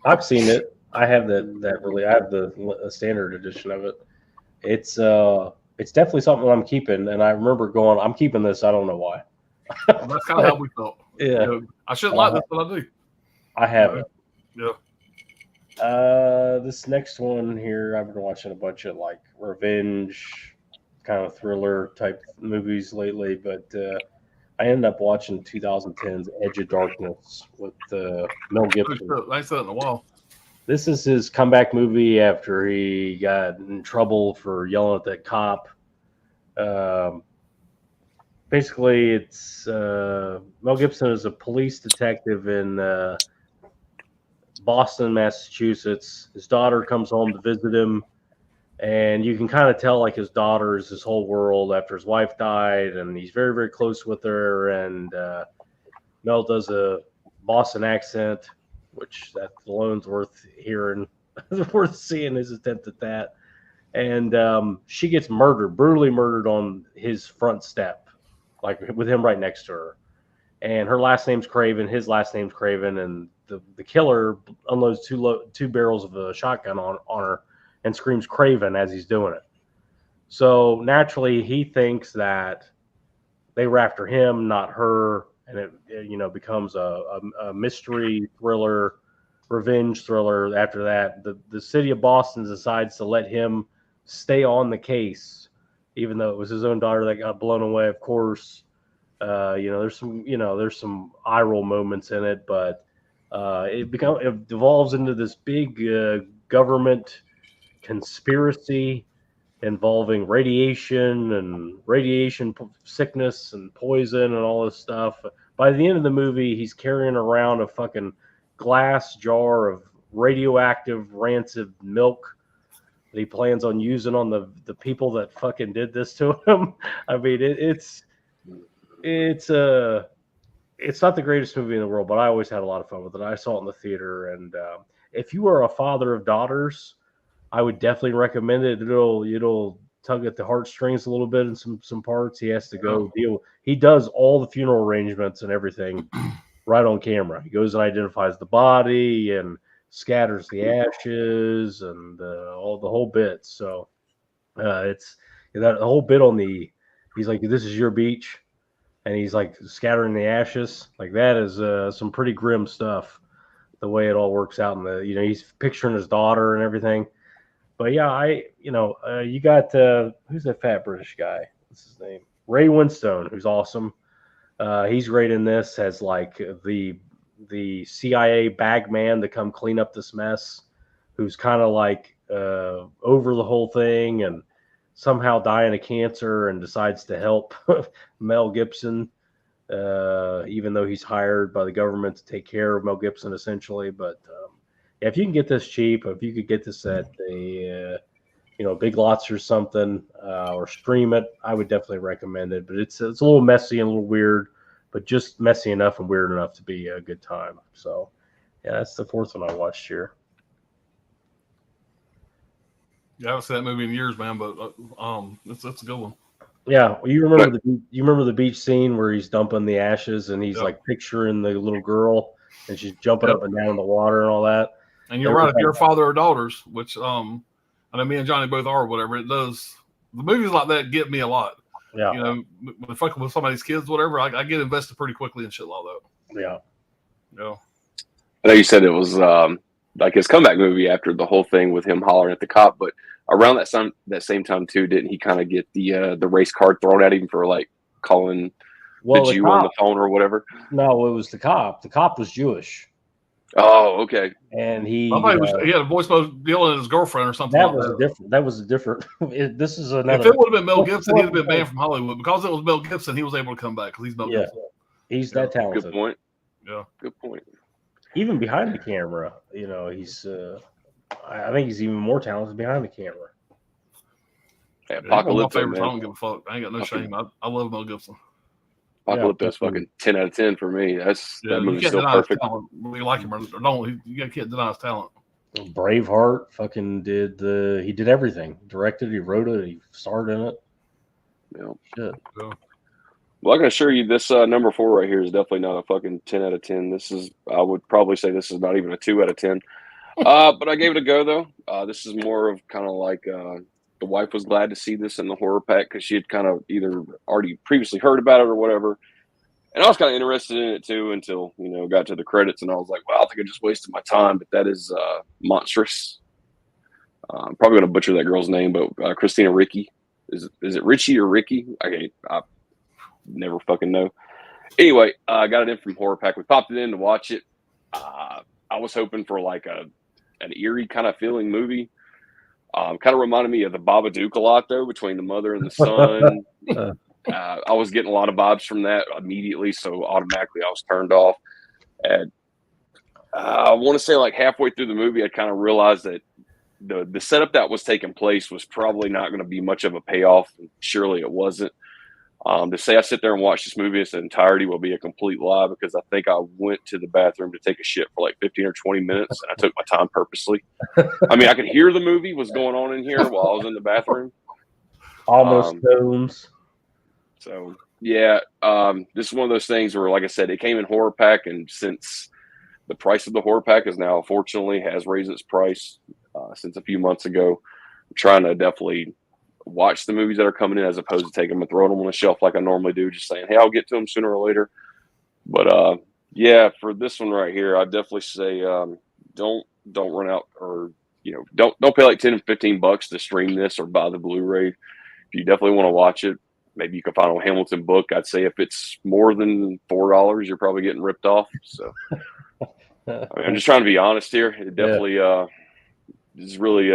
Speaker 2: I've seen it. I have that really. I have the standard edition of it. It's definitely something I'm keeping. And I remember going, I'm keeping this. I don't know why.
Speaker 1: That's kind of how we felt.
Speaker 2: Yeah,
Speaker 1: you know, I shouldn't like this, but I do.
Speaker 2: I have it.
Speaker 1: Yeah.
Speaker 2: This next one here, I've been watching a bunch of like revenge, kind of thriller type movies lately, but I ended up watching 2010's Edge of Darkness with Mel Gibson.
Speaker 1: I ain't said it in a while.
Speaker 2: This is his comeback movie after he got in trouble for yelling at that cop. Basically, it's Mel Gibson is a police detective in Boston, Massachusetts. His daughter comes home to visit him, and you can kind of tell like his daughter is his whole world after his wife died, and he's very, very close with her. And Mel does a Boston accent, which that alone's worth hearing, worth seeing his attempt at that. And she gets brutally murdered on his front step, like with him right next to her. And her last name's Craven, his last name's Craven, and the killer unloads two barrels of a shotgun on her and screams Craven as he's doing it. So naturally, he thinks that they were after him, not her, and it becomes a mystery thriller, revenge thriller. After that, the city of Boston decides to let him stay on the case, even though it was his own daughter that got blown away. Of course, there's some eye roll moments in it, but it devolves into this big government conspiracy involving radiation sickness and poison and all this stuff. By the end of the movie, he's carrying around a fucking glass jar of radioactive rancid milk that he plans on using on the people that fucking did this to him. I mean, it's not the greatest movie in the world, but I always had a lot of fun with it. I saw it in the theater, and if you are a father of daughters, I would definitely recommend it. It'll tug at the heartstrings a little bit in some parts. He has to go deal. He does all the funeral arrangements and everything right on camera. He goes and identifies the body and scatters the ashes and all the whole bit. So it's that whole bit on he's like, this is your beach. And he's like scattering the ashes. Like that is some pretty grim stuff, the way it all works out. And he's picturing his daughter and everything. But yeah, you got who's that fat British guy? What's his name? Ray Winstone, who's awesome. He's great in this as like the CIA bag man to come clean up this mess, who's kind of like over the whole thing and somehow dying of cancer and decides to help Mel Gibson, even though he's hired by the government to take care of Mel Gibson essentially. But if you can get this cheap, if you could get this at a Big Lots or something, or stream it, I would definitely recommend it. But it's a little messy and a little weird, but just messy enough and weird enough to be a good time. So Yeah, that's the fourth one I watched here.
Speaker 1: Yeah, I haven't seen that movie in years, man. But it's a good one.
Speaker 2: Yeah, well, you remember the beach scene where he's dumping the ashes and he's like picturing the little girl and she's jumping up and down in the water and all that.
Speaker 1: And you're right. If you're a father or daughters, which I know me and Johnny both are, or whatever, it does. The movies like that get me a lot.
Speaker 2: Yeah,
Speaker 1: you know, when fucking with somebody's kids, whatever, I get invested pretty quickly in shit like that.
Speaker 2: Yeah.
Speaker 1: Yeah.
Speaker 3: I know you said it was like his comeback movie after the whole thing with him hollering at the cop, but around that same time too, didn't he kind of get the race card thrown at him for like calling the Jew on the phone or whatever?
Speaker 2: No, it was the cop. The cop was Jewish.
Speaker 3: Oh, okay.
Speaker 2: And he
Speaker 1: he had a voicemail dealing with his girlfriend or something.
Speaker 2: That was a different. This is another.
Speaker 1: If it would have been Mel Gibson, he'd have been banned from Hollywood. Because it was Mel Gibson, he was able to come back because he's Mel Gibson.
Speaker 2: He's that talented.
Speaker 3: Good point.
Speaker 1: Yeah,
Speaker 3: good point.
Speaker 2: Even behind the camera, you know, he's. I think he's even more talented behind the camera.
Speaker 3: Yeah, Apocalypto,
Speaker 1: I don't give a fuck. I ain't got no shame. I love Mel Gibson.
Speaker 3: Apocalypto's fucking 10 out of 10 for me. That movie's still perfect.
Speaker 1: Whether you like him or don't, you can't deny his talent.
Speaker 2: Braveheart fucking he did everything. Directed, he wrote it, he starred in it.
Speaker 3: Yeah.
Speaker 2: Shit.
Speaker 1: Yeah.
Speaker 3: Well, I can assure you this number 4 right here is definitely not a fucking 10 out of 10. I would probably say this is not even a 2 out of 10. But I gave it a go though. This is more of kind of like the wife was glad to see this in the horror pack because she had kind of either already previously heard about it or whatever. And I was kind of interested in it too until, got to the credits and I was like, well, I think I just wasted my time. But that is Monstrous. I'm probably going to butcher that girl's name, but Christina Ricci. Is it Richie or Ricky? I never fucking know. Anyway, I got it in from Horror Pack. We popped it in to watch it. I was hoping for like an eerie kind of feeling movie. Kind of reminded me of the Babadook a lot, though, between the mother and the son. I was getting a lot of vibes from that immediately, so automatically I was turned off. And I want to say like halfway through the movie, I kind of realized that the setup that was taking place was probably not going to be much of a payoff. Surely it wasn't. To say I sit there and watch this movie in its entirety will be a complete lie because I think I went to the bathroom to take a shit for like 15 or 20 minutes and I took my time purposely. I mean, I could hear the movie was going on in here while I was in the bathroom.
Speaker 2: Almost tones.
Speaker 3: So, yeah, this is one of those things where, like I said, it came in Horror Pack, and since the price of the Horror Pack is now, fortunately, has raised its price since a few months ago, I'm trying to definitely watch the movies that are coming in as opposed to taking them and throwing them on the shelf like I normally do, just saying, hey, I'll get to them sooner or later. But yeah, for this one right here, I'd definitely say don't run out or don't pay like 10 and $15 to stream this or buy the Blu-ray. If you definitely want to watch it, maybe you can find on Hamilton Book. I'd say if it's more than $4, you're probably getting ripped off. So I'm just trying to be honest here. It definitely is really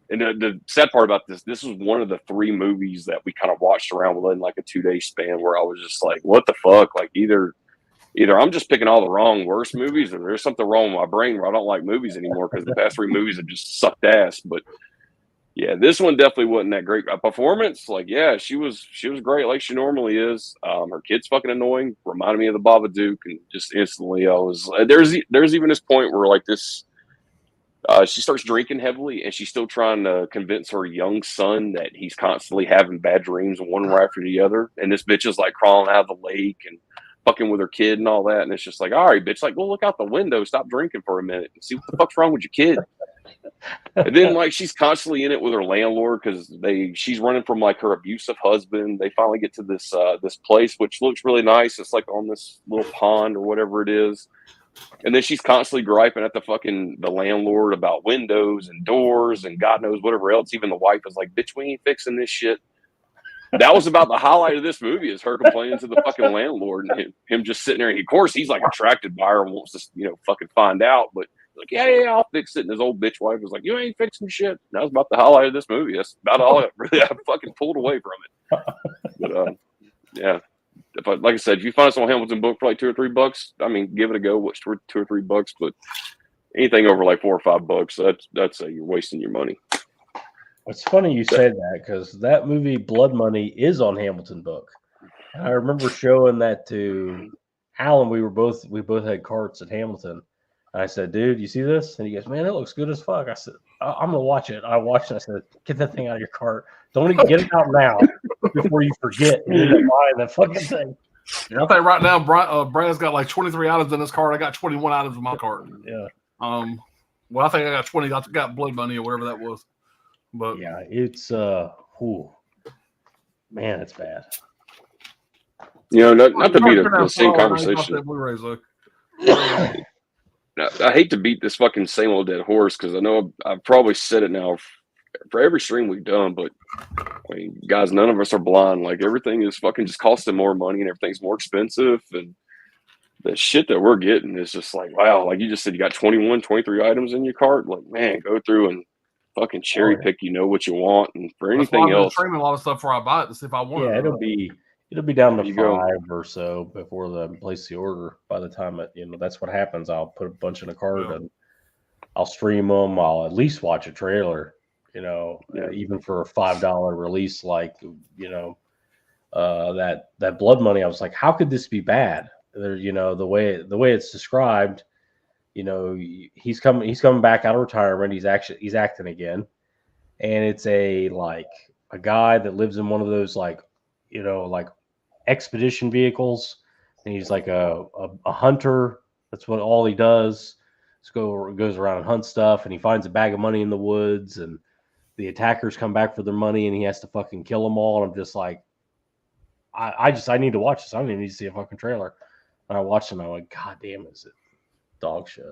Speaker 3: and the sad part about this was one of the 3 movies that we kind of watched around within like a 2-day span where I was just like, what the fuck? Like either I'm just picking all the wrong worst movies or there's something wrong with my brain where I don't like movies anymore because the past 3 movies have just sucked ass. But yeah, this one definitely wasn't that great. A performance, like, yeah, she was great like she normally is. Her kid's fucking annoying, reminded me of the Babadook, and just instantly I was there's even this point where like this she starts drinking heavily and she's still trying to convince her young son that he's constantly having bad dreams one right after the other. And this bitch is like crawling out of the lake and fucking with her kid and all that. And it's just like, all right, bitch, like, go look out the window, stop drinking for a minute and see what the fuck's wrong with your kid. And then like she's constantly in it with her landlord because she's running from like her abusive husband. They finally get to this this place which looks really nice. It's like on this little pond or whatever it is. And then she's constantly griping at the landlord about windows and doors and God knows whatever else. Even the wife is like, bitch, we ain't fixing this shit. That was about the highlight of this movie is her complaining to the fucking landlord and him just sitting there. Of course, he's like attracted by her and wants to, fucking find out. But like, yeah, I'll fix it. And his old bitch wife was like, you ain't fixing shit. And that was about the highlight of this movie. That's about all I fucking pulled away from it. But yeah. Like I said, if you find us on Hamilton Book for like $2 or $3, I mean, give it a go. Watch $2 or $3, but anything over like $4 or $5, that's you're wasting your money.
Speaker 2: It's funny you said that because that movie Blood Money is on Hamilton Book. And I remember showing that to Alan. We both had carts at Hamilton, And I said, dude, you see this? And he goes, man, it looks good as fuck. I said, I'm going to watch it. I watched it. I said, get that thing out of your cart. Don't even get it out now before you forget. You end up buying that fucking thing.
Speaker 1: Yeah, I think right now Brad's got like 23 items in his cart. I got 21 items in my cart.
Speaker 2: Yeah.
Speaker 1: Well, I think I got 20. I got Blood Money or whatever that was. But
Speaker 2: yeah, it's man, it's bad.
Speaker 3: You know, not to beat the same conversation.
Speaker 1: Blu-rays, though.
Speaker 3: I hate to beat this fucking same old dead horse because I know I've probably said it now for every stream we've done, but I mean, guys, none of us are blind. Like everything is fucking just costing more money and everything's more expensive, and the shit that we're getting is just like, wow, like you just said, you got 21, 23 items in your cart. Like, man, go through and fucking cherry pick. You know what you want, and for anything else,
Speaker 1: I'm streaming a lot of stuff before I buy it to see if I want it.
Speaker 2: Yeah, it'll be down to 5 or so before the place the order. By the time that's what happens. I'll put a bunch in a cart and I'll stream them. I'll at least watch a trailer. Even for a $5 release, like that Blood Money. I was like, how could this be bad? There, the way it's described. He's coming back out of retirement. He's acting again, and it's a guy that lives in one of those like expedition vehicles, and he's like a hunter. That's what all he does. Goes around and hunts stuff, and he finds a bag of money in the woods, and the attackers come back for their money, and he has to fucking kill them all. And I'm just like, I need to watch this. I don't even need to see a fucking trailer. And I watched it, and I'm like, God damn, is it dog shit?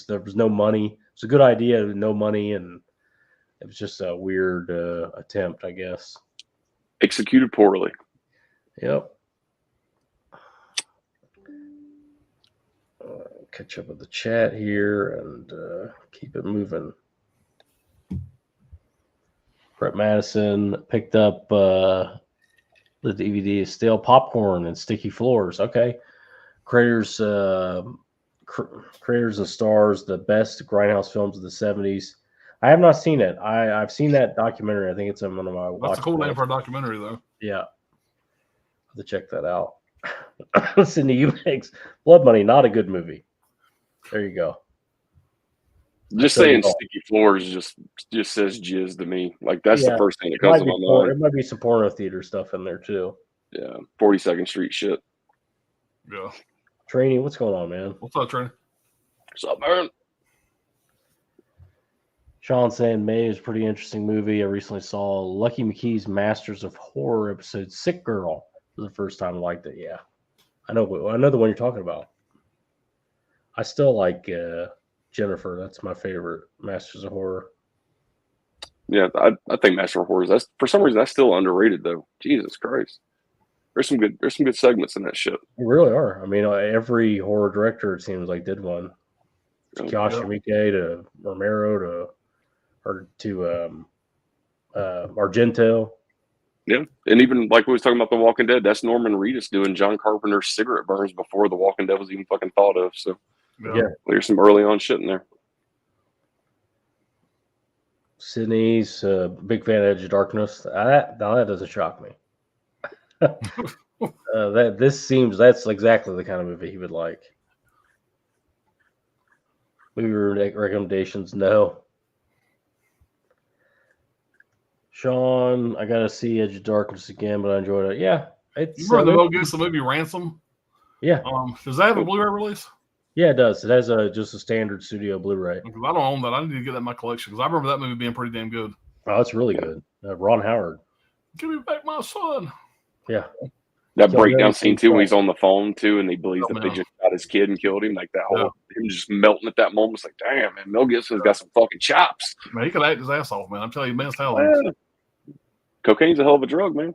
Speaker 2: There was no money. It's a good idea, no money, and it was just a weird attempt, I guess.
Speaker 3: Executed poorly.
Speaker 2: Yep. Catch up with the chat here and keep it moving. Brett Madison picked up the DVD is Stale Popcorn and Sticky Floors. Okay. Creators and Stars, the best grindhouse films of the 70s. I have not seen it. I've seen that documentary. I think it's in one of my
Speaker 1: That's a cool name for a documentary, though.
Speaker 2: Yeah. Have to check that out. Listen to you, Mix. Blood Money, not a good movie. There you go.
Speaker 3: Just saying Sticky Floors just says jizz to me. Like that's the first thing that comes to my mind.
Speaker 2: There might be some porno theater stuff in there too.
Speaker 3: Yeah, 42nd Street shit.
Speaker 1: Yeah.
Speaker 2: Trainee, what's going on, man?
Speaker 1: What's up, Trainee?
Speaker 3: What's up, man?
Speaker 2: Sean saying May is a pretty interesting movie. I recently saw Lucky McKee's Masters of Horror episode Sick Girl for the first time. I liked it. Yeah, I know the one you're talking about. I still like Jennifer. That's my favorite Masters of Horror.
Speaker 3: Yeah, I think Master of Horror. That's for some reason that's still underrated though. Jesus Christ, there's some good segments in that shit.
Speaker 2: They really are. I mean, every horror director it seems like did one. Takashi Miike to Romero to Argento.
Speaker 3: Yeah, and even like we was talking about The Walking Dead, that's Norman Reedus doing John Carpenter's cigarette burns before The Walking Dead was even fucking thought of. So yeah, there's some early on shit in there.
Speaker 2: Sydney's a big fan of Edge of Darkness. That doesn't shock me. That's exactly the kind of movie he would like. Movie recommendations, no. Sean, I gotta see Edge of Darkness again, but I enjoyed it. Yeah,
Speaker 1: you remember the Mel Gibson movie Ransom?
Speaker 2: Yeah.
Speaker 1: Does that have a Blu-ray release?
Speaker 2: Yeah, it does. It has just a standard studio Blu-ray.
Speaker 1: Because I don't own that. I need to get that in my collection because I remember that movie being pretty damn good.
Speaker 2: Oh, it's really good. Ron Howard.
Speaker 1: Give me back my son.
Speaker 2: Yeah.
Speaker 3: That breakdown scene too, when he's on the phone too, and he believes that they just got his kid and killed him. Like that whole him just melting at that moment. It's like, damn, man, Mel Gibson's got some fucking chops.
Speaker 1: Man, he could act his ass off, man. I'm telling you, man's talented.
Speaker 3: Cocaine's a hell of a drug, man.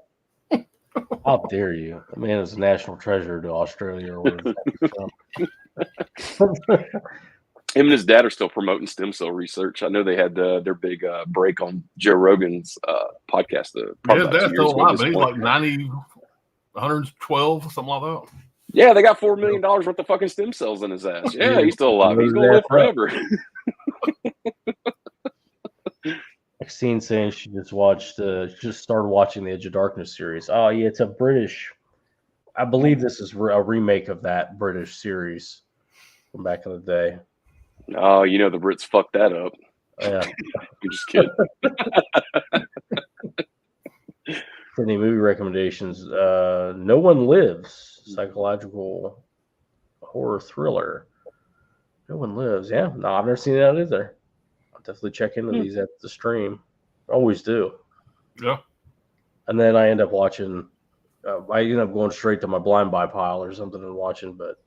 Speaker 2: How dare you? The man is a national treasure to Australia or whatever.
Speaker 3: Him and his dad are still promoting stem cell research. I know they had their big break on Joe Rogan's podcast.
Speaker 1: His dad's still alive, but he's like 90, 112, something like that.
Speaker 3: Yeah, they got $4 million worth of fucking stem cells in his ass. Yeah, he's still alive. He's going to live forever.
Speaker 2: Maxine saying she just started watching the Edge of Darkness series. Oh, yeah, it's a British. I believe this is a remake of that British series from back in the day.
Speaker 3: Oh, you know the Brits fucked that up.
Speaker 2: Yeah.
Speaker 3: I'm just kidding.
Speaker 2: Any movie recommendations? No One Lives, psychological horror thriller. No One Lives. Yeah, no, I've never seen that either. I'll definitely check into these at the stream. Always do.
Speaker 1: Yeah.
Speaker 2: And then I end up watching. I end up going straight to my blind buy pile or something and watching. But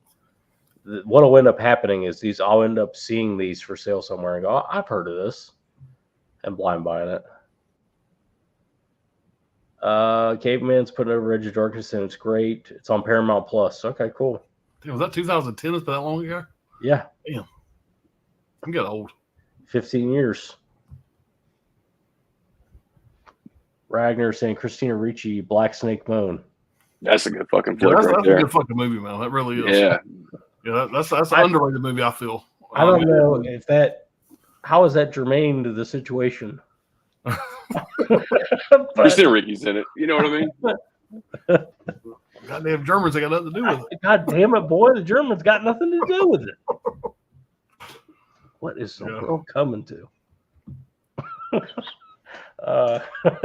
Speaker 2: what will end up happening is I'll end up seeing these for sale somewhere and go, oh, I've heard of this, and blind buying it. Caveman's putting over Edge of Darkness, and it's great. It's on Paramount Plus. Okay, cool.
Speaker 1: Damn, was that 2010? It's been that long ago?
Speaker 2: Yeah.
Speaker 1: Damn. I'm getting old.
Speaker 2: 15 years. Ragnar saying Christina Ricci, Black Snake Moan.
Speaker 3: That's a good fucking
Speaker 1: Yeah,
Speaker 3: flick
Speaker 1: that's
Speaker 3: right
Speaker 1: a
Speaker 3: there.
Speaker 1: good fucking movie, man. That really is.
Speaker 3: Yeah.
Speaker 1: Yeah, that's an underrated movie, I feel.
Speaker 2: I don't know if that. How is that germane to the situation?
Speaker 3: Christina Ricci's in it. You know what I mean?
Speaker 1: Goddamn Germans, they got nothing to do with it.
Speaker 2: God damn it, boy! The Germans got nothing to do with it. What is the world coming to?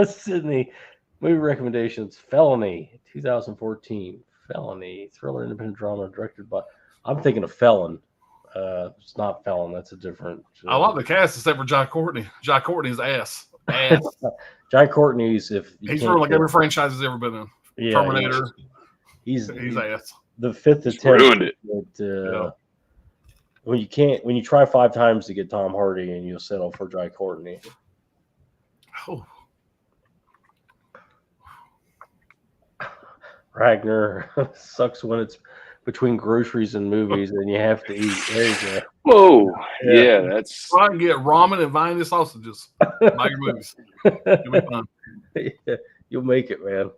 Speaker 2: Sydney, movie recommendations: Felony, 2014. Felony, thriller, independent drama, directed by. I'm thinking of Felon. It's not Felon. That's a different.
Speaker 1: I like the cast except for Jai Courtney. Jai Courtney's ass.
Speaker 2: Jai Courtney's
Speaker 1: he's for like every franchise he's ever been in.
Speaker 2: Yeah,
Speaker 1: Terminator.
Speaker 2: He's
Speaker 1: ass.
Speaker 2: The fifth attempt
Speaker 3: ruined it.
Speaker 2: That, when you try 5 times to get Tom Hardy and you'll settle for Jai Courtney.
Speaker 1: Oh.
Speaker 2: Ragnar sucks when it's between groceries and movies and you have to eat. There you go.
Speaker 3: Whoa. Yeah, that's.
Speaker 1: Try and get ramen and Viennese sausages. Buy your movies. It'll be fun.
Speaker 2: Yeah, you'll make it, man.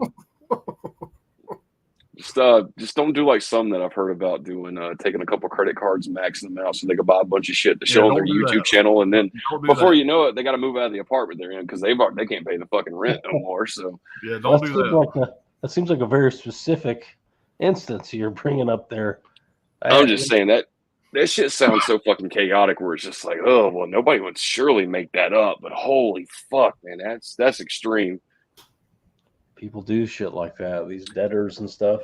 Speaker 3: Just don't do like some that I've heard about doing, taking a couple credit cards and maxing them out so they can buy a bunch of shit to show on their YouTube channel, and then before you know it, they got to move out of the apartment they're in because they can't pay the fucking rent no more. So
Speaker 1: yeah, don't do that.
Speaker 2: That seems like a very specific instance you're bringing up there.
Speaker 3: I'm just saying that shit sounds so fucking chaotic. Where it's just like, oh well, nobody would surely make that up, but holy fuck, man, that's extreme.
Speaker 2: People do shit like that. These debtors and stuff.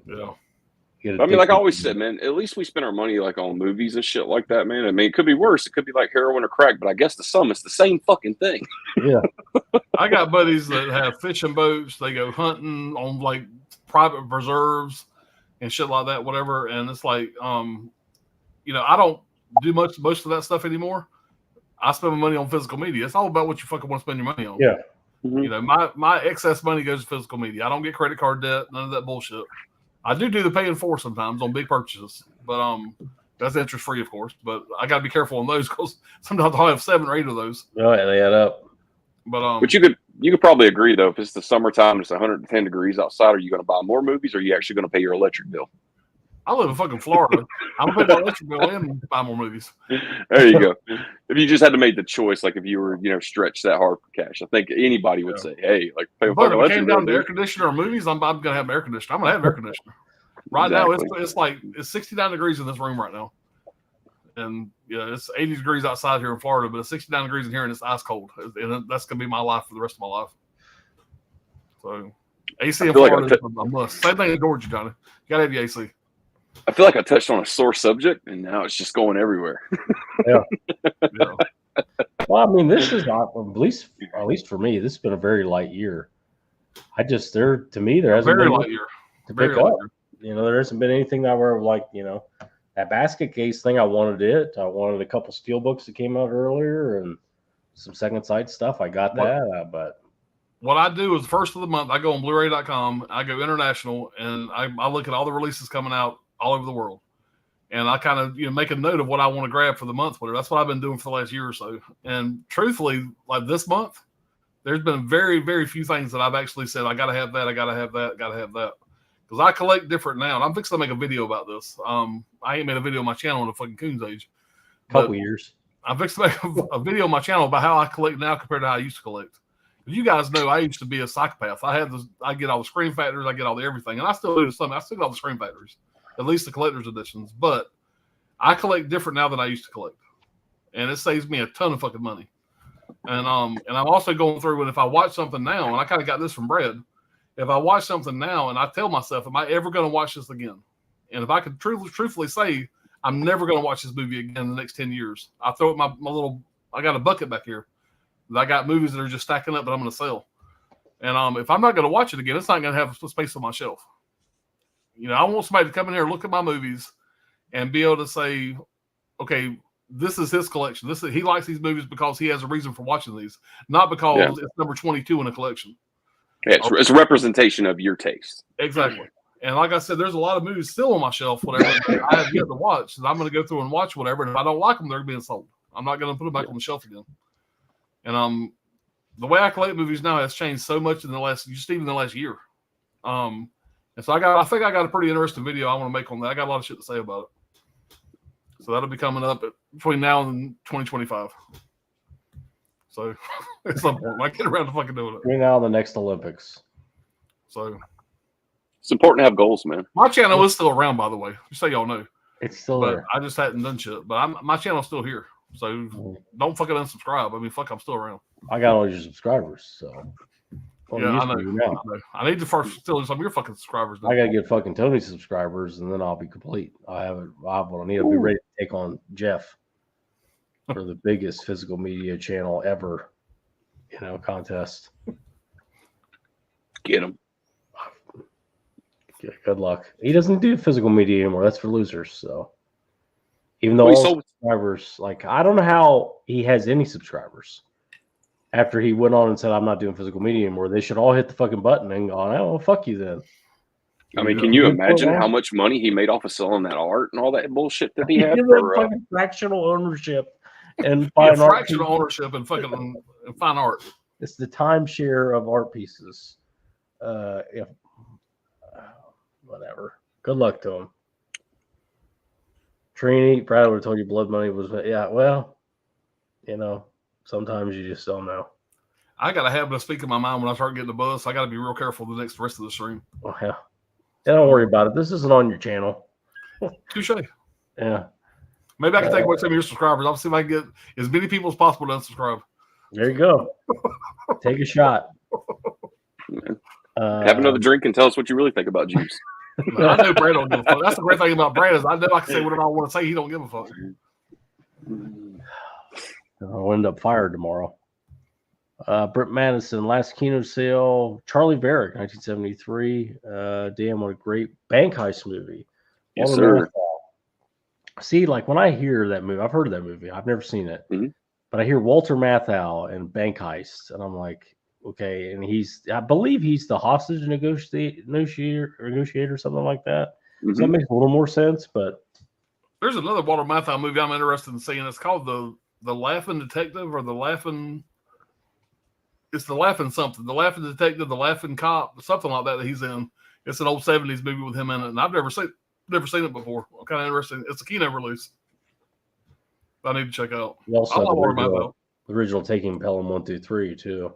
Speaker 1: Yeah.
Speaker 3: I mean, like I always said, man, at least we spend our money like on movies and shit like that, man. I mean, it could be worse. It could be like heroin or crack, but I guess to some, it's the same fucking thing.
Speaker 2: Yeah.
Speaker 1: I got buddies that have fishing boats. They go hunting on like private preserves and shit like that, whatever. And it's like, I don't do most of that stuff anymore. I spend my money on physical media. It's all about what you fucking want to spend your money on.
Speaker 2: Yeah.
Speaker 3: Mm-hmm.
Speaker 1: My excess money goes to physical media. I don't get credit card debt, none of that bullshit. I do the paying for sometimes on big purchases, but that's interest free, of course. But I got to be careful on those because sometimes I'll have 7 or 8 of those.
Speaker 2: Oh, yeah, they add up.
Speaker 1: But
Speaker 3: you could probably agree though, if it's the summertime, it's 110 degrees outside. Are you going to buy more movies, or are you actually going to pay your electric bill?
Speaker 1: I live in fucking Florida. I'm going to pay my electric bill and buy more movies.
Speaker 3: There you go. If you just had to make the choice, like if you were, stretched that hard for cash, I think anybody would say, "Hey, like pay a
Speaker 1: But
Speaker 3: fucking
Speaker 1: if it came
Speaker 3: electric
Speaker 1: down to
Speaker 3: bill."
Speaker 1: air conditioner or movies, I'm going to have an air conditioner. I'm going to have an air conditioner. Right now, it's 69 degrees in this room right now. And yeah, it's 80 degrees outside here in Florida, but it's 69 degrees in here and it's ice cold. And that's going to be my life for the rest of my life. So AC in Florida is a must. Same thing in Georgia, Johnny. You got to have your AC.
Speaker 3: I feel like I touched on a sore subject, and now it's just going everywhere.
Speaker 2: Yeah. Well, I mean, this is not, at least for me, this has been a very light year. There hasn't been
Speaker 1: light year.
Speaker 2: To pick up. There hasn't been anything that were like, that basket case thing. I wanted it. I wanted a couple steel books that came out earlier and some Second Sight stuff. I got that, but.
Speaker 1: What I do is the first of the month, I go on Blu-ray.com, I go international, and I look at all the releases coming out all over the world. And I kind of, make a note of what I want to grab for the month, whatever. That's what I've been doing for the last year or so. And truthfully, like this month, there's been very, very few things that I've actually said, I got to have that, I got to have that, got to have that. Because I collect different now. And I'm fixing to make a video about this. I ain't made a video on my channel in a fucking coon's age.
Speaker 2: Couple years.
Speaker 1: I'm fixing to make a video on my channel about how I collect now compared to how I used to collect. You guys know I used to be a psychopath. I get all the Scream Factors, I get all the everything, and I still do some. I still got all the Scream Factors, at least the collector's editions. But I collect different now than I used to collect, and it saves me a ton of fucking money. And I'm also going through, and if I watch something now, and I kind of got this from Brad, if I watch something now and I tell myself, am I ever going to watch this again? And if I could truthfully say, I'm never going to watch this movie again in the next 10 years, I throw it my little, I got a bucket back here. I got movies that are just stacking up that I'm going to sell. And if I'm not going to watch it again, it's not going to have space on my shelf. You know, I want somebody to come in here, look at my movies, and be able to say, okay, this is his collection. He likes these movies because he has a reason for watching these, not because it's number 22 in a collection.
Speaker 3: Yeah, it's a representation of your taste.
Speaker 1: Exactly. And like I said, there's a lot of movies still on my shelf, whatever, that I have yet to watch. And I'm going to go through and watch whatever. And if I don't like them, they're being sold. I'm not going to put them back on the shelf again. And the way I collect movies now has changed so much in the last year. And so I think I got a pretty interesting video I want to make on that. I got a lot of shit to say about it. So that'll be coming up between now and 2025. So at some point, I get around to fucking doing it.
Speaker 2: Between now and the next Olympics.
Speaker 1: So
Speaker 3: it's important to have goals, man.
Speaker 1: My channel is still around, by the way, just so y'all know.
Speaker 2: It's still
Speaker 1: but
Speaker 2: there.
Speaker 1: I just hadn't done shit. But my channel's still here. So don't fucking unsubscribe. I mean, fuck, I'm still around.
Speaker 2: I got all your subscribers, so.
Speaker 1: Yeah, I know. I need to first steal some of your fucking subscribers.
Speaker 2: I gotta get fucking Tony subscribers, and then I'll be complete. I have what I need. I'll be ready to take on Jeff for the biggest physical media channel ever. Contest.
Speaker 3: Get him.
Speaker 2: Yeah, good luck. He doesn't do physical media anymore. That's for losers. So even though all subscribers, I don't know how he has any subscribers. After he went on and said, I'm not doing physical media anymore, they should all hit the fucking button and go, oh, fuck you then.
Speaker 3: I mean, can you imagine how much money he made off of selling that art and all that bullshit that he had? For
Speaker 2: fucking fractional ownership and
Speaker 1: fractional ownership and fucking fine art.
Speaker 2: It's the timeshare of art pieces. Whatever. Good luck to him. Trini, Brad would have told you blood money was, well, sometimes you just don't know.
Speaker 1: I got a habit of speaking my mind when I start getting the buzz. So I got to be real careful the rest of the stream.
Speaker 2: Oh, yeah. Don't worry about it. This isn't on your channel.
Speaker 1: Touche.
Speaker 2: Yeah.
Speaker 1: Maybe I can take away some of your subscribers. I'll see if I can get as many people as possible to unsubscribe.
Speaker 2: There you go. Take a shot.
Speaker 3: Have another drink and tell us what you really think about Juice.
Speaker 1: I know Brad don't give a fuck. That's the great thing about Brad is I know I can say whatever I want to say. He don't give a fuck.
Speaker 2: I'll end up fired tomorrow. Britt Madison, Last Kino Sale, Charlie Varick, 1973. Damn, what a great bank heist movie.
Speaker 3: Yes, sir.
Speaker 2: See, when I hear that movie, I've heard of that movie. I've never seen it.
Speaker 3: Mm-hmm.
Speaker 2: But I hear Walter Matthau and Bank Heist, and I'm like, okay. And I believe he's the hostage negotiator, something like that.
Speaker 3: Mm-hmm.
Speaker 2: So that makes a little more sense, but.
Speaker 1: There's another Walter Matthau movie I'm interested in seeing. It's called the Laughing Detective or it's the Laughing something. The Laughing Detective, the Laughing Cop, something like that he's in. It's an old 70s movie with him in it, and I've never seen it before. I'm kind of interested. It's a Kino release. I need to check out.
Speaker 2: We also have the original Taking Pelham 1 through 3 too.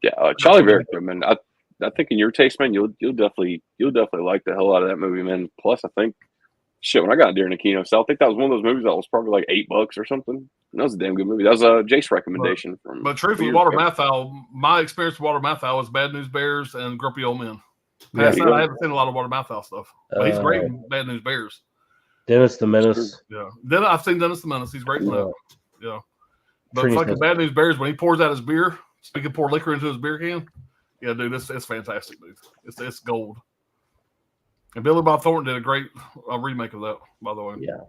Speaker 3: Yeah, Charlie Varick, man. I think in your taste, man, you'll definitely like the hell out of that movie, man. Plus, I think when I got during the Kino sale, I think that was one of those movies that was probably like $8 or something. And that was a damn good movie. That was Jake's recommendation from.
Speaker 1: But truthfully, Walter Matthau, my experience with Walter Matthau was Bad News Bears and Grumpy Old Men. Past that, I haven't seen a lot of Walter Matthau stuff. But he's great in Bad News Bears.
Speaker 2: Dennis the Menace.
Speaker 1: Yeah. Then I've seen Dennis the Menace. He's great in that. Yeah. But fucking Bad News Bears, when he pours out his beer, so he can pour liquor into his beer can. Yeah, dude, it's fantastic, dude. It's gold. And Billy Bob Thornton did a great remake of that, by the way.
Speaker 2: Yeah.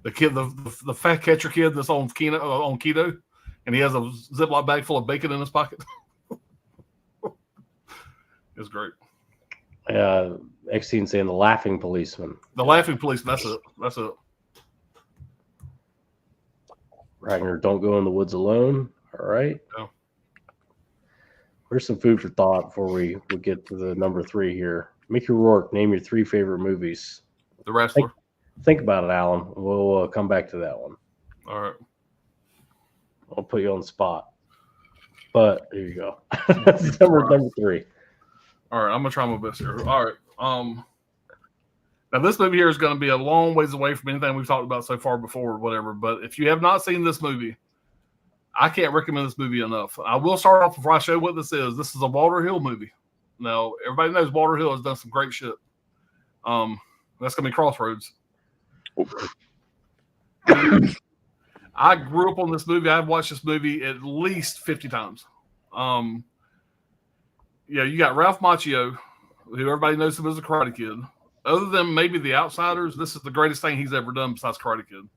Speaker 1: The kid, the fat catcher kid that's on keto, and he has a Ziploc bag full of bacon in his pocket. It's great.
Speaker 2: X-Teen saying the Laughing Policeman.
Speaker 1: The Laughing Policeman. That's it.
Speaker 2: Ragnar, don't go in the woods alone. All right.
Speaker 1: Yeah.
Speaker 2: Here's some food for thought before we get to the number 3 here. Mickey Rourke, name your 3 favorite movies.
Speaker 1: The Wrestler.
Speaker 2: Think about it, Alan. We'll come back to that one.
Speaker 1: All right.
Speaker 2: I'll put you on the spot. But here you go. That's number 3.
Speaker 1: All right, I'm gonna try my best here. All right. Now, this movie here is going to be a long ways away from anything we've talked about so far before or whatever. But if you have not seen this movie, I can't recommend this movie enough. I will start off before I show what this is. This is a Walter Hill movie. Now, everybody knows Walter Hill has done some great shit. That's going to be Crossroads. I grew up on this movie. I've watched this movie at least 50 times. Yeah, you got Ralph Macchio, who everybody knows him as a Karate Kid. Other than maybe The Outsiders, this is the greatest thing he's ever done besides Karate Kid.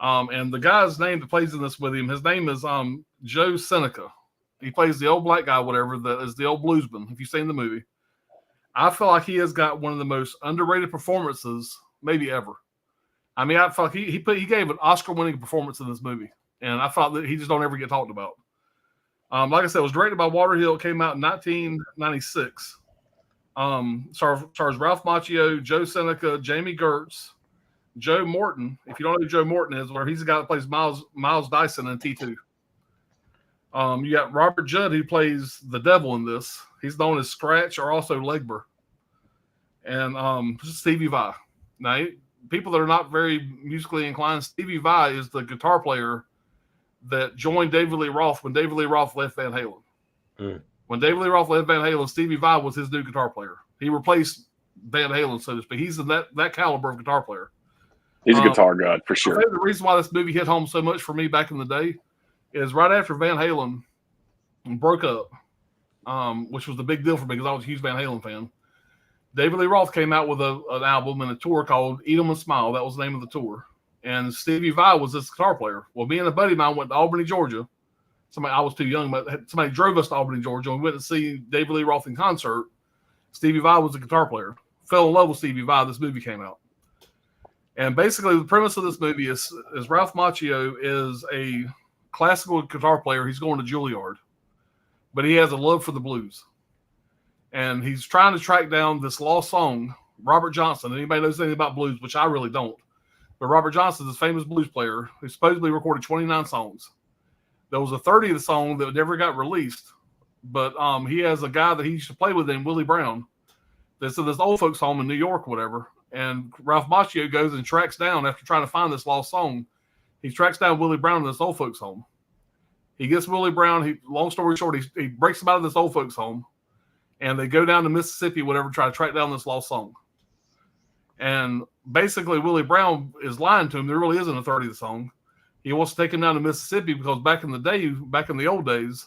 Speaker 1: And the guy's name that plays in this with him, his name is Joe Seneca. He plays the old black guy, whatever, that is the old bluesman, if you've seen the movie. I feel like he has got one of the most underrated performances maybe ever. I mean, I felt like he gave an Oscar-winning performance in this movie, and I thought that he just don't ever get talked about. Like I said, it was directed by Walter Hill. It came out in 1996. Stars Ralph Macchio, Joe Seneca, Jamie Gertz, Joe Morton. If you don't know who Joe Morton is, where he's the guy that plays Miles Dyson in T2. You got Robert Judd, who plays the devil in this. He's known as Scratch or also Legber. And Stevie Vai. Now, people that are not very musically inclined, Stevie Vai is the guitar player that joined David Lee Roth when David Lee Roth left Van Halen. Mm. When David Lee Roth left Van Halen, Stevie Vai was his new guitar player. He replaced Van Halen, so to speak. He's that caliber of guitar player.
Speaker 3: He's a guitar god for sure.
Speaker 1: I think the reason why this movie hit home so much for me back in the day is right after Van Halen broke up, which was the big deal for me because I was a huge Van Halen fan. David Lee Roth came out with an album and a tour called Eat 'em and Smile. That was the name of the tour. And Stevie Vai was this guitar player. Well, me and a buddy of mine went to Albany, Georgia. I was too young, but somebody drove us to Albany, Georgia, and we went to see David Lee Roth in concert. Stevie Vai was a guitar player. Fell in love with Stevie Vai. This movie came out. And basically, the premise of this movie is Ralph Macchio is a classical guitar player. He's going to Juilliard, but he has a love for the blues. And he's trying to track down this lost song, Robert Johnson. Anybody knows anything about blues, which I really don't. But Robert Johnson is this famous blues player who supposedly recorded 29 songs. There was a 30th song that never got released. But he has a guy that he used to play with named Willie Brown that's in this old folks home in New York, whatever. And Ralph Macchio goes and tracks down, after trying to find this lost song, he tracks down Willie Brown in this old folks home. He gets Willie Brown. Long story short, he breaks him out of this old folks home. And they go down to Mississippi, whatever, try to track down this lost song. And basically, Willie Brown is lying to him. There really isn't a 30th song. He wants to take him down to Mississippi because back in the old days,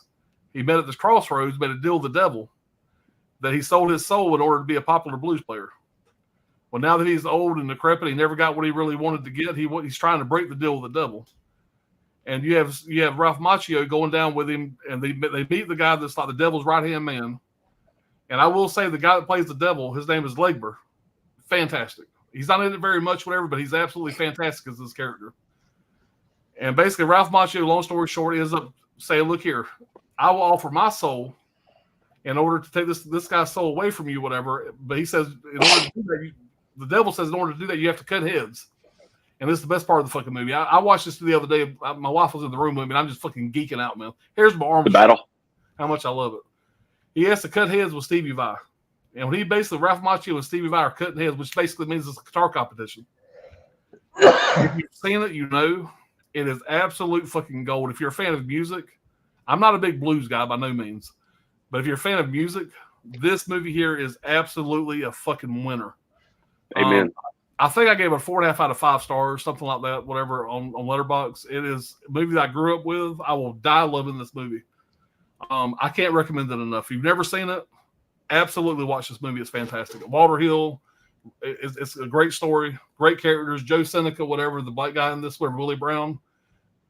Speaker 1: he met at this crossroads, made a deal with the devil that he sold his soul in order to be a popular blues player. Well, now that he's old and decrepit, he never got what he really wanted to get. He's trying to break the deal with the devil. And you have Ralph Macchio going down with him, and they meet the guy that's like the devil's right-hand man. And I will say the guy that plays the devil, his name is Legber. Fantastic. He's not in it very much, whatever, but he's absolutely fantastic as this character. And basically, Ralph Macchio, long story short, ends up saying, look here, I will offer my soul in order to take this guy's soul away from you, whatever. But he says, in order to do that, the devil says in order to do that, you have to cut heads. And this is the best part of the fucking movie. I watched this the other day. My wife was in the room with me, and I'm just fucking geeking out, man. Here's my arm.
Speaker 3: The battle.
Speaker 1: How much I love it. He has to cut heads with Stevie Vai. And when Ralph Macchio and Stevie Vai are cutting heads, which basically means it's a guitar competition. If you've seen it, you know it is absolute fucking gold. If you're a fan of music, I'm not a big blues guy by no means, but if you're a fan of music, this movie here is absolutely a fucking winner.
Speaker 3: Amen.
Speaker 1: I think I gave it a 4.5 out of 5 stars, something like that, whatever, on Letterboxd. It is a movie that I grew up with. I will die loving this movie. I can't recommend it enough. If you've never seen it, absolutely watch this movie. It's fantastic. Walter Hill, it's a great story, great characters. Joe Seneca, whatever, the black guy in this, Willie Brown,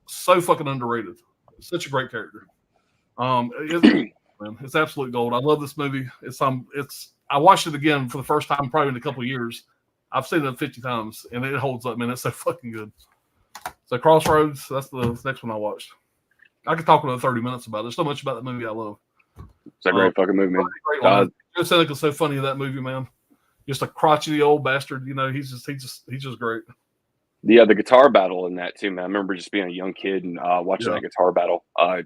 Speaker 1: so fucking underrated. Such a great character. It's absolute gold. I love this movie. I watched it again for the first time probably in a couple of years. I've seen it 50 times, and it holds up, man. It's so fucking good. So Crossroads, that's the next one I watched. I could talk another 30 minutes about it. There's so much about that movie I love.
Speaker 3: It's a great fucking movie, man.
Speaker 1: Joe Seneca's so funny in that movie, man. Just a crotchety old bastard. You know, he's just great.
Speaker 3: Yeah, the guitar battle in that too, man. I remember just being a young kid and watching that guitar battle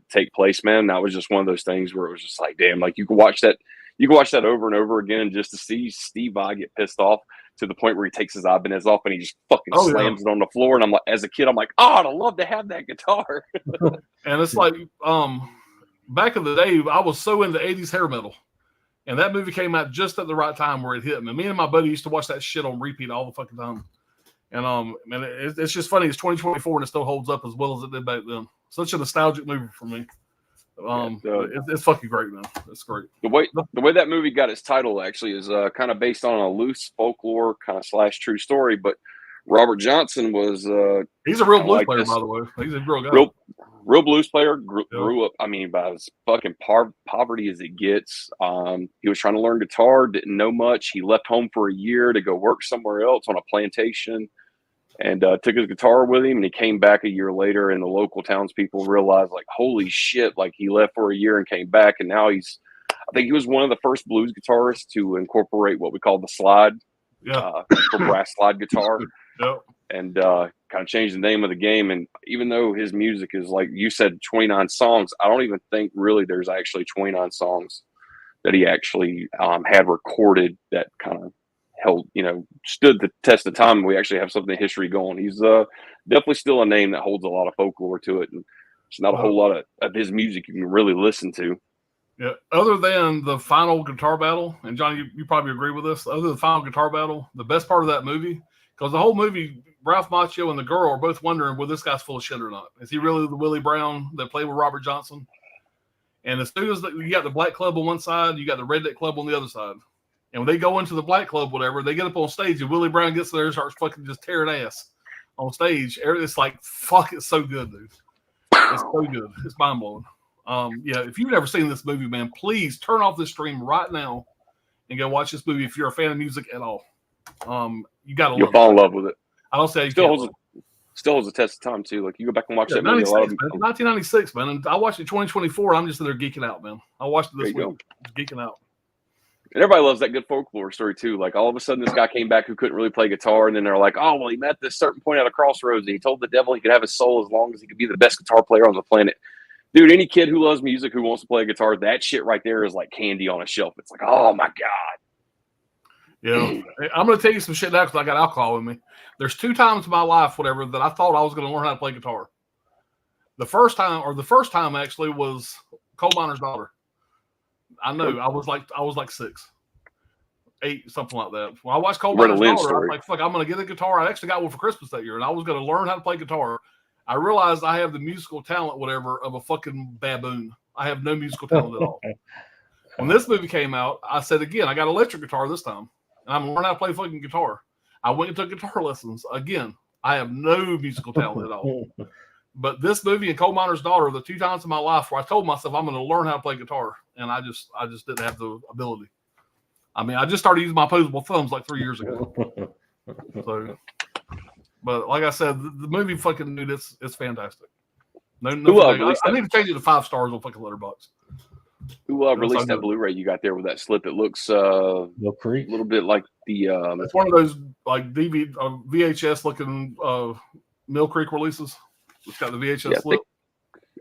Speaker 3: take place, man. That was just one of those things where it was just like, damn, like you could watch that over and over again, and just to see Steve Vai get pissed off. to the point where he takes his Ibanez off and he just fucking
Speaker 1: Oh, yeah.
Speaker 3: slams it on the floor. And I'm like, as a kid, I'm like, oh, I'd love to have that guitar.
Speaker 1: And it's like, back in the day, I was so into 80s hair metal. And that movie came out just at the right time where it hit me. Me and my buddy used to watch that shit on repeat all the fucking time. And man, it's just funny. It's 2024 and it still holds up as well as it did back then. Such a nostalgic movie for me. It's fucking great, man. It's great.
Speaker 3: The way that movie got its title actually is kind of based on a loose folklore kind of / true story. But Robert Johnson was
Speaker 1: he's a real blues
Speaker 3: like
Speaker 1: player,
Speaker 3: this.
Speaker 1: by the way. He's a real guy.
Speaker 3: Real blues player. Grew up, I mean, about as fucking poverty as it gets. He was trying to learn guitar, didn't know much. He left home for a year to go work somewhere else on a plantation, and took his guitar with him. And he came back a year later, and the local townspeople realized, like, holy shit! Like, he left for a year and came back, and now I think he was one of the first blues guitarists to incorporate what we call the slide, for brass slide guitar.
Speaker 1: Yep.
Speaker 3: And kind of changed the name of the game. And even though his music is, like you said, 29 songs, I don't even think really there's actually 29 songs that he actually had recorded that kind of held, stood the test of time. We actually have something in history going. He's definitely still a name that holds a lot of folklore to it. And there's not a whole lot of his music you can really listen to.
Speaker 1: Yeah. Other than the final guitar battle, and John, you probably agree with this, other than the final guitar battle, the best part of that movie, because the whole movie, Ralph Macchio and the girl are both wondering, well, this guy's full of shit or not. Is he really the Willie Brown that played with Robert Johnson? And as soon as you got the black club on one side, you got the redneck club on the other side. And when they go into the black club, whatever, they get up on stage and Willie Brown gets there and starts fucking just tearing ass on stage. It's like, fuck, it's so good, dude. It's so good. It's mind blowing. If you've never seen this movie, man, please turn off this stream right now and go watch this movie if you're a fan of music at all. You gotta
Speaker 3: You'll fall in love with it.
Speaker 1: I don't say
Speaker 3: still holds a test of time too. Like, you go back and watch that movie.
Speaker 1: 1996, man, and I watched it in 2024. I'm just in there geeking out, man. I watched it this week, just geeking out.
Speaker 3: And everybody loves that good folklore story too. Like, all of a sudden, this guy came back who couldn't really play guitar, and then they're like, "Oh, well, he met this certain point at a crossroads, and he told the devil he could have his soul as long as he could be the best guitar player on the planet." Dude, any kid who loves music who wants to play a guitar, that shit right there is like candy on a shelf. It's like, oh my god.
Speaker 1: Yeah, I'm going to tell you some shit now because I got alcohol in me. There's 2 times in my life, whatever, that I thought I was going to learn how to play guitar. The first time actually was Coal Miner's Daughter. I know, I was like 6, 8, something like that. When I watched Coal Miner's Daughter, I was like, fuck, I'm going to get a guitar. I actually got one for Christmas that year, and I was going to learn how to play guitar. I realized I have the musical talent, whatever, of a fucking baboon. I have no musical talent at all. When this movie came out, I said, again, I got electric guitar this time. And I'm learning how to play fucking guitar. I went and took guitar lessons. Again, I have no musical talent at all. But this movie and Coal Miner's Daughter, the 2 times in my life where I told myself I'm going to learn how to play guitar, and I just didn't have the ability. I mean, I just started using my opposable thumbs like 3 years ago. So, but like I said, the movie fucking, dude, it's fantastic. No, I need to change it to 5 stars on fucking Letterboxd.
Speaker 3: Who released that Blu-ray you got there with that slip? It looks
Speaker 2: Mill Creek,
Speaker 3: a little bit like the.
Speaker 1: It's one of those like VHS looking Mill Creek releases. It's got the VHS slip.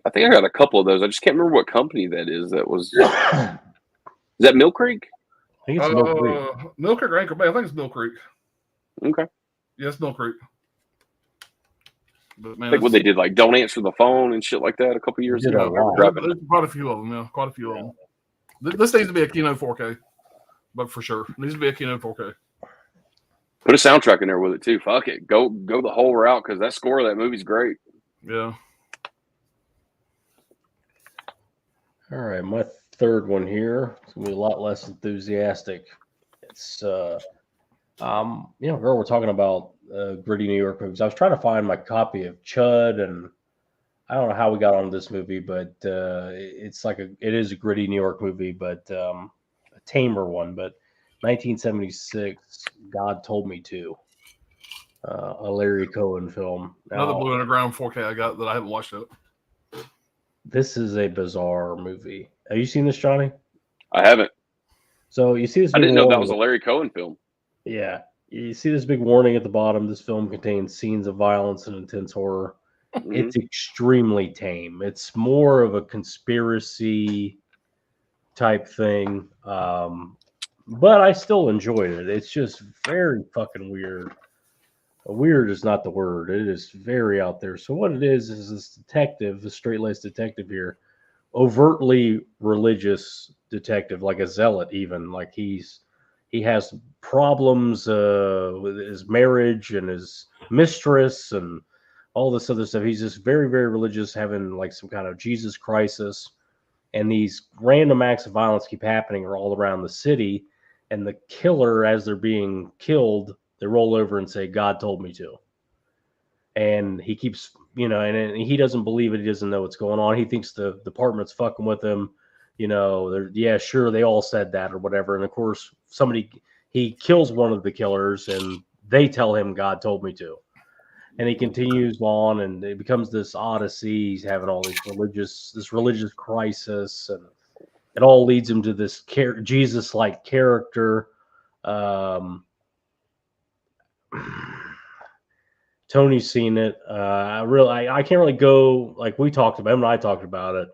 Speaker 3: I think I got a couple of those. I just can't remember what company that is. That was. Is that Mill Creek?
Speaker 2: I think it's Mill Creek.
Speaker 1: Mill Creek or Anchor Bay. I think it's Mill Creek.
Speaker 3: Okay.
Speaker 1: Yes, Mill Creek. But, man,
Speaker 3: I think what they did, like, Don't Answer the Phone and shit like that a couple years ago.
Speaker 1: There's quite a few of them, yeah. Quite a few of them. This needs to be a Kino 4K, but for sure. It needs to be a Kino 4K.
Speaker 3: Put a soundtrack in there with it, too. Fuck it. Go the whole route, because that score of that movie's great.
Speaker 1: Yeah.
Speaker 2: All right, my third one here is going to be a lot less enthusiastic. It's, girl, we're talking about gritty New York movies. I was trying to find my copy of Chud, and I don't know how we got on this movie, but it is a gritty New York movie, but a tamer one. But 1976, God Told Me To, a Larry Cohen film.
Speaker 1: Another Blue Underground 4K I got that I haven't watched it.
Speaker 2: This is a bizarre movie. Have you seen this, Johnny?
Speaker 3: I haven't.
Speaker 2: So you see this?
Speaker 3: I didn't know that was a Larry Cohen film.
Speaker 2: Yeah. You see this big warning at the bottom. This film contains scenes of violence and intense horror. Mm-hmm. It's extremely tame. It's more of a conspiracy type thing. but I still enjoyed it. It's just very fucking weird. Weird is not the word. It is very out there. So what it is this detective, the straight-laced detective here, overtly religious detective, like a zealot even. Like he has problems with his marriage and his mistress and all this other stuff. He's just very, very religious, having like some kind of Jesus crisis. And these random acts of violence keep happening all around the city. And the killer, as they're being killed, they roll over and say, God told me to. And he keeps, and he doesn't believe it. He doesn't know what's going on. He thinks the department's fucking with him. Yeah, sure, they all said that or whatever. And of course, he kills one of the killers and they tell him God told me to. And he continues on and it becomes this odyssey. He's having all this religious crisis, and it all leads him to this Jesus-like character. Tony's seen it. I can't really go like we talked about him and I talked about it.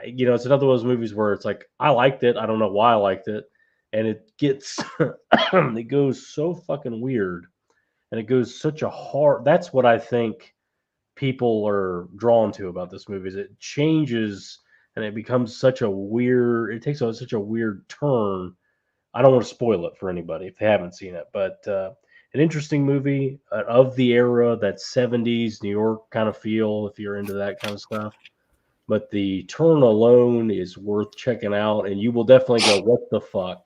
Speaker 2: It's another one of those movies where it's like I liked it. I don't know why I liked it, and it gets it goes so fucking weird, and it goes such a hard. That's what I think people are drawn to about this movie. Is it changes and it becomes such a weird. It takes such a weird turn. I don't want to spoil it for anybody if they haven't seen it, but an interesting movie of the era, that 70s New York kind of feel, if you're into that kind of stuff. But the turn alone is worth checking out, and you will definitely go, what the fuck?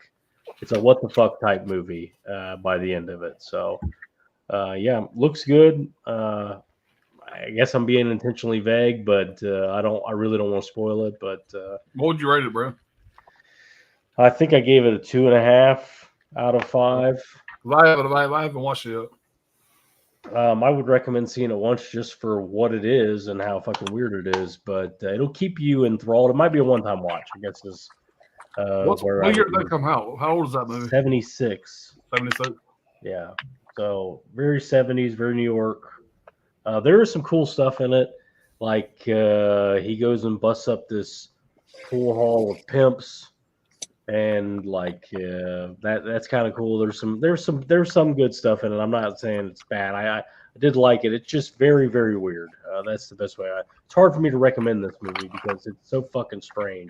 Speaker 2: It's a what the fuck type movie by the end of it. So, yeah, looks good. I guess I'm being intentionally vague, but I really don't want to spoil it. But
Speaker 1: what would you rate it, bro?
Speaker 2: I think I gave it a 2.5 out of 5.
Speaker 1: I haven't watched it yet.
Speaker 2: I would recommend seeing it once just for what it is and how fucking weird it is, but it'll keep you enthralled. It might be a one-time watch, I guess is
Speaker 1: what year did that come out? How old is that movie?
Speaker 2: 76.
Speaker 1: 76.
Speaker 2: Yeah. So very 70s, very New York. There is some cool stuff in it. Like he goes and busts up this pool hall of pimps. And like that's kind of cool. There's some good stuff in it. I'm not saying it's bad. I did like it. It's just very, very weird. That's the best way. It's hard for me to recommend this movie because it's so fucking strange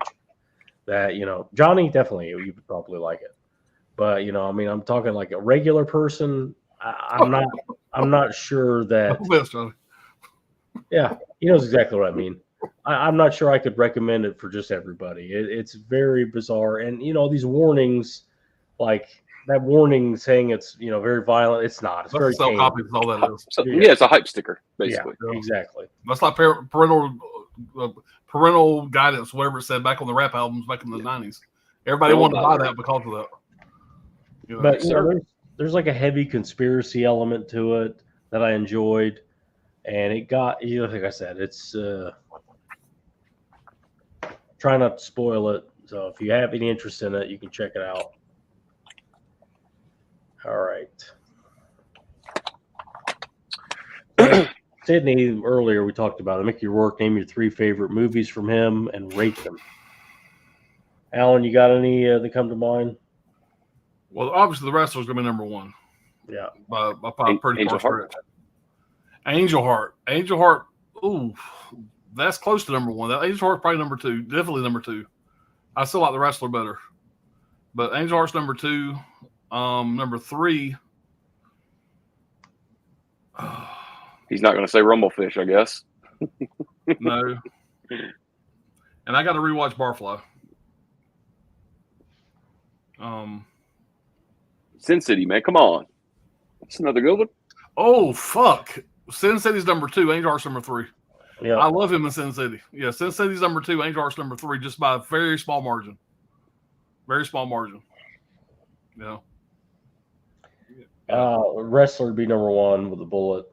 Speaker 2: that Johnny, definitely you would probably like it, but I'm talking like a regular person. I'm not sure that.
Speaker 1: Best, Johnny.
Speaker 2: Yeah, he knows exactly what I mean. I'm not sure I could recommend it for just everybody. It's very bizarre, and these warnings, like that warning saying it's very violent. It's not. It's very
Speaker 1: sell copies. All that is.
Speaker 3: So, yeah, it's a hype sticker, basically.
Speaker 2: Yeah, exactly.
Speaker 1: That's like parental guidance, whatever it said back on the rap albums back in the 90s. Everybody wanted to buy that because of that.
Speaker 2: But there's like a heavy conspiracy element to it that I enjoyed, and it got like I said, it's. Try not to spoil it. So if you have any interest in it, you can check it out. All right. Sydney, earlier we talked about it. Mickey Rourke, name your 3 favorite movies from him and rate them. Alan, you got any that come to mind?
Speaker 1: Well, obviously The Wrestler's going to be number 1.
Speaker 2: Yeah.
Speaker 1: By pretty
Speaker 3: Angel
Speaker 1: far stretch. Angel Heart. Ooh. That's close to number 1. That Angel Heart's probably number 2. Definitely number 2. I still like The Wrestler better. But Angel Heart's number 2. Number 3.
Speaker 3: He's not going to say Rumblefish, I guess.
Speaker 1: No. And I got to rewatch Barfly.
Speaker 3: Sin City, man. Come on. That's another good one.
Speaker 1: Oh, fuck. Sin City's number 2. Angel Heart's number 3.
Speaker 2: Yeah.
Speaker 1: I love him in Sin City. Yeah, Sin City's number 2. Angel Heart's number 3, just by a very small margin. Very small margin. Yeah.
Speaker 2: Wrestler would be number 1 with a bullet.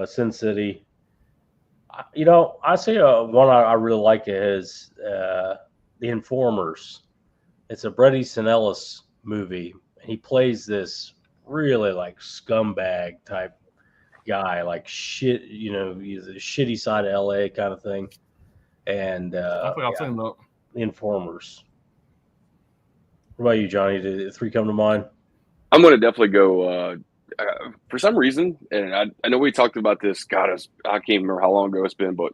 Speaker 2: Sin City. I say one I really like is The Informers. It's a Bret Easton Ellis movie. He plays this really like scumbag type guy, like shit, he's a shitty side of LA kind of thing. And
Speaker 1: I think I've seen that.
Speaker 2: The Informers. What about you, Johnny? Did 3 come to mind?
Speaker 3: I'm going to definitely go. For some reason, and I know we talked about this. God, I can't remember how long ago it's been, but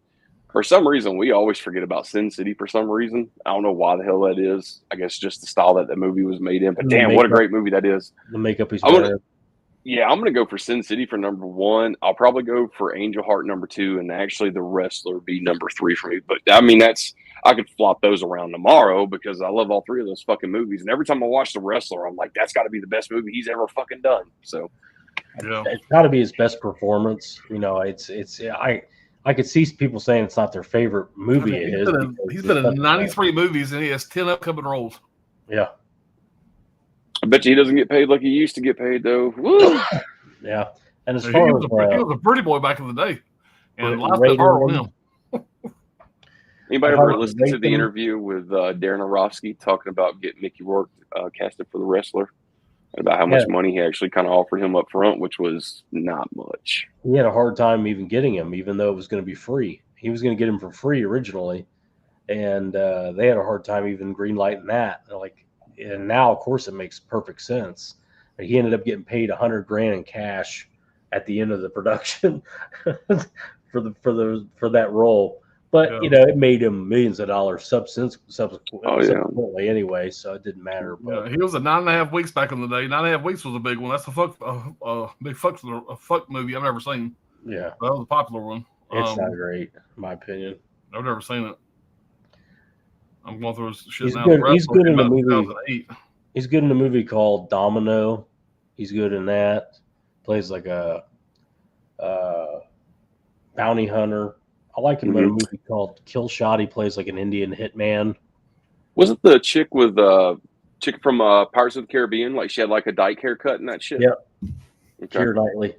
Speaker 3: for some reason, we always forget about Sin City. For some reason, I don't know why the hell that is. I guess just the style that the movie was made in. But damn, what a great movie that is!
Speaker 2: The makeup he's
Speaker 3: I'm
Speaker 2: wearing.
Speaker 3: I'm gonna go for Sin City for number 1. I'll probably go for Angel Heart number 2, and actually The Wrestler be number 3 for me. But I mean, I could flop those around tomorrow because I love all 3 of those fucking movies. And every time I watch The Wrestler, I'm like, that's got to be the best movie he's ever fucking done. So
Speaker 1: Yeah.
Speaker 2: It's got to be his best performance. You know, I could see people saying it's not their favorite movie.
Speaker 1: I mean,
Speaker 2: It is.
Speaker 1: he's been in 93 movies and he has 10 upcoming roles.
Speaker 2: Yeah.
Speaker 3: I bet you he doesn't get paid like he used to get paid, though. Woo!
Speaker 2: Yeah. And as
Speaker 1: He
Speaker 2: far
Speaker 1: was a pretty boy back in the day. And life is
Speaker 2: rating
Speaker 1: hard on
Speaker 2: them.
Speaker 1: him.
Speaker 3: Anybody
Speaker 2: How
Speaker 3: ever
Speaker 2: to
Speaker 3: listened
Speaker 2: rate
Speaker 3: to the
Speaker 2: them?
Speaker 3: interview with Darren Aronofsky talking about getting Mickey Rourke casted for The Wrestler? And about how much money he actually kind of offered him up front, which was not much.
Speaker 2: He had a hard time even getting him, even though it was going to be free. He was going to get him for free originally, and they had a hard time even greenlighting that. And now, of course, it makes perfect sense. But he ended up getting paid $100,000 in cash at the end of the production for that role. But it made him millions of dollars subsequently anyway, so it didn't matter. But
Speaker 1: he was a 9.5 weeks back in the day. 9.5 weeks was a big one. That's a big fuck movie I've never seen.
Speaker 2: Yeah,
Speaker 1: that was a popular one.
Speaker 2: It's not great, in my opinion.
Speaker 1: I've never seen it. I'm going through his shit now.
Speaker 2: He's good in the movie.
Speaker 1: 2008.
Speaker 2: He's good in a movie called Domino. He's good in that. Plays like a bounty hunter. I like him in a movie called Kill Shot. He plays like an Indian hitman.
Speaker 3: Wasn't the chick with chick from Pirates of the Caribbean? Like she had like a dyke haircut and that shit.
Speaker 2: Yep.
Speaker 3: Okay.
Speaker 2: Keira Knightley.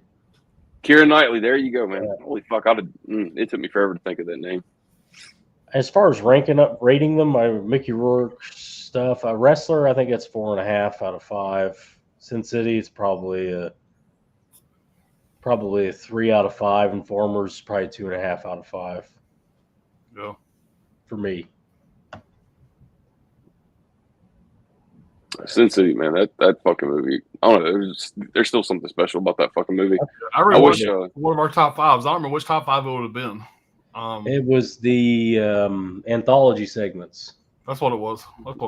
Speaker 3: Keira Knightley. There you go, man. Yeah. Holy fuck! It took me forever to think of that name.
Speaker 2: As far as rating them, Mickey Rourke stuff. A Wrestler, I think it's 4.5 out of 5. Sin City, it's probably a 3 out of 5. Informers, probably 2.5 out of 5.
Speaker 1: Yeah.
Speaker 2: For me.
Speaker 3: Sin City, man, that fucking movie. I don't know. There's still something special about that fucking movie.
Speaker 1: I wish one of our top 5s. I don't remember which top 5 it would have been.
Speaker 2: It was the anthology segments.
Speaker 1: That's what it was.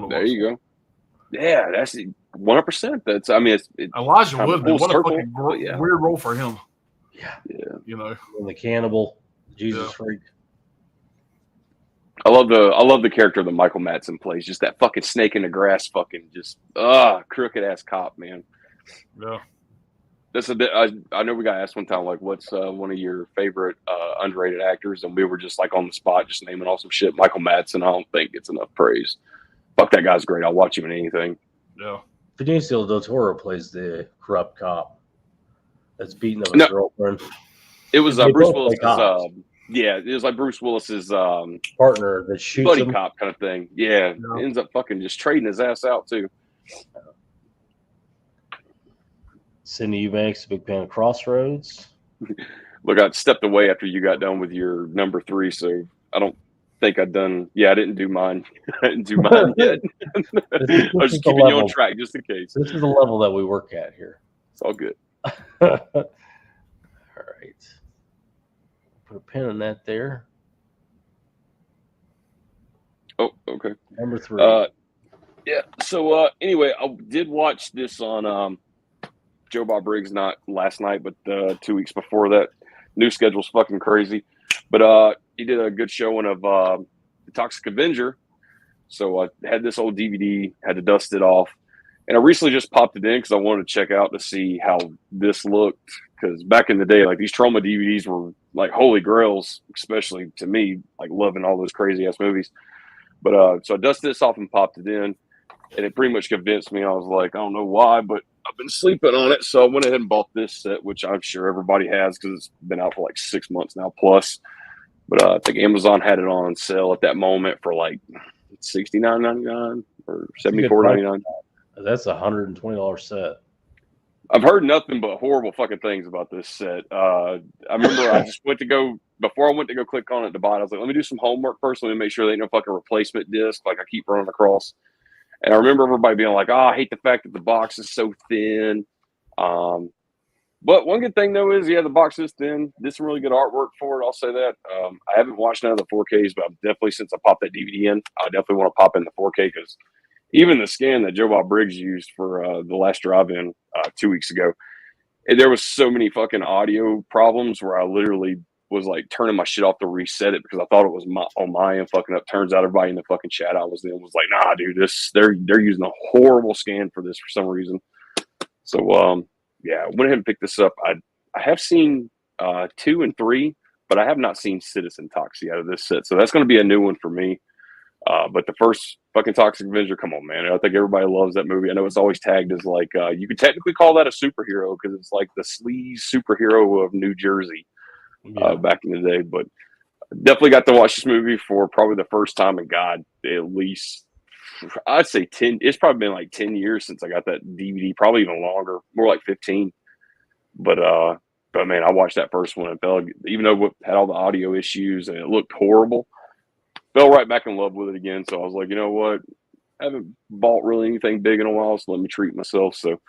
Speaker 3: There you go. Yeah, that's 100%. That's. I mean,
Speaker 1: Elijah Wood. What a fucking weird role for him.
Speaker 2: Yeah.
Speaker 3: And
Speaker 2: the cannibal, Jesus freak.
Speaker 3: I love the character that Michael Madsen plays. Just that fucking snake in the grass, fucking just crooked ass cop, man.
Speaker 1: Yeah.
Speaker 3: That's a bit. I know we got asked one time, like, what's one of your favorite underrated actors, and we were just like on the spot, just naming all some shit. Michael Madsen. I don't think it's enough praise. Fuck, that guy's great. I'll watch him in anything.
Speaker 1: Yeah.
Speaker 2: Benicio del Toro plays the corrupt cop that's beating up his girlfriend.
Speaker 3: It was Bruce Willis's. It was like Bruce Willis's
Speaker 2: partner that shoots
Speaker 3: buddy
Speaker 2: him.
Speaker 3: Cop kind of thing. Yeah, ends up fucking just trading his ass out too.
Speaker 2: Cindy Eubanks, big fan of Crossroads.
Speaker 3: Look, I stepped away after you got done with your number 3, so I don't think I've done. Yeah, I didn't do mine. I didn't do mine yet. I was just keeping you on track just in case.
Speaker 2: This is the level that we work at here.
Speaker 3: It's all good.
Speaker 2: All right. Put a pin in that there.
Speaker 3: Oh, okay.
Speaker 2: Number 3.
Speaker 3: Yeah. So anyway, I did watch this on Joe Bob Briggs, not last night, but 2 weeks before that. New schedule's fucking crazy. But he did a good showing of The Toxic Avenger. So I had this old DVD, had to dust it off. And I recently just popped it in because I wanted to check out to see how this looked. Because back in the day, like these Trauma DVDs were like holy grails, especially to me, like loving all those crazy ass movies. But so I dusted this off and popped it in. And it pretty much convinced me. I was like, I don't know why, but I've been sleeping on it. So I went ahead and bought this set, which I'm sure everybody has because it's been out for like 6 months now plus. But I think Amazon had it on sale at that moment for like $69.99 or $74.99.
Speaker 2: That's $120 set.
Speaker 3: I've heard nothing but horrible fucking things about this set. I remember I just before I went to go click on it to buy it, I was like, let me do some homework first. Let me make sure there ain't no fucking replacement disc like I keep running across. And I remember everybody being like, "Oh, I hate the fact that the box is so thin." But one good thing though is, yeah, the box is thin. Did some really good artwork for it. I'll say that. I haven't watched none of the 4Ks, but I'm definitely, since I popped that DVD in, I definitely want to pop in the 4K, because even the scan that Joe Bob Briggs used for the last drive-in 2 weeks ago, there was so many fucking audio problems where I literally was like turning my shit off to reset it because I thought it was on my end fucking up. Turns out everybody in the fucking chat I was in was like, "Nah, dude, they're using a horrible scan for this for some reason." So yeah, went ahead and picked this up. I have seen 2 and 3, but I have not seen Citizen Toxie out of this set, so that's going to be a new one for me. But the first fucking Toxic Avenger, come on, man! I think everybody loves that movie. I know it's always tagged as like you could technically call that a superhero because it's like the sleaze superhero of New Jersey back in the day. But definitely got to watch this movie for probably the first time in God, at least I'd say 10. It's probably been like 10 years since I got that DVD, probably even longer, more like 15. But man, I watched that first one and fell, even though it had all the audio issues and it looked horrible, fell right back in love with it again. So I was like, you know what? I haven't bought really anything big in a while, so let me treat myself. So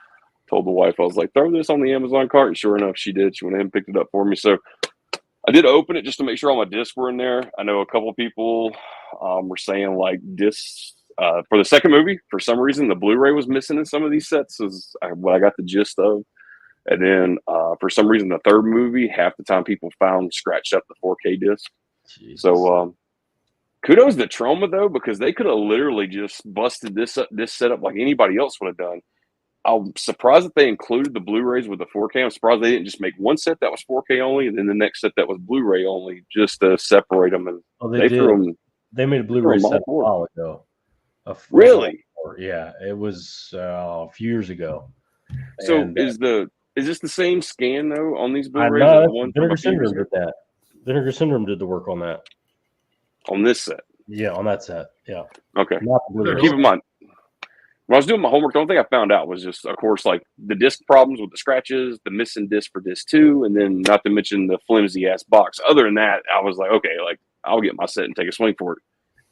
Speaker 3: told the wife, I was like, throw this on the Amazon cart. And sure enough, she did. She went ahead and picked it up for me. So I did open it just to make sure all my discs were in there. I know a couple of people were saying like discs for the second movie, for some reason, the Blu-ray was missing in some of these sets, is what I got the gist of. And then for some reason, the third movie, half the time people found scratched up the 4K disc. Jesus. So kudos to Troma though, because they could have literally just busted this setup like anybody else would have done. I'm surprised that they included the Blu-rays with the 4K. I'm surprised they didn't just make one set that was 4K only, and then the next set that was Blu-ray only, just to separate them. And
Speaker 2: they did. They made a Blu-ray set a while ago.
Speaker 3: Really?
Speaker 2: Yeah, it was a few years ago.
Speaker 3: So
Speaker 2: and,
Speaker 3: is this the same scan though on these Blu-rays?
Speaker 2: Vinegar Syndrome did that. Vinegar Syndrome did the work on that.
Speaker 3: On this set?
Speaker 2: Yeah, on that set. Yeah.
Speaker 3: Okay.
Speaker 2: Not the Blu-ray.
Speaker 3: Keep in mind, when I was doing my homework, the only thing I found out was just, of course, like the disc problems with the scratches, the missing disc for disc 2, and then not to mention the flimsy ass box. Other than that, I was like, okay, like I'll get my set and take a swing for it.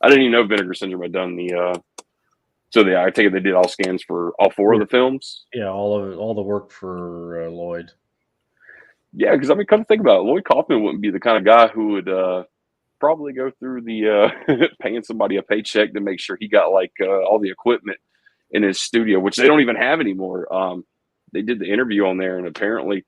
Speaker 3: I didn't even know Vinegar Syndrome had done the. I take it they did all scans for all 4 of the films.
Speaker 2: Yeah, all the work for Lloyd.
Speaker 3: Yeah, because I mean, come to think about it, Lloyd Kaufman wouldn't be the kind of guy who would probably go through the paying somebody a paycheck to make sure he got like all the equipment in his studio, which they don't even have anymore. They did the interview on there, and apparently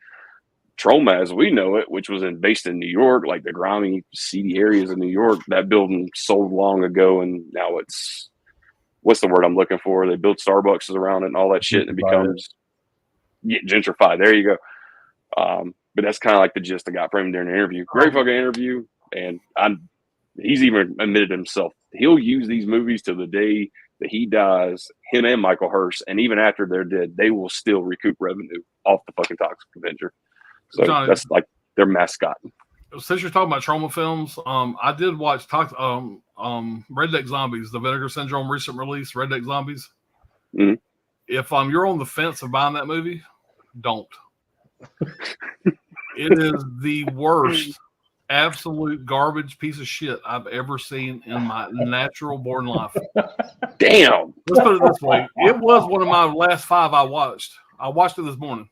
Speaker 3: Troma, as we know it, which was based in New York, like the grimy, seedy areas of New York, that building sold long ago, and now it's, what's the word I'm looking for? They build Starbucks around it and all that shit, and it becomes gentrified. There you go. But that's kind of like the gist I got from him during the interview. Great fucking interview, and he's even admitted himself he'll use these movies to the day that he dies, him and Michael Hirst, and even after they're dead, they will still recoup revenue off the fucking Toxic Avenger. So Johnny, that's like their mascot.
Speaker 1: Since you're talking about Troma films, I did watch Redneck Zombies, the Vinegar Syndrome recent release, Redneck Zombies.
Speaker 3: Mm-hmm.
Speaker 1: If you're on the fence of buying that movie, don't. It is the worst, absolute garbage piece of shit I've ever seen in my natural born life.
Speaker 3: Damn.
Speaker 1: Let's put it this way. It was one of my last 5 I watched. I watched it this morning.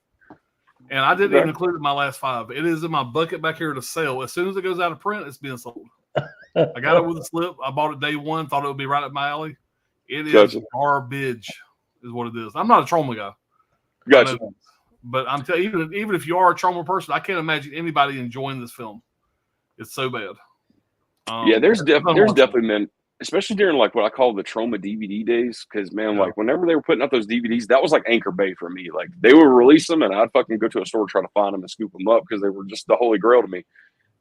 Speaker 1: And I didn't even include it in my last 5. It is in my bucket back here to sell. As soon as it goes out of print, it's being sold. I got it with a slip. I bought it day 1. Thought it would be right up my alley. It is garbage, is what it is. I'm not a Troma guy.
Speaker 3: Gotcha.
Speaker 1: But I'm telling you, even if you are a Troma person, I can't imagine anybody enjoying this film. It's so bad.
Speaker 3: Yeah, there's definitely been, especially during like what I call the Troma DVD days, because man, like whenever they were putting out those DVDs, that was like Anchor Bay for me. Like they would release them, and I'd fucking go to a store try to find them and scoop them up because they were just the holy grail to me.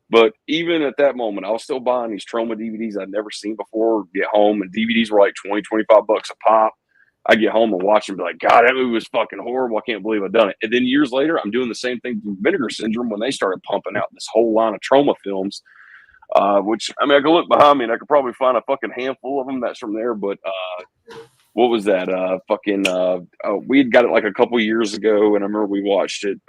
Speaker 3: But even at that moment, I was still buying these Troma DVDs I'd never seen before. Get home, and DVDs were like $20, $25 a pop. I get home and watch them, be like, God, that movie was fucking horrible. I can't believe I've done it. And then years later, I'm doing the same thing with Vinegar Syndrome when they started pumping out this whole line of Troma films. Which, I mean, I can look behind me and I could probably find a fucking handful of them that's from there. But what was that? We had got it like a couple years ago, and I remember we watched it.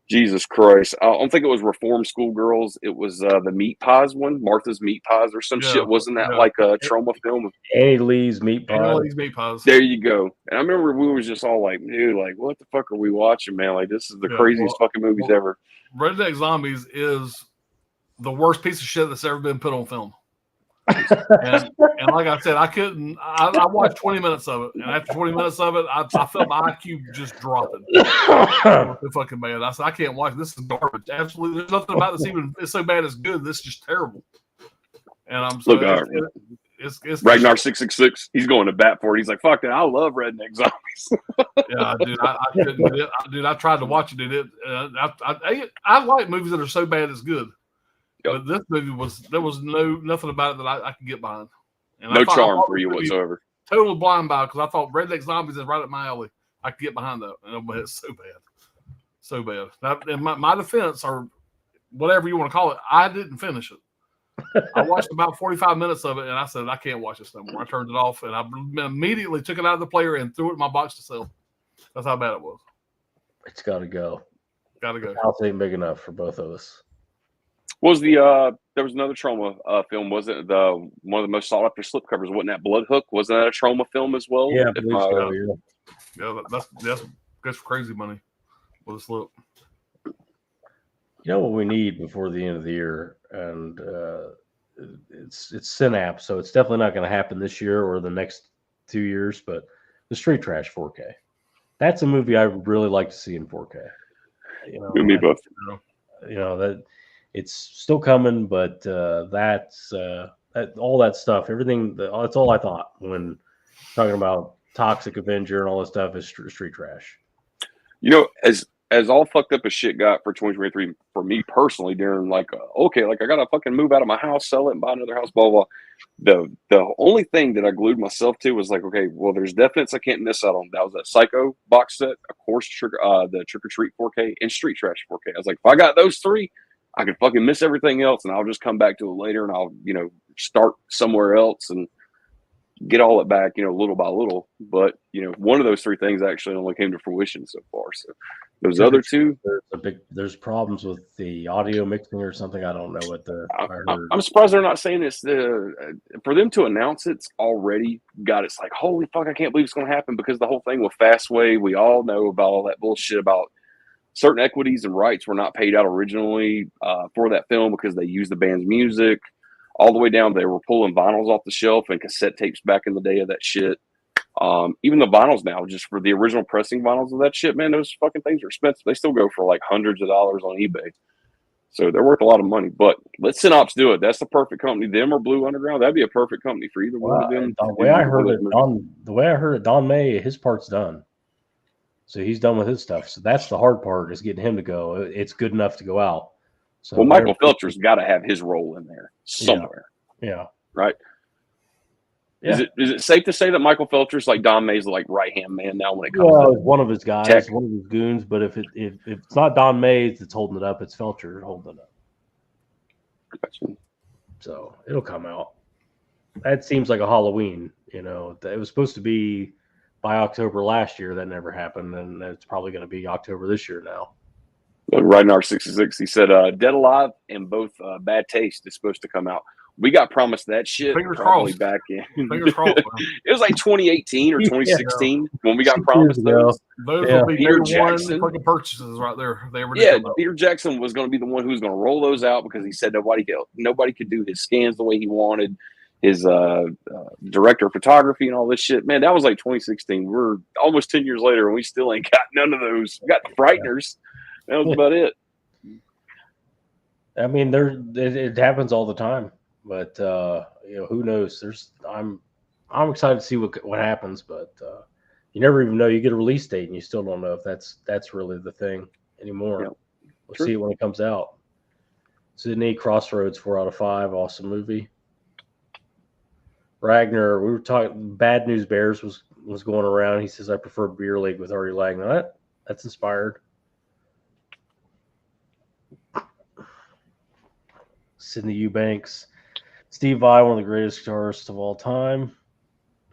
Speaker 3: Jesus Christ. I don't think it was Reform Schoolgirls. It was the Meat Pies one, Martha's Meat Pies or some shit. Wasn't that like a trauma film?
Speaker 2: Annie Lee's Meat Pie.
Speaker 1: Annie Lee's Meat Pies.
Speaker 3: There you go. And I remember we was just all like, dude, like, what the fuck are we watching, man? Like, this is the craziest fucking movies ever.
Speaker 1: Redneck Zombies is the worst piece of shit that's ever been put on film. and like I said, I watched 20 minutes of it, and after 20 minutes of it, I felt my IQ just dropping. It's fucking bad. I said, I can't watch this. Is garbage. Absolutely, there's nothing about this even. It's so bad it's good. This is just terrible. And I'm so it's
Speaker 3: Ragnar 666. He's going to bat for it. He's like, fuck that. I love Redneck Zombies.
Speaker 1: Yeah, dude, I couldn't get it. Dude, I tried to watch it. I like movies that are so bad it's good. But this movie there was nothing about it that I could get behind. And
Speaker 3: no charm for you whatsoever.
Speaker 1: Totally blind by because I thought Redneck Zombies is right up my alley. I could get behind that. But it's so bad. So bad. Now, in my defense, or whatever you want to call it, I didn't finish it. I watched about 45 minutes of it, and I said, I can't watch this no more. I turned it off, and I immediately took it out of the player and threw it in my box to sell. That's how bad it was.
Speaker 2: It's got to go.
Speaker 1: Got to go.
Speaker 2: The house ain't big enough for both of us.
Speaker 3: Was there was another trauma film? Was it one of the most sought after slipcovers? Wasn't that Blood Hook? Wasn't that a trauma film as well?
Speaker 2: Yeah,
Speaker 1: yeah, that's crazy money with a slip.
Speaker 2: You know what we need before the end of the year, and it's Synapse, so it's definitely not going to happen this year or the next 2 years. But the Street Trash 4K, that's a movie I would really like to see in 4K. You know,
Speaker 3: me both.
Speaker 2: You know that. It's still coming, but that's all that stuff. Everything. That's all I thought when talking about Toxic Avenger and all this stuff is Street Trash.
Speaker 3: You know, as all fucked up as shit got for 2023 for me personally during like I gotta fucking move out of my house, sell it, and buy another house. Blah blah. The only thing that I glued myself to was like, okay, well, there's Definites I can't miss out on. That was that Psycho box set, of course, the Trick or Treat 4K, and Street Trash 4K. I was like, if I got those three, I could fucking miss everything else, and I'll just come back to it later, and I'll, start somewhere else and get all it back, little by little. But, one of those three things actually only came to fruition so far. So those other two,
Speaker 2: there's problems with the audio mixing or something. I don't know what
Speaker 3: I'm surprised they're not saying this. For them to announce it's already got, it's like, holy fuck, I can't believe it's going to happen, because the whole thing with Fastway, we all know about all that bullshit about certain equities and rights were not paid out originally for that film because they used the band's music, all the way down. They were pulling vinyls off the shelf and cassette tapes back in the day of that shit. Even the vinyls now, just for the original pressing vinyls of that shit, man, those fucking things are expensive. They still go for like hundreds of dollars on eBay. So they're worth a lot of money. But let Synapse do it. That's the perfect company. Them or Blue Underground, that'd be a perfect company for either one of them.
Speaker 2: The way I heard it, Don May, his part's done. So he's done with his stuff. So that's the hard part, is getting him to go. It's good enough to go out. So
Speaker 3: Michael Felcher's got to have his role in there somewhere.
Speaker 2: Yeah.
Speaker 3: Right.
Speaker 2: Yeah.
Speaker 3: Is it safe to say that Michael Felcher's like Don May's like right-hand man now when it comes
Speaker 2: to
Speaker 3: one
Speaker 2: of his guys, one of his goons? But if it's not Don May that's holding it up, it's Felcher holding it up.
Speaker 3: Gotcha.
Speaker 2: So it'll come out. That seems like a Halloween. It was supposed to be by October last year. That never happened, and it's probably going to be October this year now.
Speaker 3: Ragnar 66, he said Dead Alive and both Bad Taste is supposed to come out. We got promised that shit probably back in.
Speaker 1: Fingers crossed.
Speaker 3: It was like 2018 or 2016 when we got promised those.
Speaker 1: Those will be Peter Jackson fucking purchases right there.
Speaker 3: Peter Jackson was going to be the one who was going to roll those out, because he said nobody could do his scans the way he wanted. His director of photography and all this shit. Man, that was like 2016. We're almost 10 years later, and we still ain't got none of those. We got the Frighteners. That was about it.
Speaker 2: I mean, it happens all the time, but who knows? I'm excited to see what happens, but you never even know. You get a release date, and you still don't know if that's really the thing anymore. Yeah. We'll see it when it comes out. Sydney Crossroads, 4 out of 5, awesome movie. Ragnar, we were talking. Bad News Bears was going around. He says, I prefer Beer League with Ari Wagner. That's inspired. Sidney Eubanks, Steve Vai, one of the greatest guitarists of all time.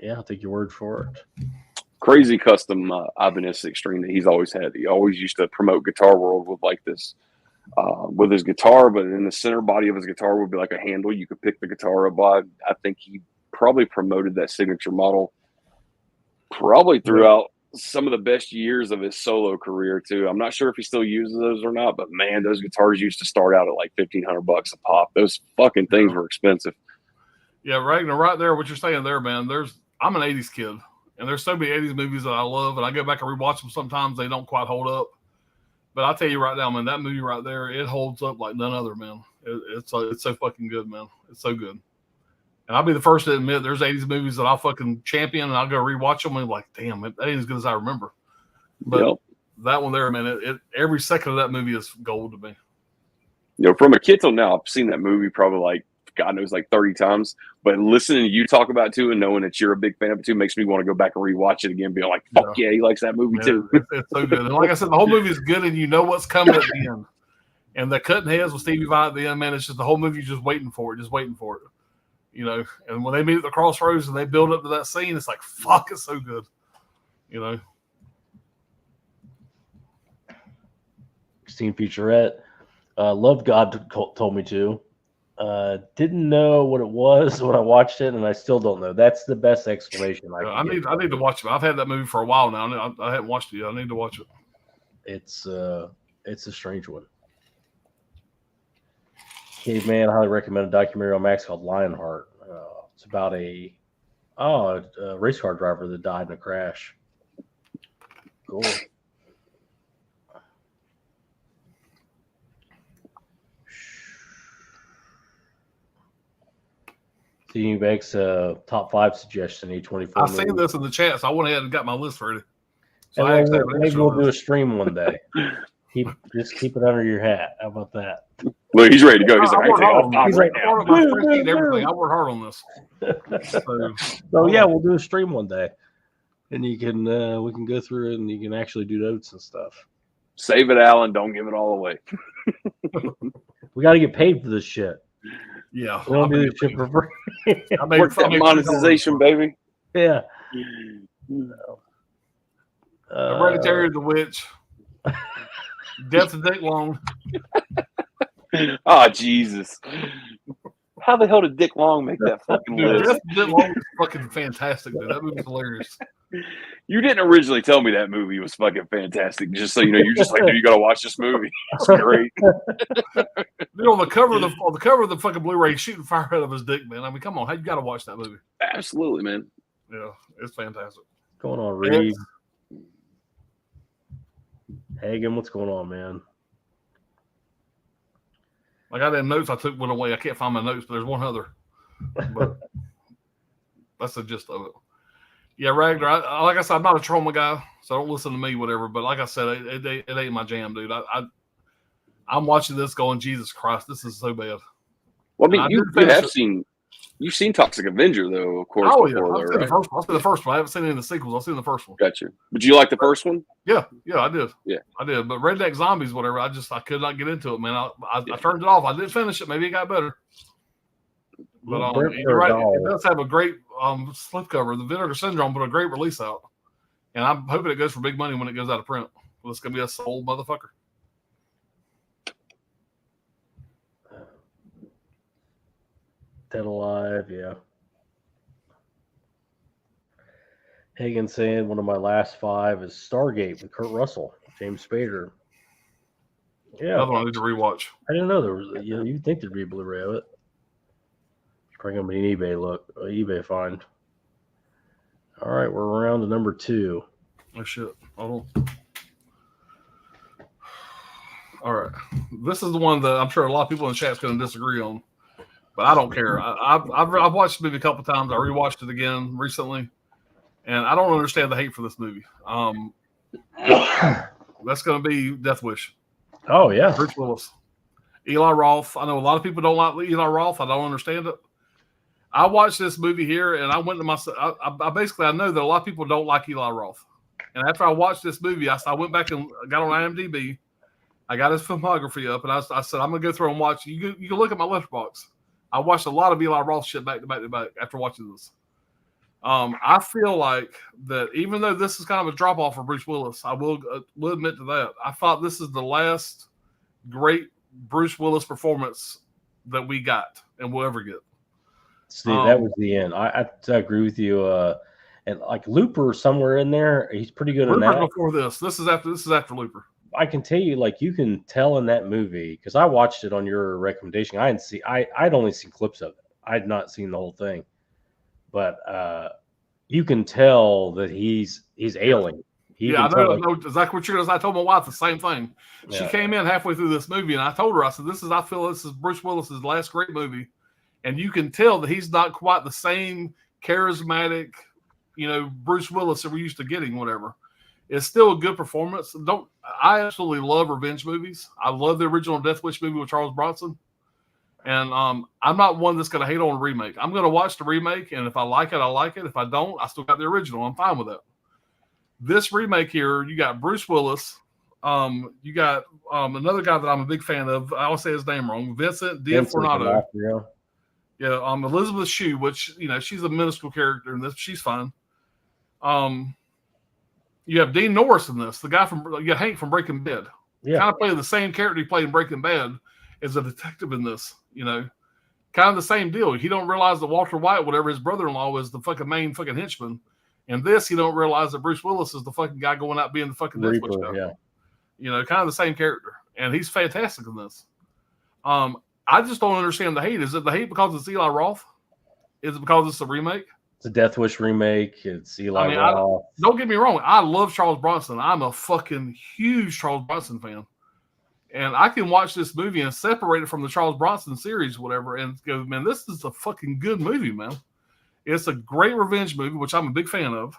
Speaker 2: Yeah, I'll take your word for it.
Speaker 3: crazy custom Ibanez Extreme that he's always had. He always used to promote Guitar World with like this, with his guitar, but in the center body of his guitar would be like a handle you could pick the guitar up by. I think he probably promoted that signature model probably throughout some of the best years of his solo career too. I'm not sure if he still uses those or not, but man, those guitars used to start out at like $1,500 a pop. Those fucking things were expensive.
Speaker 1: Yeah, Ragnar, right there, what you're saying there, man. I'm an 80s kid, and there's so many 80s movies that I love, and I go back and rewatch them. Sometimes they don't quite hold up. But I'll tell you right now, man, that movie right there, it holds up like none other, man. It's so fucking good, man. It's so good. And I'll be the first to admit there's 80s movies that I'll fucking champion, and I'll go rewatch them and be like, damn, that ain't as good as I remember. But that one there, man, every second of that movie is gold to me.
Speaker 3: You know, from a kid till now, I've seen that movie probably like, God knows, like 30 times. But listening to you talk about it too and knowing that you're a big fan of it too makes me want to go back and rewatch it again, being like, fuck yeah, he likes that movie too.
Speaker 1: It's so good. And like I said, the whole movie is good, and you know what's coming at the end. And the cutting heads with Stevie Vai at the end, man, it's just the whole movie just waiting for it. You know, and when they meet at the crossroads and they build up to that scene, it's like, fuck, it's so good. You know.
Speaker 2: Christine Featurette. Loved God told me to. Didn't know what it was when I watched it, and I still don't know. That's the best explanation
Speaker 1: I need to watch it. I've had that movie for a while now. I haven't watched it yet. I need to watch it.
Speaker 2: It's a strange one. Caveman, I highly recommend a documentary on Max called Lionheart. It's about a race car driver that died in a crash. Cool. Steve Banks, top 5 suggestion, A24.
Speaker 1: I've seen this in the chat, so I went ahead and got my list ready. So
Speaker 2: maybe we'll do a stream one day. Just keep it under your hat. How about that?
Speaker 3: Look, he's ready to go. He's like,
Speaker 1: everything. I work hard on this.
Speaker 2: So yeah, we'll do a stream one day, and you can we can go through it, and you can actually do notes and stuff.
Speaker 3: Save it, Alan. Don't give it all away.
Speaker 2: We got to get paid for this shit.
Speaker 1: Yeah,
Speaker 2: we don't do this shit for free.
Speaker 3: Work that monetization, baby.
Speaker 2: Yeah.
Speaker 1: Hereditary, The Witch, Death of Dick Long.
Speaker 3: Oh, Jesus. How the hell did Dick Long make that fucking list?
Speaker 1: Death of Dick Long is fucking fantastic, dude. That movie's hilarious.
Speaker 3: You didn't originally tell me that movie was fucking fantastic. Just so you know, you're just like, dude, you got to watch this movie. It's great.
Speaker 1: Dude, on the cover of the fucking Blu-ray, he's shooting fire out of his dick, man. I mean, come on, you got to watch that movie.
Speaker 3: Absolutely, man.
Speaker 1: Yeah, it's fantastic.
Speaker 2: What's going on, Reed? Hagen, what's going on, man?
Speaker 1: I got them notes. I took one away. I can't find my notes, but there's one other. But that's the gist of it. Yeah, Ragnar. Like I said, I'm not a trauma guy, so don't listen to me, whatever. But like I said, it ain't my jam, dude. I'm watching this going, Jesus Christ, this is so bad.
Speaker 3: Well, I mean, you've seen Toxic Avenger, though, of course.
Speaker 1: Oh, yeah. I've seen the first one. I haven't seen any of the sequels. I've seen the first one.
Speaker 3: Gotcha. But you like the first one?
Speaker 1: Yeah, I did.
Speaker 3: Yeah.
Speaker 1: I did. But Redneck Zombies, whatever, I could not get into it, man. I turned it off. I did finish it. Maybe it got better. But you're right. It does have a great slipcover. The Vinegar Syndrome put a great release out. And I'm hoping it goes for big money when it goes out of print. Well, it's going to be a sold motherfucker.
Speaker 2: Dead Alive, yeah. Hagen saying one of my last 5 is Stargate with Kurt Russell, James Spader. Yeah,
Speaker 1: another one I need to rewatch.
Speaker 2: I didn't know there was. You'd think there'd be a Blu-ray of it. Bring up an eBay find. All right, we're around to number 2.
Speaker 1: Oh shit! Hold on. All right, this is the one that I'm sure a lot of people in the chat's going to disagree on. But I don't care. I've watched the movie a couple times. I rewatched it again recently, and I don't understand the hate for this movie. That's going to be Death Wish.
Speaker 2: Oh yeah,
Speaker 1: Bruce Willis, Eli Roth. I know a lot of people don't like Eli Roth. I don't understand it. I watched this movie here, and I went to myself. I know that a lot of people don't like Eli Roth, and after I watched this movie, I went back and got on IMDb. I got his filmography up, and I said I'm going to go through and watch. You can look at my Letterboxd. I watched a lot of Eli Roth shit back to back to back after watching this. I feel like that even though this is kind of a drop off for Bruce Willis, I will admit to that. I thought this is the last great Bruce Willis performance that we got and will ever get.
Speaker 2: See, that was the end. I agree with you. And like Looper somewhere in there, he's pretty good in that.
Speaker 1: Before this. This is after Looper.
Speaker 2: I can tell you, like, you can tell in that movie, because I watched it on your recommendation. I'd only seen clips of it. I'd not seen the whole thing. But you can tell that he's ailing.
Speaker 1: I know exactly what you're going to say. I told my wife the same thing. She came in halfway through this movie, and I told her, I said, I feel this is Bruce Willis's last great movie. And you can tell that he's not quite the same charismatic, Bruce Willis that we're used to getting, whatever. It's still a good performance. I absolutely love revenge movies. I love the original Death Wish movie with Charles Bronson. And I'm not one that's going to hate on a remake. I'm going to watch the remake, and if I like it, I like it. If I don't, I still got the original. I'm fine with that. This remake here, you got Bruce Willis. You got another guy that I'm a big fan of. I always say his name wrong. Vincent D'Onofrio. Yeah, Elizabeth Shue, which she's a minuscule character in this. She's fine. You have Dean Norris in this, the guy you got Hank from Breaking Bad. Yeah, kind of playing the same character he played in Breaking Bad as a detective in this. Kind of the same deal. He don't realize that Walter White, whatever his brother-in-law, is the fucking main fucking henchman. And this, you don't realize that Bruce Willis is the fucking guy going out being the fucking Death Wish guy. Yeah, kind of the same character, and he's fantastic in this. I just don't understand the hate. Is it the hate because it's Eli Roth? Is it because it's a remake?
Speaker 2: It's a Death Wish remake. It's Eli Roth.
Speaker 1: Don't get me wrong. I love Charles Bronson. I'm a fucking huge Charles Bronson fan. And I can watch this movie and separate it from the Charles Bronson series, whatever, and go, man, this is a fucking good movie, man. It's a great revenge movie, which I'm a big fan of.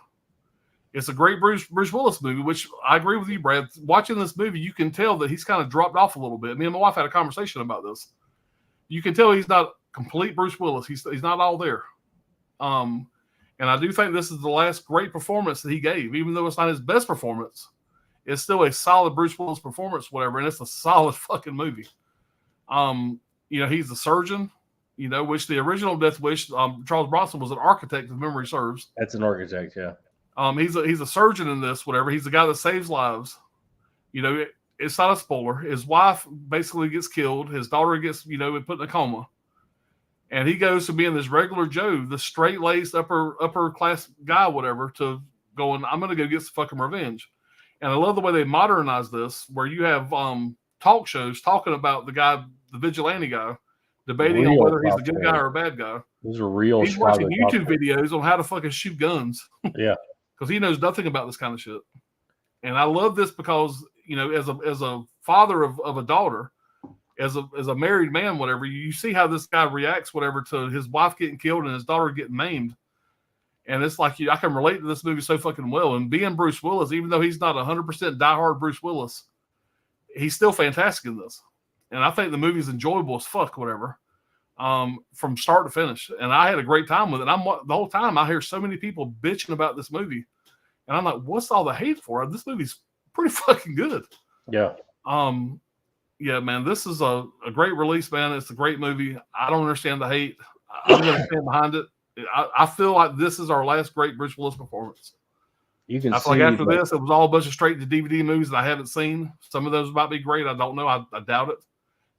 Speaker 1: It's a great Bruce Willis movie, which I agree with you, Brad. Watching this movie, you can tell that he's kind of dropped off a little bit. Me and my wife had a conversation about this. You can tell he's not complete Bruce Willis. He's not all there. And I do think this is the last great performance that he gave, even though it's not his best performance. It's still a solid Bruce Willis performance, whatever, and it's a solid fucking movie. He's a surgeon, which the original Death Wish, Charles Bronson was an architect, if memory serves.
Speaker 2: That's an architect, yeah.
Speaker 1: He's a surgeon in this, whatever. He's the guy that saves lives. It's not a spoiler. His wife basically gets killed. His daughter gets, put in a coma. And he goes from being this regular Joe, the straight-laced upper class guy, whatever, to going, I'm going to go get some fucking revenge. And I love the way they modernize this, where you have talk shows talking about the vigilante guy, debating on whether he's a good guy or a bad guy.
Speaker 2: These are real.
Speaker 1: He's watching YouTube videos on how to fucking shoot guns.
Speaker 2: Yeah.
Speaker 1: Because he knows nothing about this kind of shit. And I love this because, as a father of a daughter, as a married man, whatever, you see how this guy reacts, whatever, to his wife getting killed and his daughter getting maimed. And it's like, I can relate to this movie so fucking well. And being Bruce Willis, even though he's not 100% diehard Bruce Willis, he's still fantastic in this. And I think the movie's enjoyable as fuck, whatever, from start to finish. And I had a great time with it. The whole time I hear so many people bitching about this movie. And I'm like, what's all the hate for? This movie's pretty fucking good.
Speaker 2: Yeah.
Speaker 1: Yeah, man, this is a great release, man. It's a great movie. I don't understand the hate. I'm going to stand behind it. I feel like this is our last great Bruce Willis performance.
Speaker 2: I feel
Speaker 1: like after this, it was all a bunch of straight to DVD movies that I haven't seen. Some of those might be great. I don't know. I doubt it.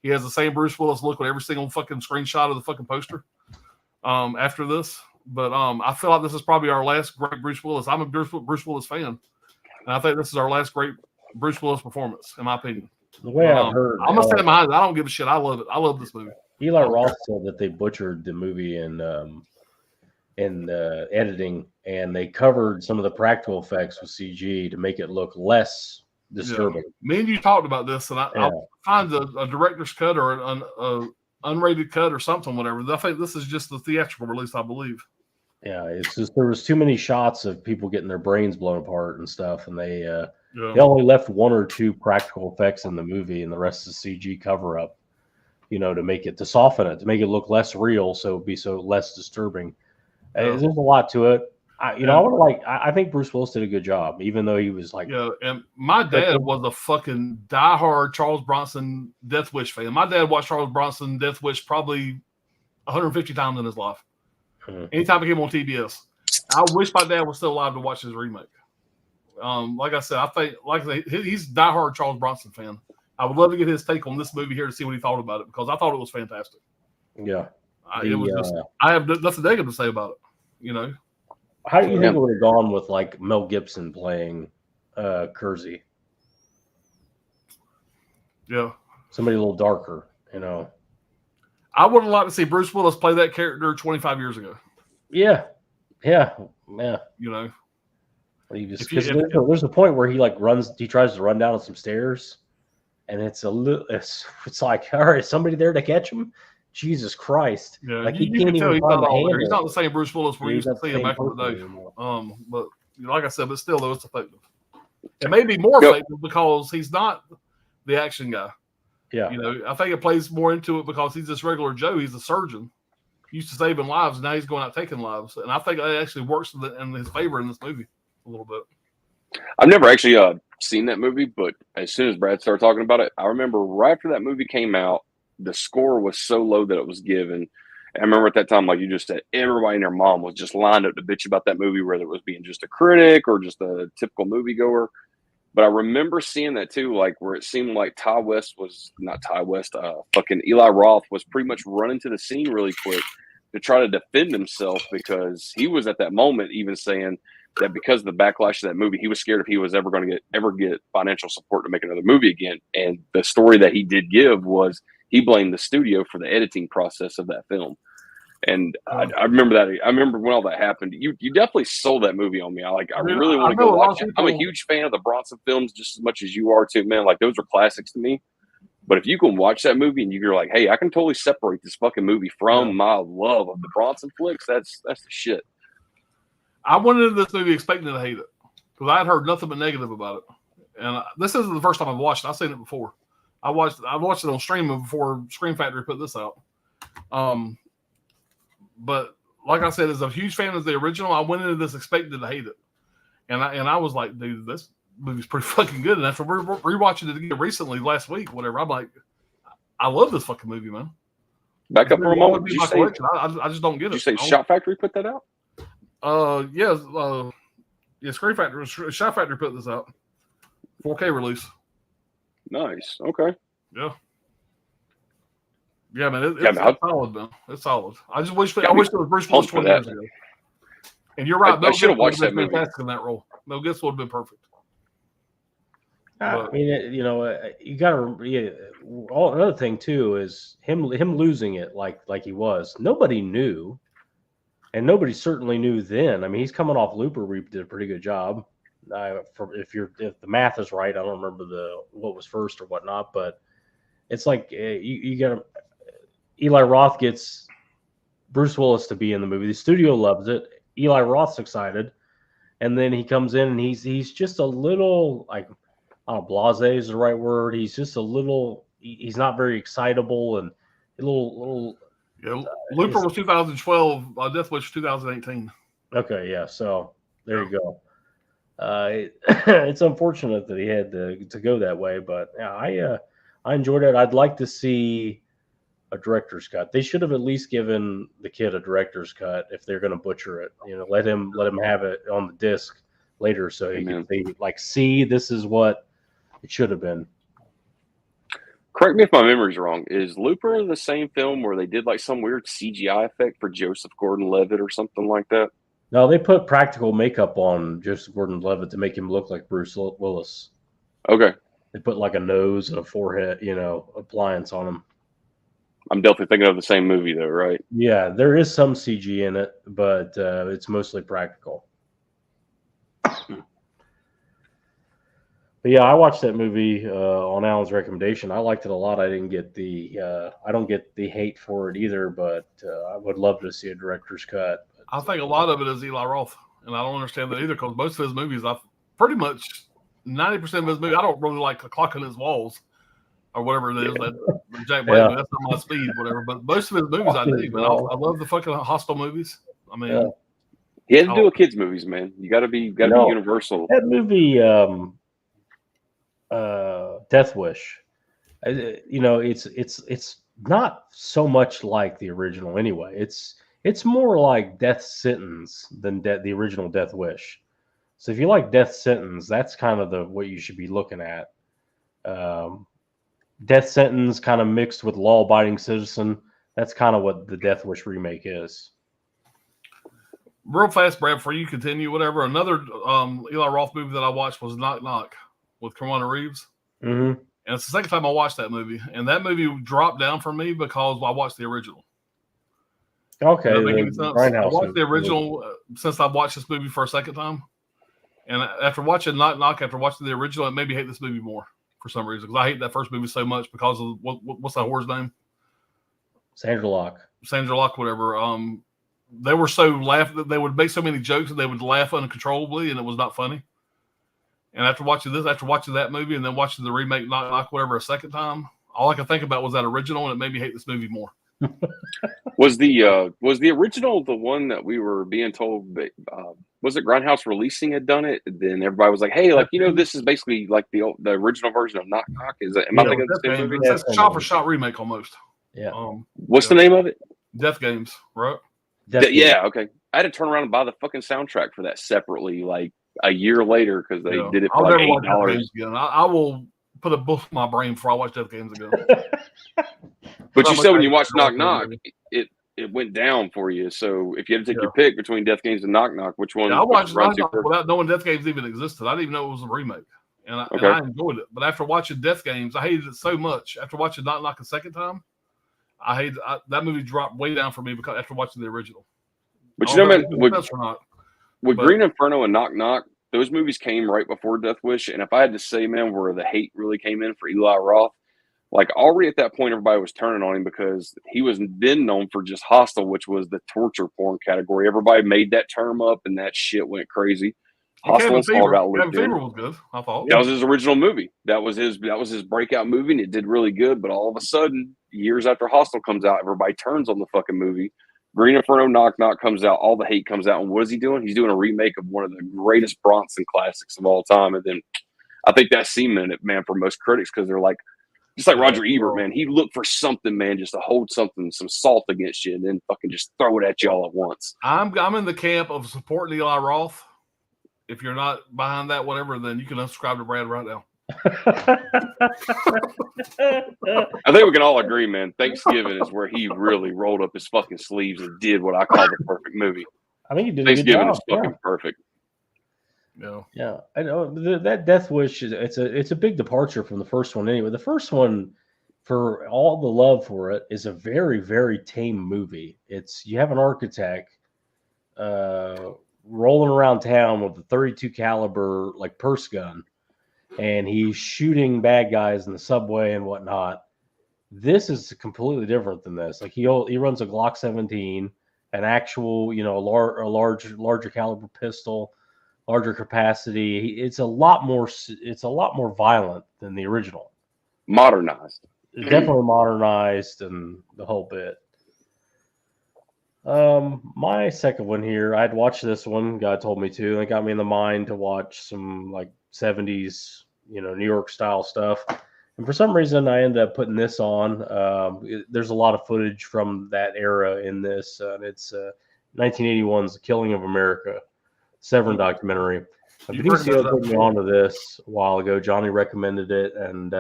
Speaker 1: He has the same Bruce Willis look with every single fucking screenshot of the fucking poster after this. But I feel like this is probably our last great Bruce Willis. I'm a Bruce Willis fan. And I think this is our last great Bruce Willis performance, in my opinion.
Speaker 2: The way I've heard,
Speaker 1: I'm gonna stand behind it. I don't give a shit. I love it. I love this movie.
Speaker 2: Eli Roth said that they butchered the movie in editing, and they covered some of the practical effects with CG to make it look less disturbing.
Speaker 1: Yeah. Me and you talked about this, and I'll find a director's cut or an unrated cut or something, whatever. I think this is just the theatrical release, I believe.
Speaker 2: Yeah, it's just there was too many shots of people getting their brains blown apart and stuff, and they only left one or two practical effects in the movie, and the rest is CG cover up. To soften it, to make it look less real, so it'd be so less disturbing. There's a lot to it. I think Bruce Willis did a good job, even though he was like.
Speaker 1: Yeah, and my dad was a fucking diehard Charles Bronson Death Wish fan. My dad watched Charles Bronson Death Wish probably 150 times in his life. Anytime it came on TBS. I wish my dad was still alive to watch his remake. Like I said, he's a diehard Charles Bronson fan. I would love to get his take on this movie here to see what he thought about it, because I thought it was fantastic.
Speaker 2: Yeah.
Speaker 1: I have nothing negative to say about it. You know,
Speaker 2: how do you think it would have gone with like Mel Gibson playing Kersey?
Speaker 1: Yeah,
Speaker 2: somebody a little darker. You know,
Speaker 1: I would have liked to see Bruce Willis play that character 25 years ago.
Speaker 2: Yeah.
Speaker 1: You know,
Speaker 2: there's a point where he like he tries to run down some stairs, and it's like, all right, somebody there to catch him. Jesus Christ!
Speaker 1: Yeah,
Speaker 2: like
Speaker 1: you can tell he's not the same Bruce Willis we used to see him back in the day. But like I said, but still, though, it's effective. It may be more effective because he's not the action guy.
Speaker 2: Yeah,
Speaker 1: you know, I think it plays more into it because he's just regular Joe. He's a surgeon, used to saving lives. Now he's going out taking lives, and I think that actually works in his favor in this movie a little bit.
Speaker 3: I've never actually seen that movie, but as soon as Brad started talking about it, I remember right after that movie came out, the score was so low that it was given. And I remember at that time, like you just said, everybody and their mom was just lined up to bitch about that movie, whether it was being just a critic or just a typical moviegoer. But I remember seeing that too, like where it seemed like fucking Eli Roth was pretty much running to the scene really quick to try to defend himself, because he was at that moment even saying that because of the backlash of that movie, he was scared if he was ever going to get financial support to make another movie again. And the story that he did give was he blamed the studio for the editing process of that film. And I remember that. I remember when all that happened. You definitely sold that movie on me. I really want to go watch it. I'm a huge fan of the Bronson films just as much as you are too, man. Like those are classics to me. But if you can watch that movie and you're like, hey, I can totally separate this fucking movie from my love of the Bronson flicks, that's the shit.
Speaker 1: I went into this movie expecting to hate it because I had heard nothing but negative about it. And this isn't the first time I've watched it. I've seen it before. I watched it on streaming before Scream Factory put this out. But like I said, as a huge fan of the original, I went into this expecting to hate it. And I was like, dude, this movie's pretty fucking good. And after rewatching it again recently, last week, whatever, I'm like, I love this fucking movie, man.
Speaker 3: Back up for a moment.
Speaker 1: I just don't get it.
Speaker 3: Did you say Shot Factory put that out?
Speaker 1: Yeah, Scream Factory, Shot Factory put this out. 4K release.
Speaker 3: Nice. Okay.
Speaker 1: Yeah. Yeah, man. It's solid, man. It's solid. I wish it was Bruce Willis 20 years ago. And you're right.
Speaker 3: I should have watched that movie.
Speaker 1: Fantastic in that role. Mel Gibson would have been perfect.
Speaker 2: I mean, you got to. Another thing too is him losing it like he was. Nobody knew, and nobody certainly knew then. I mean, he's coming off Looper, where he did a pretty good job. If the math is right, I don't remember what was first or whatnot, but it's like you got Eli Roth gets Bruce Willis to be in the movie. The studio loves it. Eli Roth's excited, and then he comes in and he's just a little like, I don't know, blasé is the right word. He's just a little. He's not very excitable and a little.
Speaker 1: Yeah, Looper was 2012. Death Wish 2018.
Speaker 2: Okay, yeah. So there you go. It's unfortunate that he had to go that way, but yeah, I enjoyed it. I'd like to see a director's cut. They should have at least given the kid a director's cut if they're going to butcher it. You know, let him have it on the disc later so he can see this is what it should have been.
Speaker 3: Correct me if my memory's wrong. Is Looper the same film where they did like some weird CGI effect for Joseph Gordon-Levitt or something like that?
Speaker 2: No, they put practical makeup on Joseph Gordon-Levitt to make him look like Bruce Willis.
Speaker 3: Okay.
Speaker 2: They put like a nose and a forehead, appliance on him.
Speaker 3: I'm definitely thinking of the same movie though, right?
Speaker 2: Yeah, there is some CG in it, but it's mostly practical. But yeah, I watched that movie on Alan's recommendation. I liked it a lot. I didn't get I don't get the hate for it either, but I would love to see a director's cut.
Speaker 1: I think a lot of it is Eli Roth, and I don't understand that either because most of his movies, I've pretty much 90% of his movies, I don't really like Clock on His Walls or whatever it is that Jack Black. That's not my speed, whatever. But most of his movies I do. Man, I love the fucking Hostel movies. I mean,
Speaker 3: he had to do with kids movies, man. You got to be universal.
Speaker 2: That movie, Death Wish. It's not so much like the original anyway. It's more like Death Sentence than the original Death Wish. So if you like Death Sentence, that's kind of what you should be looking at. Death Sentence kind of mixed with Law Abiding Citizen. That's kind of what the Death Wish remake is.
Speaker 1: Real fast, Brad, before you continue, whatever. Another Eli Roth movie that I watched was Knock Knock with Keanu Reeves.
Speaker 2: Mm-hmm.
Speaker 1: And it's the second time I watched that movie. And that movie dropped down for me because I watched the original.
Speaker 2: Okay.
Speaker 1: I watched the original since I watched this movie for a second time. And after watching Knock Knock, after watching the original, it made me hate this movie more for some reason. Because I hate that first movie so much because of what's that whore's name?
Speaker 2: Sandra Locke,
Speaker 1: whatever. They were so they would make so many jokes and they would laugh uncontrollably, and it was not funny. And after watching that movie, and then watching the remake Knock Knock whatever a second time, all I could think about was that original, and it made me hate this movie more.
Speaker 3: Was the original the one that we were being told? Was it Grindhouse Releasing had done it? Then everybody was like, "Hey, this is basically like the original version of Knock Knock." Am I thinking of the same movie?
Speaker 1: It's a shot-for-shot remake almost.
Speaker 2: Yeah.
Speaker 3: What's the name of it?
Speaker 1: Death Games, right?
Speaker 3: Yeah. Okay. I had to turn around and buy the fucking soundtrack for that separately, like a year later, because they did it for like $8.
Speaker 1: I will put a book in my brain before I watch Death Games again.
Speaker 3: But you said when you watched Knock Knock, it went down for you. So if you had to take your pick between Death Games and Knock Knock, which one?
Speaker 1: I watched Knock Knock without knowing Death Games even existed. I didn't even know it was a remake, and I enjoyed it. But after watching Death Games, I hated it so much. After watching Knock Knock a second time, I hated that movie. Dropped way down for me because after watching the original.
Speaker 3: But with Green Inferno and Knock Knock, those movies came right before Death Wish. And if I had to say, man, where the hate really came in for Eli Roth, like already at that point, everybody was turning on him because he was then known for just Hostel, which was the torture porn category. Everybody made that term up, and that shit went crazy. Hostel was all about lived in.
Speaker 1: Was good, I thought.
Speaker 3: That was his original movie. That was his breakout movie, and it did really good. But all of a sudden, years after Hostel comes out, everybody turns on the fucking movie. Green Inferno, Knock Knock comes out. All the hate comes out. And what is he doing? He's doing a remake of one of the greatest Bronson classics of all time. And then I think that's cemented it, man, for most critics because they're like, just like Roger Ebert, man. He looked for something, man, just to hold some salt against you and then fucking just throw it at you all at once.
Speaker 1: I'm in the camp of supporting Eli Roth. If you're not behind that, whatever, then you can unsubscribe to Brad right now.
Speaker 3: I think we can all agree, man. Thanksgiving is where he really rolled up his fucking sleeves and did what I call the perfect movie.
Speaker 2: I think he did.
Speaker 3: Thanksgiving is fucking perfect.
Speaker 2: Yeah, I know that Death Wish it's a big departure from the first one. Anyway, the first one, for all the love for it, is a very, very tame movie. You have an architect rolling around town with a 32 caliber like purse gun, and he's shooting bad guys in the subway and whatnot. This is completely different than this. Like he runs a Glock 17, an actual larger caliber pistol, larger capacity. It's a lot more violent than the original.
Speaker 3: Modernized.
Speaker 2: It's definitely modernized and the whole bit. My second one here, I'd watched this one. God told me to. It got me in the mind to watch some like 70s, New York style stuff. And for some reason, I ended up putting this on. There's a lot of footage from that era in this. It's 1981's The Killing of America, Severin documentary. Benicio put me onto this a while ago. Johnny recommended it, and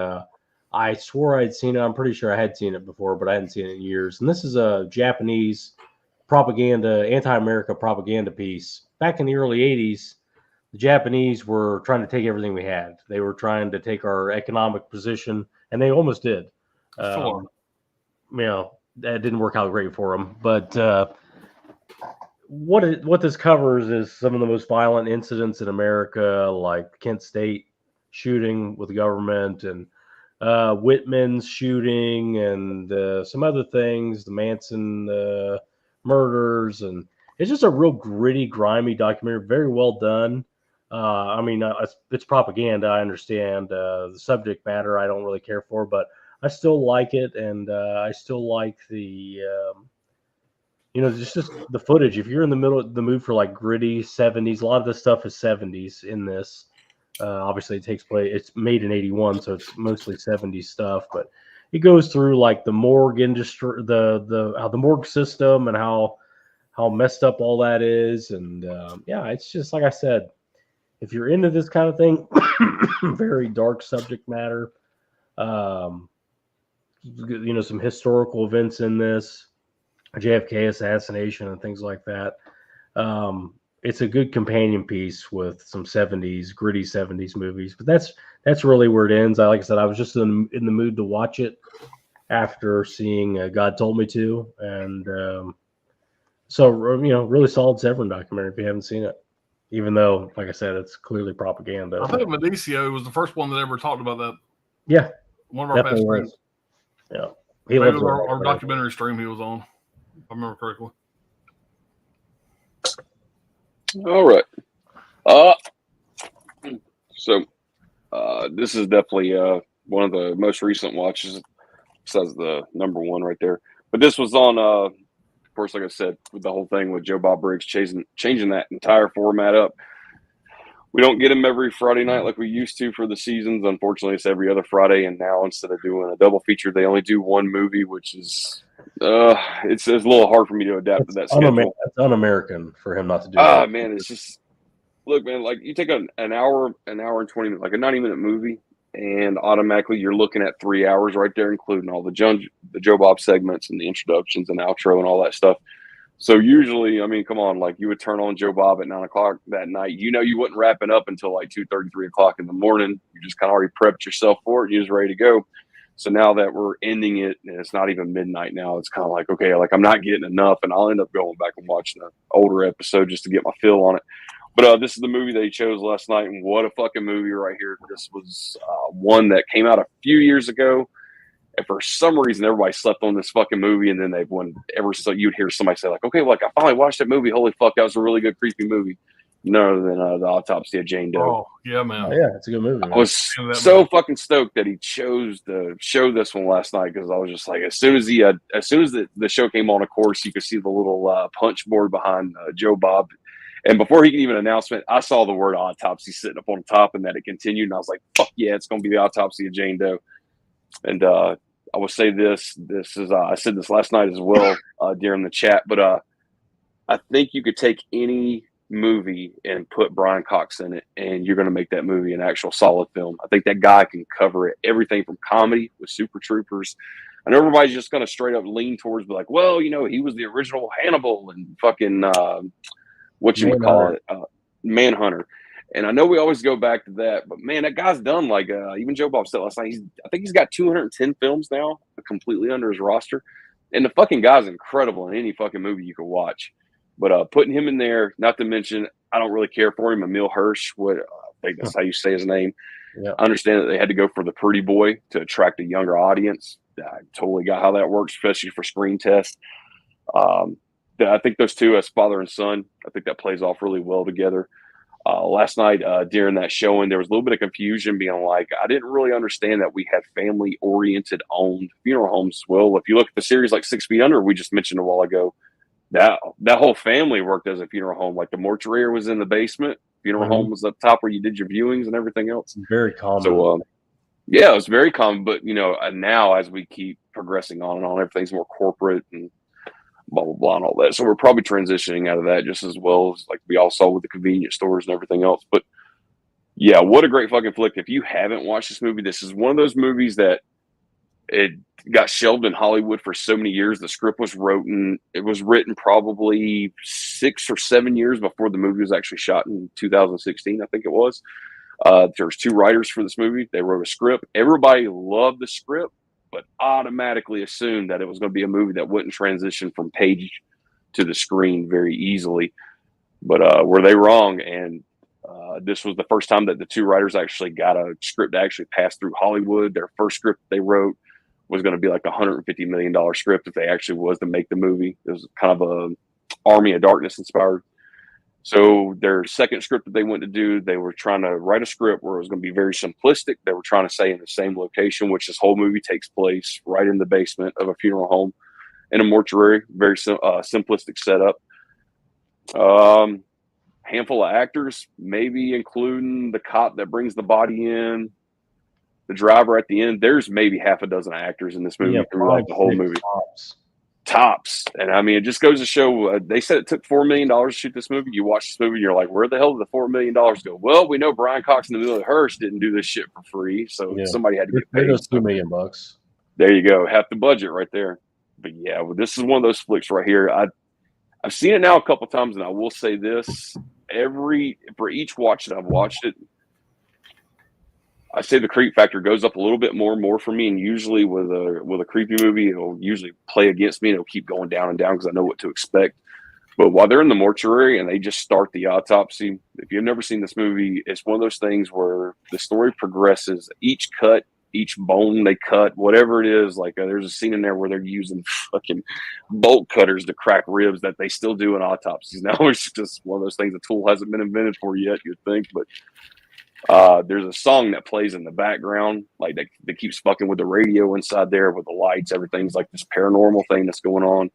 Speaker 2: I swore I'd seen it. I'm pretty sure I had seen it before, but I hadn't seen it in years. And this is a Japanese anti-America propaganda piece. Back in the early 80s, the Japanese were trying to take everything we had. They were trying to take our economic position, and they almost did. That didn't work out great for them. But what this covers is some of the most violent incidents in America, like Kent State shooting with the government, and Whitman's shooting, and some other things, the Manson murders, and it's just a real gritty, grimy documentary, very well done. It's propaganda, I understand. The subject matter I don't really care for, but I still like it, and I still like the just the footage. If you're in the middle of the mood for like gritty 70s, a lot of this stuff is 70s in this. Obviously, it's made in 81, so it's mostly 70s stuff, but it goes through like the morgue industry, the morgue system, and how how messed up all that is. And yeah, it's just like I said, if you're into this kind of thing, very dark subject matter, some historical events in this, JFK assassination and things like that. It's a good companion piece with some gritty 70s movies, but that's really where it ends. Like I said, I was just in the mood to watch it after seeing God Told Me To, and so really solid Severin documentary if you haven't seen it. Even though, like I said, it's clearly propaganda.
Speaker 1: I think Medicio was the first one that ever talked about that.
Speaker 2: Yeah,
Speaker 1: one of our past streams.
Speaker 2: Yeah,
Speaker 1: It was our documentary stream he was on, if I remember correctly.
Speaker 3: All right. So this is definitely one of the most recent watches. Says the number one right there. But this was on, of course, like I said, with the whole thing with Joe Bob Briggs changing that entire format up. We don't get him every Friday night like we used to for the seasons. Unfortunately, it's every other Friday. And now instead of doing a double feature, they only do one movie, which is it's a little hard for me to adapt to that schedule.
Speaker 2: It's un-American for him not to do that.
Speaker 3: Man, it's just look, man. Like you take an hour and 20 minutes, like a 90-minute movie, and automatically you're looking at 3 hours right there, including all the Joe Bob segments and the introductions and outro and all that stuff. So usually, I mean, come on, like you would turn on Joe Bob at 9 o'clock that night. You wouldn't wrap it up until like 2:30, 3 o'clock in the morning. You just kind of already prepped yourself for it. You're just ready to go. So now that we're ending it, and it's not even midnight now, it's kind of like, okay, like I'm not getting enough, and I'll end up going back and watching an older episode just to get my feel on it. But this is the movie that he chose last night, and what a fucking movie right here. This was one that came out a few years ago, and for some reason, everybody slept on this fucking movie, and then you'd hear somebody say, like, okay, like, I finally watched that movie. Holy fuck, that was a really good, creepy movie. None other than The Autopsy of Jane Doe.
Speaker 1: Oh, yeah, man.
Speaker 2: Oh, yeah, it's a good movie.
Speaker 3: I was so fucking stoked that he chose to show this one last night, because I was just like, as soon as the show came on, of course, you could see the little punch board behind Joe Bob. And before he could even announce it, I saw the word autopsy sitting up on the top, and that it continued. And I was like, fuck yeah, it's going to be The Autopsy of Jane Doe. And I will say this is, I said this last night as well during the chat, but I think you could take any movie and put Brian Cox in it, and you're going to make that movie an actual solid film. I think that guy can cover it. Everything from comedy with Super Troopers. I know everybody's just going to straight up lean towards, be like, well, he was the original Hannibal and fucking... Manhunter. And I know we always go back to that, but man, that guy's done like even Joe Bob said last night. I think he's got 210 films now, completely under his roster. And the fucking guy's incredible in any fucking movie you can watch. But putting him in there, not to mention, I don't really care for him, Emil Hirsch. I think that's how you say his name. Yeah. I understand that they had to go for the pretty boy to attract a younger audience. I totally got how that works, especially for screen tests. I think those two as father and son, I think that plays off really well together. Last night during that showing, there was a little bit of confusion being like, I didn't really understand that we had family-oriented owned funeral homes. Well, if you look at the series like 6 Feet Under, we just mentioned a while ago, that whole family worked as a funeral home. Like the mortuary was in the basement, funeral home was up top where you did your viewings and everything else.
Speaker 2: Very common.
Speaker 3: So, yeah, it was very common. But, now as we keep progressing on and on, everything's more corporate and blah, blah, blah, and all that. So we're probably transitioning out of that just as well as like we all saw with the convenience stores and everything else. But yeah, what a great fucking flick. If you haven't watched this movie, this is one of those movies that it got shelved in Hollywood for so many years. The script was written probably 6 or 7 years before the movie was actually shot in 2016, I think it was. There was 2 writers for this movie. They wrote a script. Everybody loved the script, but automatically assumed that it was going to be a movie that wouldn't transition from page to the screen very easily. But were they wrong? And this was the first time that the 2 writers actually got a script to actually pass through Hollywood. Their first script they wrote was going to be like a $150 million script if they actually was to make the movie. It was kind of a Army of Darkness inspired. So their second script that they went to do, they were trying to write a script where it was going to be very simplistic. They were trying to say in the same location, which this whole movie takes place right in the basement of a funeral home in a mortuary. Very simplistic setup. Handful of actors, maybe including the cop that brings the body in, the driver at the end. There's maybe half a dozen actors in this movie throughout the whole movie. tops. And I mean, it just goes to show. They said it took $4 million to shoot this movie. You watch this movie, and you're like, where the hell did the $4 million go? Well, we know Brian Cox and Amelia Hirsch didn't do this shit for free, so somebody had to get paid.
Speaker 2: It was $2 million.
Speaker 3: There you go, half the budget right there. But yeah, well, this is one of those flicks right here. I've seen it now a couple times, and I will say this: for each watch that I've watched it, I say the creep factor goes up a little bit more and more for me. And usually with a creepy movie, it'll usually play against me, and it'll keep going down and down because I know what to expect. But while they're in the mortuary and they just start the autopsy, if you've never seen this movie, it's one of those things where the story progresses. Each cut, each bone they cut, whatever it is, like there's a scene in there where they're using fucking bolt cutters to crack ribs that they still do in autopsies. Now it's just one of those things. The tool hasn't been invented for yet, you'd think, but there's a song that plays in the background, like that keeps fucking with the radio inside there, with the lights, everything's like this paranormal thing that's going on.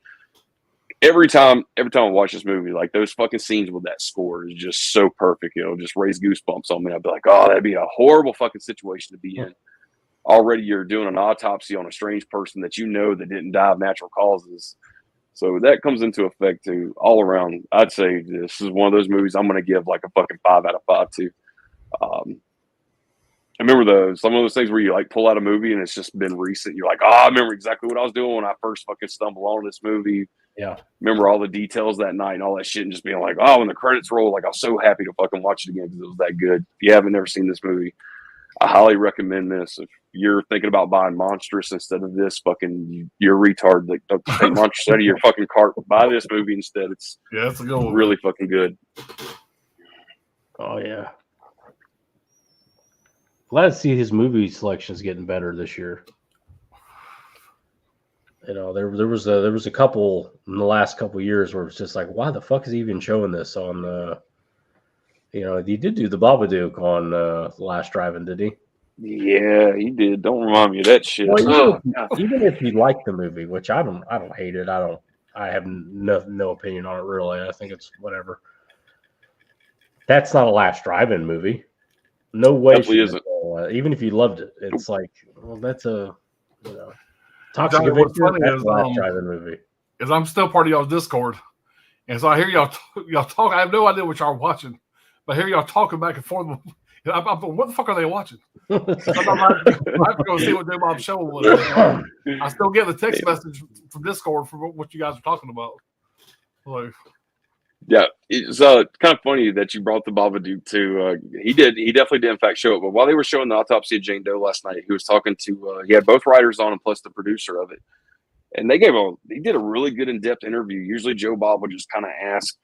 Speaker 3: Every time I watch this movie, like those fucking scenes with that score is just so perfect. Just raise goosebumps on me. I'd be like, oh, that'd be a horrible fucking situation to be in. Already you're doing an autopsy on a strange person that that didn't die of natural causes. So that comes into effect too. All around, I'd say this is one of those movies I'm going to give like a fucking 5 out of 5 to. I remember some of those things where you like pull out a movie and it's just been recent. You're like, oh, I remember exactly what I was doing when I first fucking stumbled on this movie.
Speaker 2: Yeah.
Speaker 3: Remember all the details that night and all that shit, and just being like, oh, when the credits roll, like I was so happy to fucking watch it again because it was that good. If you haven't never seen this movie, I highly recommend this. If you're thinking about buying Monstrous instead of this, fucking you're a retard. Like, don't take Monstrous out of your fucking cart. Buy this movie instead. It's
Speaker 1: that's a good one.
Speaker 3: Really fucking good.
Speaker 2: Oh yeah. Glad to see his movie selections getting better this year. There was a couple in the last couple of years where it's just like, why the fuck is he even showing this on? He did do the Babadook on Last Drive-In, did he?
Speaker 3: Yeah, he did. Don't remind me of that shit.
Speaker 2: Well, even if you like the movie, which I don't hate it. I have no opinion on it really. I think it's whatever. That's not a Last Drive-In movie. No way.
Speaker 3: Definitely isn't.
Speaker 2: Even if you loved it, it's like, well, that's a Toxic
Speaker 1: Johnny, what's funny
Speaker 2: Avenger.
Speaker 1: is,
Speaker 2: Last Drive-In movie.
Speaker 1: Is I'm still part of y'all's Discord, and so I hear y'all talk. I have no idea what y'all are watching, but I hear y'all talking back and forth. What the fuck are they watching? I have to go see what Joe Bob's show was. I still get the text message from Discord for what you guys are talking about. Like,
Speaker 3: yeah, it's kind of funny that you brought the Babadook too. He definitely did in fact show it. But while they were showing the autopsy of Jane Doe last night, he was talking to he had both writers on and plus the producer of it, and they did a really good in-depth interview. Usually Joe Bob would just kind of ask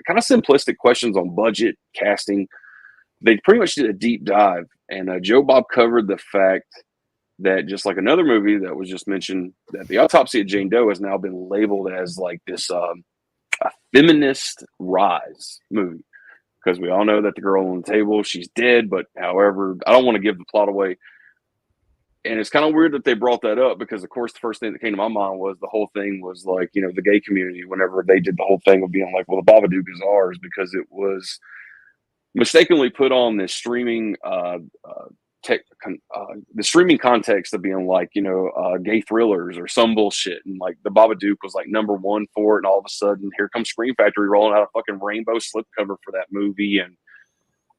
Speaker 3: kind of simplistic questions on budget, casting. They pretty much did a deep dive, and Joe Bob covered the fact that just like another movie that was just mentioned, that the autopsy of Jane Doe has now been labeled as like this a feminist rise movie, because we all know that the girl on the table, she's dead, but however, I don't want to give the plot away. And it's kind of weird that they brought that up, because of course the first thing that came to my mind was the whole thing was like, the gay community, whenever they did the whole thing of being like, well, the Babadook is ours, because it was mistakenly put on this streaming the streaming context of being like, gay thrillers or some bullshit. And like the Babadook was like #1 for it. And all of a sudden here comes Scream Factory rolling out a fucking rainbow slipcover for that movie and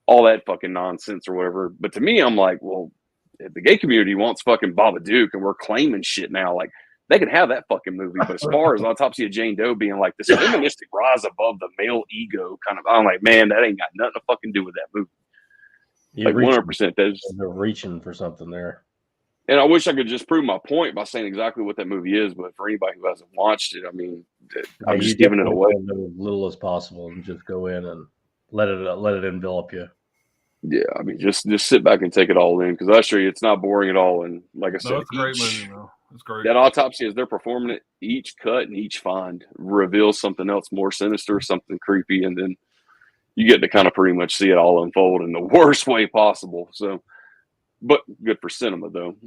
Speaker 3: all that fucking nonsense or whatever. But to me, I'm like, well, if the gay community wants fucking Babadook and we're claiming shit now, like they can have that fucking movie. But as far as Autopsy of Jane Doe being like this feministic rise above the male ego kind of, I'm like, man, that ain't got nothing to fucking do with that movie.
Speaker 2: You're
Speaker 3: like 100%.
Speaker 2: They're reaching for something there.
Speaker 3: And I wish I could just prove my point by saying exactly what that movie is. But for anybody who hasn't watched it, I mean, I'm just giving it away.
Speaker 2: As little as possible and just go in and let it envelop you.
Speaker 3: Yeah, I mean, just sit back and take it all in, because I assure you, it's not boring at all. And like I said,
Speaker 1: it's a great movie, though. It's great.
Speaker 3: That autopsy, as they're performing it, each cut and each find reveals something else more sinister, something creepy, and then you get to kind of pretty much see it all unfold in the worst way possible. So, but good for cinema, though.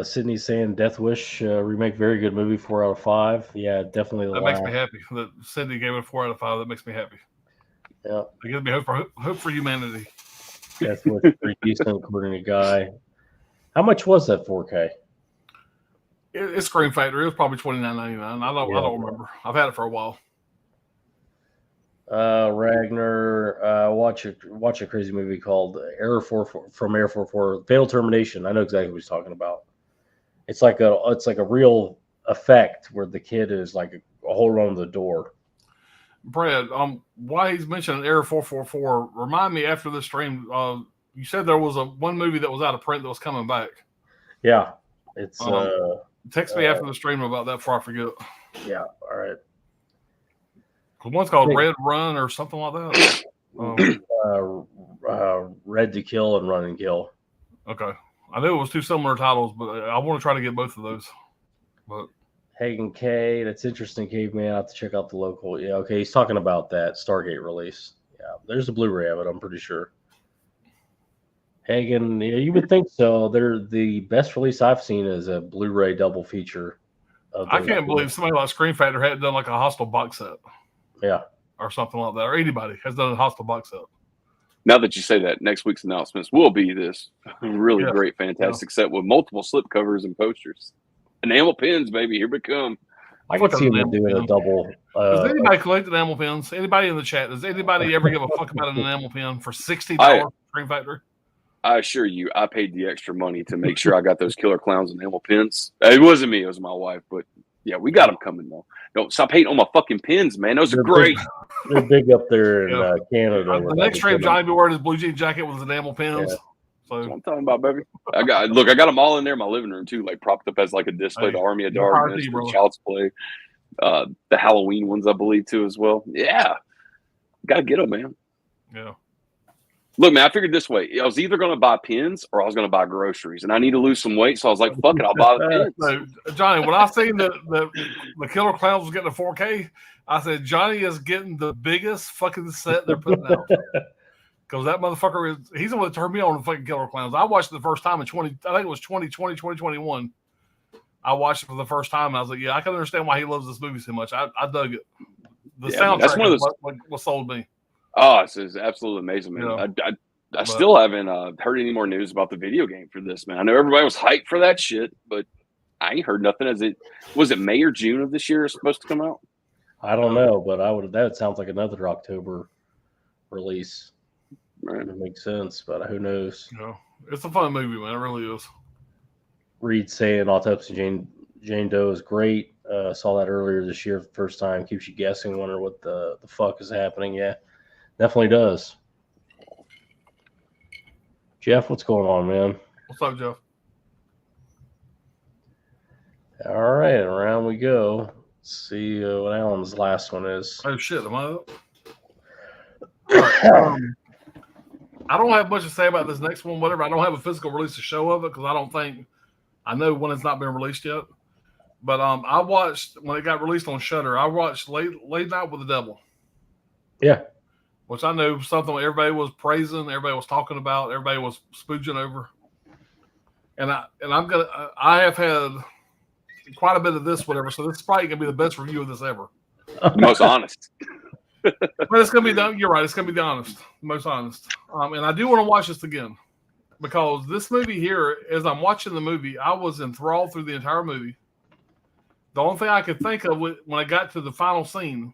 Speaker 2: Sydney's saying Death Wish remake, very good movie, 4 out of 5. Yeah, definitely.
Speaker 1: That makes me happy. That Sydney gave it a 4 out of 5. That makes me happy.
Speaker 2: Yeah,
Speaker 1: it gives me hope for humanity.
Speaker 2: Death Wish, pretty decent according to Guy. How much was that 4K?
Speaker 1: It's Scream Factory. It was probably $29.99. I don't remember. I've had it for a while.
Speaker 2: Ragnar, watch a crazy movie called Air 44 from Air 44, Fatal Termination. I know exactly what he's talking about. It's like a real effect where the kid is like holding on to the door.
Speaker 1: Brad, why he's mentioning Air 444? Remind me after this stream. You said there was one movie that was out of print that was coming back.
Speaker 2: Yeah, it's
Speaker 1: text me after the stream about that before I forget.
Speaker 2: Yeah, all right.
Speaker 1: One's called Red Run or something like
Speaker 2: that. Red to Kill and Run and Kill.
Speaker 1: Okay. I knew it was two similar titles, but I want to try to get both of those. But
Speaker 2: Hagen K, that's interesting, Caveman. I have to check out the local. Yeah, okay. He's talking about that Stargate release. Yeah, there's a Blu-ray of it, I'm pretty sure. Hagen, yeah, you would think so. They're the best release I've seen is a Blu-ray double feature.
Speaker 1: I can't believe somebody like Scream Factory hadn't done like a Hostel box set.
Speaker 2: Yeah.
Speaker 1: Or something like that. Or anybody has done a Hostel box set.
Speaker 3: Now that you say that, next week's announcements will be this really great, fantastic set with multiple slip covers and posters. Enamel pins, baby. Here we come.
Speaker 2: I can see them doing a double.
Speaker 1: Does anybody collect enamel pins? Anybody in the chat? Does anybody ever give a fuck about an enamel pin for $60 Scream Factory?
Speaker 3: I assure you, I paid the extra money to make sure I got those Killer Clowns enamel pins. It wasn't me. It was my wife. But, yeah, we got them coming, though. Don't stop hating on my fucking pins, man. Those are great.
Speaker 2: They're big up there in Canada.
Speaker 1: The next stream, Johnny be wearing his blue jean jacket with his enamel pins.
Speaker 2: Yeah.
Speaker 3: So that's what I'm talking about, baby. I got them all in there in my living room too, like propped up as like a display. The Army of Darkness, Child's Play, the Halloween ones, I believe too as well. Yeah, gotta get them, man.
Speaker 1: Yeah.
Speaker 3: Look, man, I figured this way: I was either going to buy pins or I was going to buy groceries, and I need to lose some weight, so I was like, "Fuck it, I'll buy the pins."
Speaker 1: So, Johnny, when I seen the Killer Clowns was getting a 4K, I said Johnny is getting the biggest fucking set they're putting out. Because that motherfucker he's the one that turned me on to fucking Killer Clowns. I watched it the first time in 2021. I watched it for the first time and I was like, yeah, I can understand why he loves this movie so much. I dug it. The soundtrack
Speaker 3: that's one of those,
Speaker 1: what sold me.
Speaker 3: Oh, it's absolutely amazing, man. Yeah. I still haven't heard any more news about the video game for this, man. I know everybody was hyped for that shit, but I ain't heard nothing. Was it May or June of this year it's supposed to come out?
Speaker 2: I don't know, but that sounds like another October release.
Speaker 3: Right.
Speaker 2: It makes sense, but who knows?
Speaker 1: Yeah. It's a fun movie, man. It really is.
Speaker 2: Reed saying Autopsy Jane Doe is great. Saw that earlier this year for the first time. Keeps you guessing, wonder what the fuck is happening. Yeah, definitely does. Jeff, what's going on, man?
Speaker 1: What's up, Jeff?
Speaker 2: All right, around we go. Let's see what Alan's last one is.
Speaker 1: Oh, shit. Am I up? Right, I don't have much to say about this next one, whatever. I don't have a physical release to show of it because I know when it's not been released yet. But I watched, when it got released on Shudder, I watched Late Night with the Devil.
Speaker 2: Yeah.
Speaker 1: Which I know something everybody was praising, everybody was talking about, everybody was spooging over. And I have had quite a bit of this, whatever. So this is probably gonna be the best review of this ever.
Speaker 3: Most honest.
Speaker 1: But it's gonna be done. You're right. It's gonna be the most honest. And I do want to watch this again because this movie here, as I'm watching the movie, I was enthralled through the entire movie. The only thing I could think of when I got to the final scene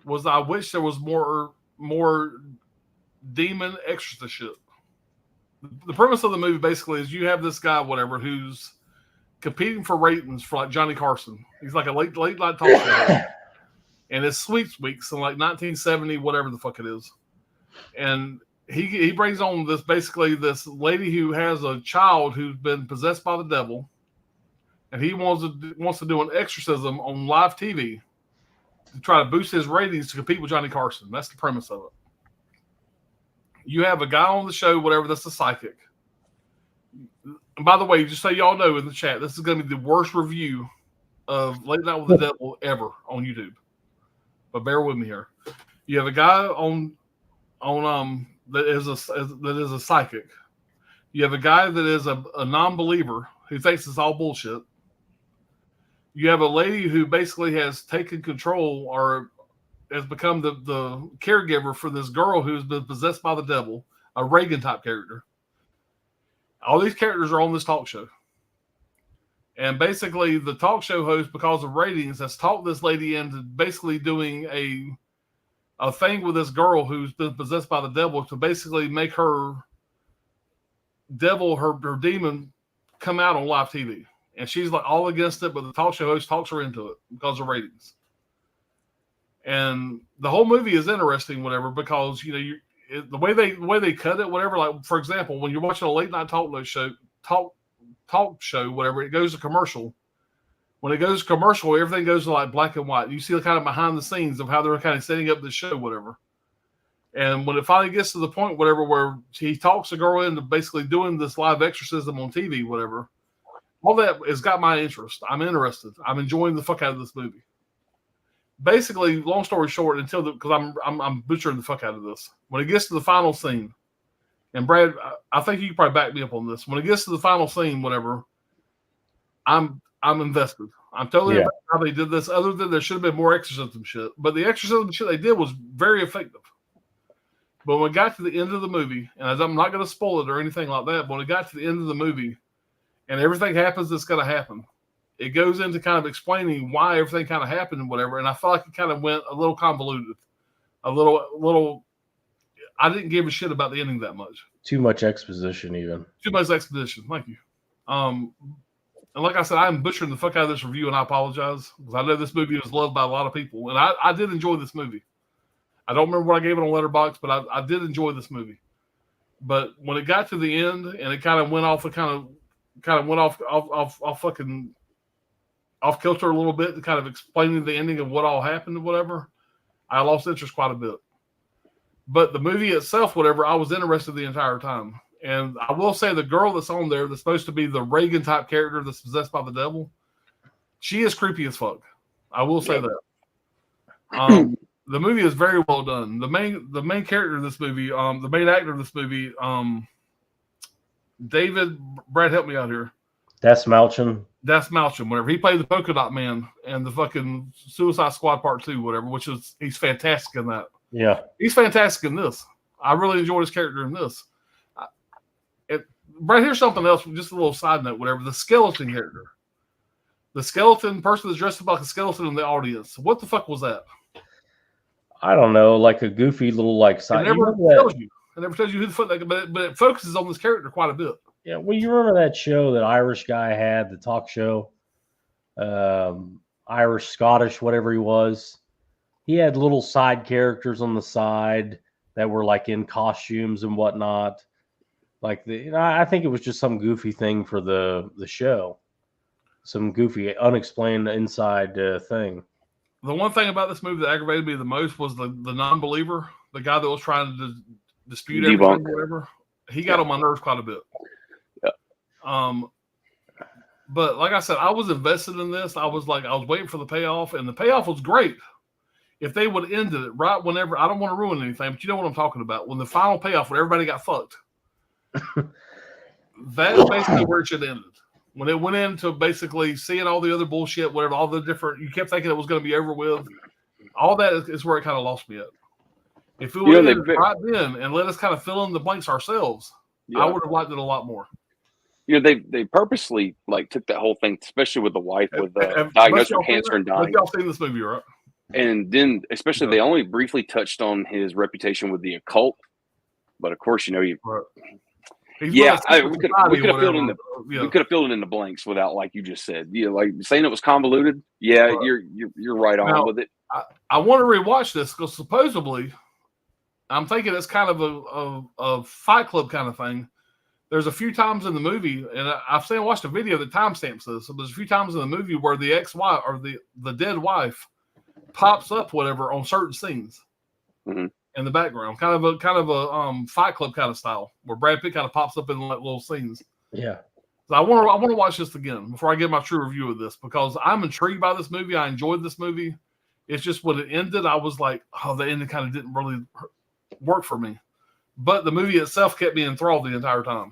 Speaker 1: was I wish there was more demon exorcist shit. The premise of the movie basically is you have this guy, whatever, who's competing for ratings for like Johnny Carson. He's like a late night talk show. And it's Sweeps Weeks in like 1970, whatever the fuck it is. And he brings on this lady who has a child who's been possessed by the devil. And he wants to do an exorcism on live TV to try to boost his ratings to compete with Johnny Carson. That's the premise of it. You have a guy on the show, whatever, that's a psychic. And by the way, just so y'all know in the chat, this is going to be the worst review of Late Night with the Devil ever on YouTube. But bear with me here. You have a guy that is a psychic. You have a guy that is a non-believer who thinks it's all bullshit. You have a lady who basically has taken control or has become the caregiver for this girl who's been possessed by the devil, a Reagan type character. All these characters are on this talk show. And basically, the talk show host, because of ratings, has talked this lady into basically doing a thing with this girl who's been possessed by the devil to basically make her devil, her demon, come out on live TV. And she's like all against it, but the talk show host talks her into it because of ratings. And the whole movie is interesting, whatever, because the way they cut it, whatever. Like, for example, when you're watching a late night talk show, whatever, it goes to commercial. When it goes to commercial, everything goes to like black and white. You see the kind of behind the scenes of how they're kind of setting up the show, whatever. And when it finally gets to the point, whatever, where he talks the girl into basically doing this live exorcism on TV, whatever, all that has got my interest. I'm interested. I'm enjoying the fuck out of this movie. Basically, long story short, because I'm butchering the fuck out of this. When it gets to the final scene, and Brad, I think you can probably back me up on this. When it gets to the final scene, whatever, I'm invested. I'm totally invested how they did this. Other than there should have been more exorcism shit, but the exorcism shit they did was very effective. But when it got to the end of the movie, and as I'm not going to spoil it or anything like that, but when it got to the end of the movie, and everything happens that's going to happen, it goes into kind of explaining why everything kind of happened and whatever. And I felt like it kind of went a little convoluted, a little. I didn't give a shit about the ending that much.
Speaker 2: Too much exposition, even.
Speaker 1: Too much exposition. Thank you. And like I said, I'm butchering the fuck out of this review, and I apologize because I know this movie was loved by a lot of people, and I did enjoy this movie. I don't remember what I gave it on Letterboxd, but I did enjoy this movie. But when it got to the end and it kind of went off, fucking off kilter a little bit, to kind of explaining the ending of what all happened or whatever, I lost interest quite a bit. But the movie itself, whatever, I was interested the entire time. And I will say the girl that's on there that's supposed to be the Reagan type character that's possessed by the devil, she is creepy as fuck. I will say that. The movie is very well done. The main character of this movie, the main actor of this movie, David, Brad, help me out here.
Speaker 2: Das Malchin.
Speaker 1: Whatever. He played the Polka Dot Man and the fucking Suicide Squad Part 2, whatever, he's fantastic in that.
Speaker 2: Yeah.
Speaker 1: He's fantastic in this. I really enjoyed his character in this. Brad, here's something else, just a little side note, whatever. The skeleton character. The skeleton person that's dressed up like a skeleton in the audience. What the fuck was that?
Speaker 2: I don't know, like a goofy little side.
Speaker 1: It never tells you who the fuck, but it focuses on this character quite a bit.
Speaker 2: Yeah, well, you remember that show that Irish guy had, the talk show, Irish, Scottish, whatever he was. He had little side characters on the side that were like in costumes and whatnot. I think it was just some goofy thing for the show, some goofy, unexplained inside thing.
Speaker 1: The one thing about this movie that aggravated me the most was the non-believer, the guy that was trying to dispute everything, whatever. He got on my nerves quite a bit. Yeah. But like I said, I was invested in this. I was waiting for the payoff, and the payoff was great. If they would have ended it right whenever, I don't want to ruin anything, but you know what I'm talking about. When the final payoff, when everybody got fucked, that's basically where it should have ended. When it went into basically seeing all the other bullshit, whatever, all the different, you kept thinking it was going to be over with. All that is where it kind of lost me at. If it would have ended right then and let us kind of fill in the blanks ourselves, I would have liked it a lot more.
Speaker 3: They purposely took that whole thing, especially with the wife with diagnosed with cancer and dying.
Speaker 1: Y'all seen this movie, right?
Speaker 3: And then, especially, they only briefly touched on his reputation with the occult. But of course, we could have filled in the blanks without, like you just said, saying it was convoluted. Yeah, right. You're right on with it.
Speaker 1: I want to rewatch this because supposedly, I'm thinking it's kind of a Fight Club kind of thing. There's a few times in the movie, and I've watched a video that timestamps this. So there's a few times in the movie where the ex-wife or the dead wife pops up, whatever, on certain scenes. Mm-hmm. In the background, kind of a Fight Club kind of style, where Brad Pitt kind of pops up in little scenes.
Speaker 2: Yeah.
Speaker 1: So I want to watch this again before I give my true review of this, because I'm intrigued by this movie. I enjoyed this movie. It's just when it ended, I was like, oh, the ending kind of didn't really work for me. But the movie itself kept me enthralled the entire time.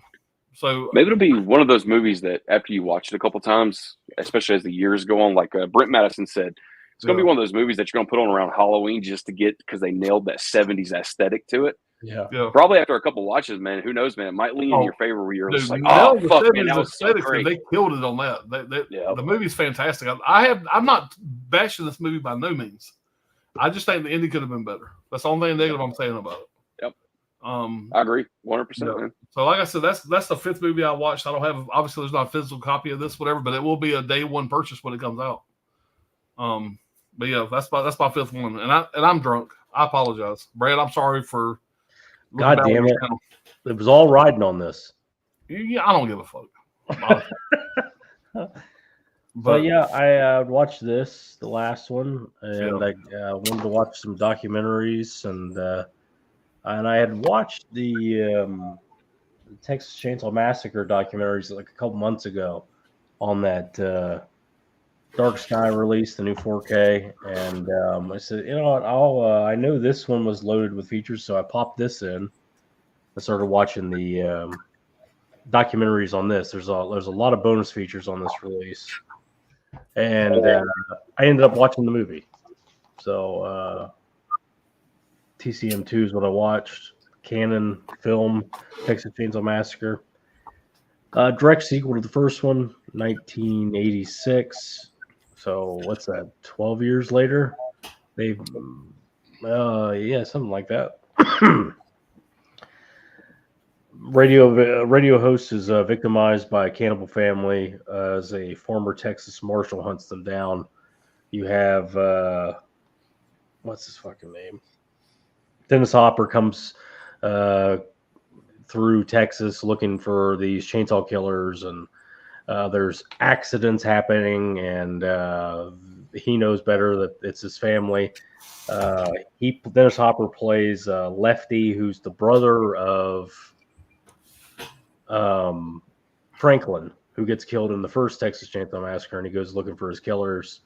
Speaker 1: So
Speaker 3: maybe it'll be one of those movies that after you watch it a couple times, especially as the years go on, like Brent Madison said, it's going to be one of those movies that you're going to put on around Halloween just to get, because they nailed that 70s aesthetic to it.
Speaker 2: Yeah.
Speaker 3: Probably after a couple watches, man. Who knows, man? It might lean in your favor where you're
Speaker 1: Dude,
Speaker 3: just like,
Speaker 1: Mel
Speaker 3: oh fuck, man,
Speaker 1: Gibson's
Speaker 3: that was so
Speaker 1: aesthetics,
Speaker 3: great.
Speaker 1: they killed it on that.
Speaker 3: Yeah.
Speaker 1: The movie's fantastic. I'm not bashing this movie by no means. I just think the ending could have been better. That's the only thing negative I'm saying about it.
Speaker 3: Yep.
Speaker 1: I
Speaker 3: agree, 100%. Man.
Speaker 1: So, like I said, that's the 5th movie I watched. I don't have, obviously, there's not a physical copy of this, whatever, but it will be a day one purchase when it comes out. But yeah, that's my 5th one, and I'm drunk. I apologize, Brad. I'm sorry for.
Speaker 2: God damn it! It was all riding on this.
Speaker 1: Yeah, I don't give a fuck.
Speaker 2: But yeah, I watched the last one, and I wanted to watch some documentaries, and I had watched the Texas Chainsaw Massacre documentaries like a couple months ago on that Dark Sky release, the new 4K, and I said, you know what, I know this one was loaded with features, so I popped this in. I started watching the documentaries on this. There's a lot of bonus features on this release. And I ended up watching the movie. So TCM2 is what I watched. Canon film, Texas Chainsaw Massacre. Direct sequel to the first one, 1986. So what's that, 12 years later? They've, something like that. Radio host is victimized by a cannibal family as a former Texas Marshal hunts them down. You have what's his fucking name? Dennis Hopper comes through Texas looking for these chainsaw killers, and there's accidents happening, and he knows better that it's his family. Dennis Hopper plays Lefty, who's the brother of Franklin, who gets killed in the first Texas Chainsaw Massacre, and he goes looking for his killers.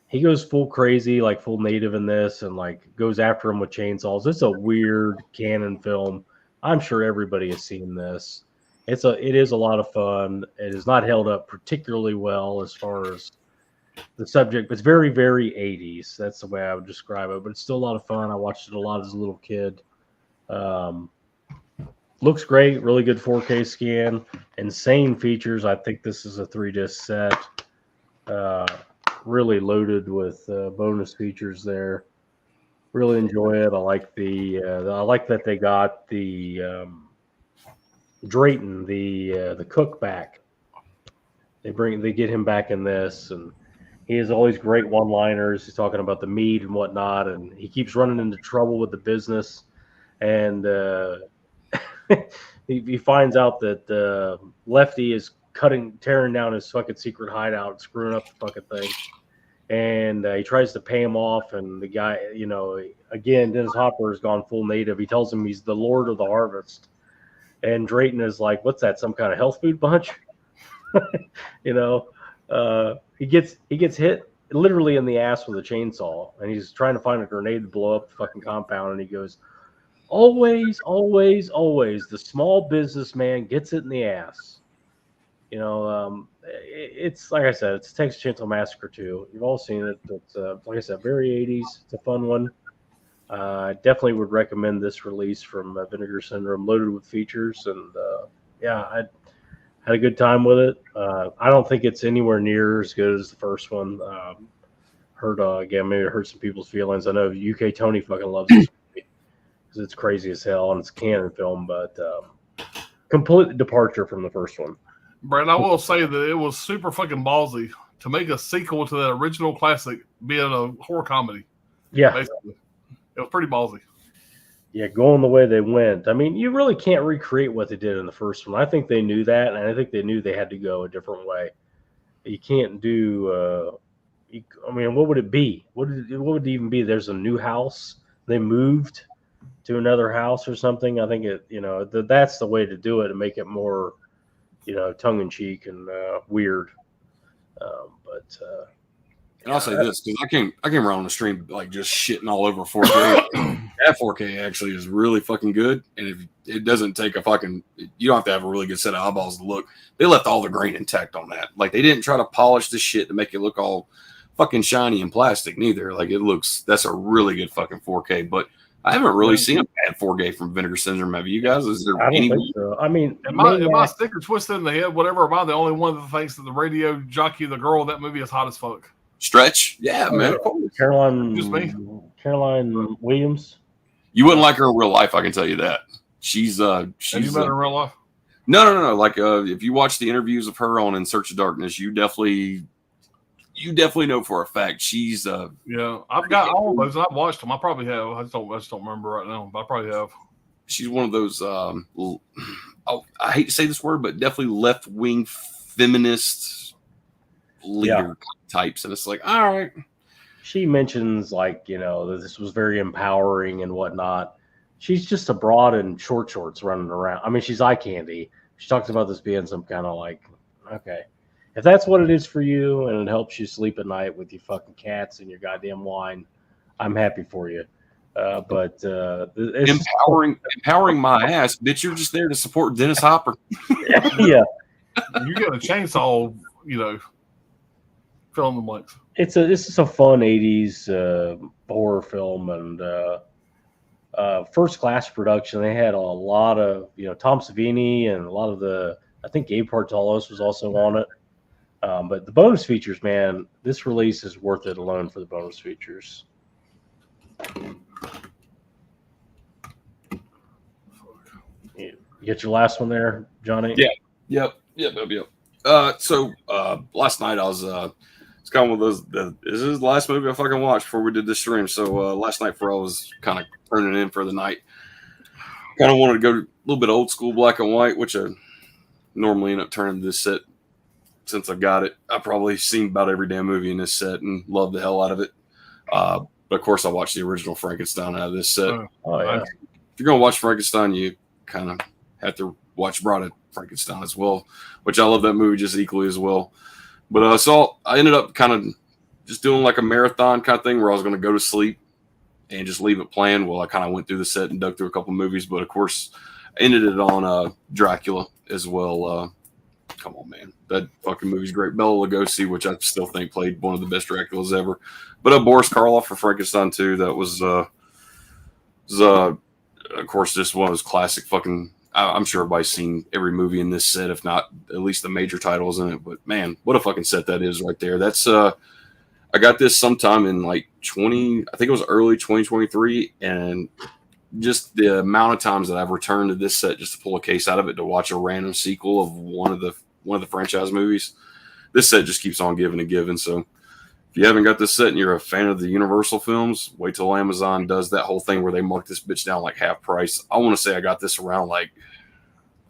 Speaker 2: He goes full crazy, like full native in this, and like goes after him with chainsaws. It's a weird canon film. I'm sure everybody has seen this. It is a lot of fun. It is not held up particularly well as far as the subject, but it's very, very 80s. That's the way I would describe it. But it's still a lot of fun. I watched it a lot as a little kid. Looks great, really good 4K scan, insane features. I think this is a 3-disc set, really loaded with bonus features there. Really enjoy it. I like I like that they got the Drayton, the cook back. They get him back in this, and he has all these great one-liners. He's talking about the meat and whatnot, and he keeps running into trouble with the business, and he finds out that Lefty is tearing down his fucking secret hideout, screwing up the fucking thing. And he tries to pay him off. And the guy, again, Dennis Hopper has gone full native. He tells him he's the Lord of the Harvest. And Drayton is like, what's that, some kind of health food bunch? He gets hit literally in the ass with a chainsaw. And he's trying to find a grenade to blow up the fucking compound. And he goes, always, always, always, the small businessman gets it in the ass. It's like I said, it's Texas Chainsaw Massacre 2. You've all seen it. It's like I said, very 80s. It's a fun one. I definitely would recommend this release from Vinegar Syndrome, loaded with features. And I had a good time with it. I don't think it's anywhere near as good as the first one. Maybe it hurt some people's feelings. I know UK Tony fucking loves this movie because it's crazy as hell and it's a canon film, but complete departure from the first one.
Speaker 1: Brad, I will say that it was super fucking ballsy to make a sequel to that original classic being a horror comedy.
Speaker 2: Yeah.
Speaker 1: Basically. It was pretty ballsy.
Speaker 2: Yeah, going the way they went. I mean, you really can't recreate what they did in the first one. I think they knew that, and I think they knew they had to go a different way. You can't do what would it be? What would it even be? There's a new house. They moved to another house or something. I think that's the way to do it and make it more tongue-in-cheek and weird.
Speaker 4: And I'll say this, because I came around on the stream like just shitting all over 4K. That 4K actually is really fucking good, and if it doesn't take you don't have to have a really good set of eyeballs to look. They left all the grain intact on that. Like, they didn't try to polish the shit to make it look all fucking shiny and plastic neither. Like, that's a really good fucking 4K. But I haven't really seen a bad 4K from Vinegar Syndrome. Have you guys? Is there
Speaker 2: I don't
Speaker 4: any?
Speaker 2: think so. I mean,
Speaker 1: Am I sick or twisted in the head? Whatever. Am I the only one that thinks that the radio jockey, the girl in that movie, is hot as fuck?
Speaker 4: Stretch? Yeah, man.
Speaker 2: Caroline Williams.
Speaker 4: You wouldn't like her in real life, I can tell you that. She's
Speaker 1: Have you met her in real life?
Speaker 4: No. Like if you watch the interviews of her on In Search of Darkness, you definitely know for a fact she's
Speaker 1: yeah. I've got all of those. I've watched them. I probably have. I just don't remember right now, but I probably have.
Speaker 4: She's one of those I hate to say this word, but definitely left-wing feminist leader types. And it's like, all right.
Speaker 2: She mentions like, that this was very empowering and whatnot. She's just a broad in short shorts running around. I mean, she's eye candy. She talks about this being some kind of like, okay, if that's what it is for you and it helps you sleep at night with your fucking cats and your goddamn wine, I'm happy for you. But it's
Speaker 4: empowering my ass, bitch. You're just there to support Dennis Hopper.
Speaker 2: Yeah,
Speaker 1: you got a chainsaw, fill in the blanks.
Speaker 2: This is a fun '80s horror film and first class production. They had a lot of Tom Savini and a lot of I think Gabe Portalos was also on it. But the bonus features, man, this release is worth it alone for the bonus features. You get your last one there, Johnny?
Speaker 4: Yeah. Yep. So last night I was it's kind of one of those. This is the last movie I fucking watched before we did this stream. So last night, I was kind of turning in for the night. Kind of wanted to go a little bit old school black and white, which I normally end up turning this set. Since I got it, I've probably seen about every damn movie in this set and loved the hell out of it. But of course, I watched the original Frankenstein out of this set.
Speaker 2: Oh yeah.
Speaker 4: If you're gonna watch Frankenstein, you kind of have to watch Bride of Frankenstein as well, which I love that movie just equally as well. But so I ended up kind of just doing like a marathon kind of thing where I was going to go to sleep and just leave it playing while I kind of went through the set and dug through a couple movies. But of course, I ended it on Dracula as well. Come on, man. That fucking movie's great. Bela Lugosi, which I still think played one of the best Draculas ever. But Boris Karloff for Frankenstein 2, that was of course, just one of those classic fucking... I'm sure everybody's seen every movie in this set, if not at least the major titles in it. But man, what a fucking set that is right there. That's I got this sometime in like I think it was early 2023, and just the amount of times that I've returned to this set just to pull a case out of it to watch a random sequel of one of the franchise movies. This set just keeps on giving and giving. So if you haven't got this set and you're a fan of the Universal films, wait till Amazon does that whole thing where they mark this bitch down like half price. I want to say I got this around like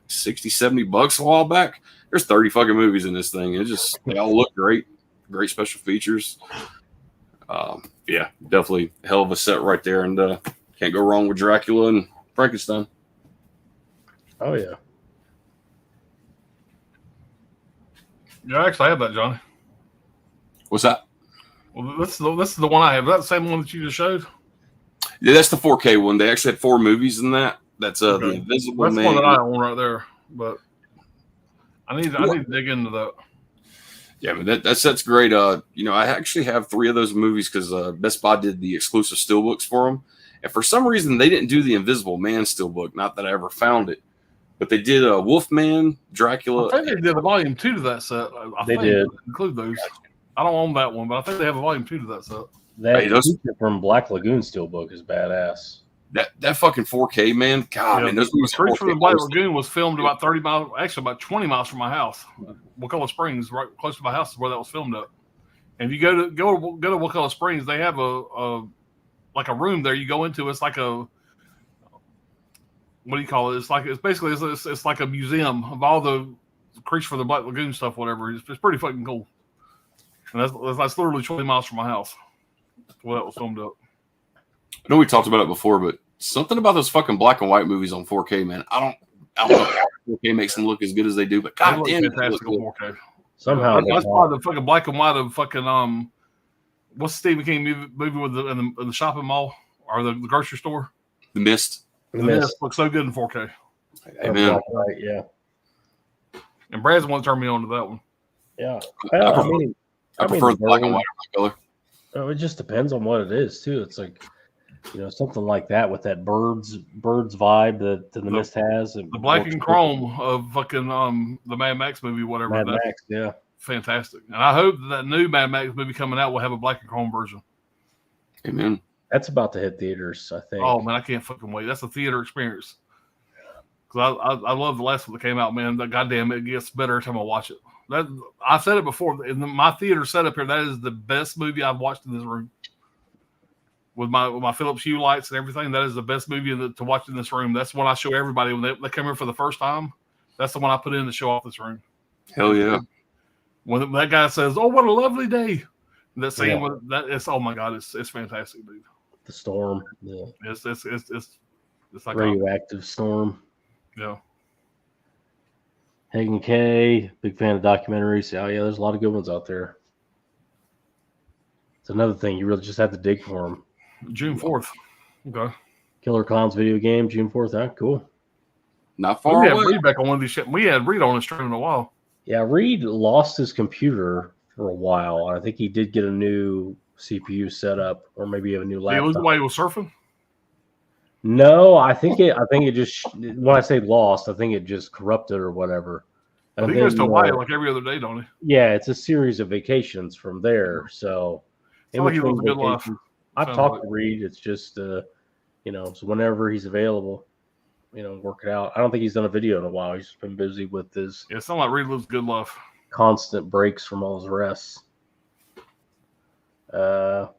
Speaker 4: $60-$70 a while back. There's 30 fucking movies in this thing. They all look great. Great special features. Yeah, definitely a hell of a set right there. And can't go wrong with Dracula and Frankenstein.
Speaker 2: Oh yeah.
Speaker 1: Yeah, I actually have that, Johnny.
Speaker 4: What's that?
Speaker 1: Well, this is the one I have. Is that the same one that you just showed?
Speaker 4: Yeah, that's the 4K one. They actually had 4 movies in that. That's the Invisible
Speaker 1: That's
Speaker 4: Man.
Speaker 1: one that I own right there. But I need to dig into that.
Speaker 4: Yeah, but that set's great. I actually have 3 of those movies because Best Buy did the exclusive steelbooks for them. And for some reason, they didn't do the Invisible Man steelbook. Not that I ever found it. But they did Wolfman, Dracula.
Speaker 1: I think they did a volume 2 to that set.
Speaker 2: They did.
Speaker 1: Include those. I don't own that one, but I think they have a volume 2 to that set.
Speaker 2: That feature from Black Lagoon steelbook is badass.
Speaker 4: That fucking 4K, man. God, man, those movies.
Speaker 1: Creature from the Black Lagoon was filmed about 30 miles, actually about 20 miles from my house. Wakulla Springs, right close to my house, is where that was filmed at. And if you go to Wakulla Springs, they have a room there. You go into. It's like a, what do you call it? It's basically like a museum of all the Creature from the Black Lagoon stuff. Whatever. It's pretty fucking cool. And that's literally 20 miles from my house. That's where that was filmed up.
Speaker 4: I know we talked about it before, but something about those fucking black and white movies on 4K, man. I don't know how 4K makes them look as good as they do, but god damn,
Speaker 1: fantastic on 4K.
Speaker 2: Somehow
Speaker 1: that's probably the fucking black and white of fucking what's the Stephen King movie with in the shopping mall or the grocery store?
Speaker 4: The Mist.
Speaker 1: The Mist looks so good in 4K.
Speaker 4: Amen.
Speaker 2: Right, yeah.
Speaker 1: And Brad's the one that turned me on to that one.
Speaker 2: Yeah.
Speaker 4: I prefer the black and white color.
Speaker 2: It just depends on what it is too. It's like something like that with that birds vibe that the Mist has.
Speaker 1: The black and chrome of fucking the Mad Max movie, whatever.
Speaker 2: Mad Max, yeah.
Speaker 1: Fantastic. And I hope that new Mad Max movie coming out will have a black and chrome version.
Speaker 4: Amen.
Speaker 2: That's about to hit theaters, I think.
Speaker 1: Oh man, I can't fucking wait. That's a theater experience. Because I love the last one that came out, man. That goddamn, it gets better every time I watch it. I said it before in my theater setup here. That is the best movie I've watched in this room. With my Philips Hue lights and everything, that is the best movie to watch in this room. That's the one I show everybody when they come here for the first time. That's the one I put in to show off this room.
Speaker 4: Hell yeah!
Speaker 1: When that guy says, "Oh, what a lovely day," that scene with that, it's oh my god, it's fantastic, dude.
Speaker 2: The storm, yeah.
Speaker 1: It's like
Speaker 2: radioactive storm.
Speaker 1: Yeah.
Speaker 2: Hagen K, big fan of documentaries. Oh yeah, there's a lot of good ones out there. It's another thing you really just have to dig for them.
Speaker 1: June 4th. Okay.
Speaker 2: Killer Clowns video game, June 4th. Ah, cool.
Speaker 4: Not far
Speaker 1: we had
Speaker 4: away.
Speaker 1: Reed back on one of these shit. We had Reed on the stream in a while.
Speaker 2: Yeah, Reed lost his computer for a while. I think he did get a new CPU set up, or maybe a new laptop.
Speaker 1: Did he lose the way he was surfing?
Speaker 2: No, I think it just, when I say lost, I think it just corrupted or whatever.
Speaker 1: I think he goes to Hawaii like every other day, don't he?
Speaker 2: Yeah, it's a series of vacations from there. So
Speaker 1: like he lives a good life.
Speaker 2: I've talked to Reed. It's just, so whenever he's available, work it out. I don't think he's done a video in a while. He's just been busy with his.
Speaker 1: Yeah, it sounds like Reed lives a good life.
Speaker 2: Constant breaks from all his rests.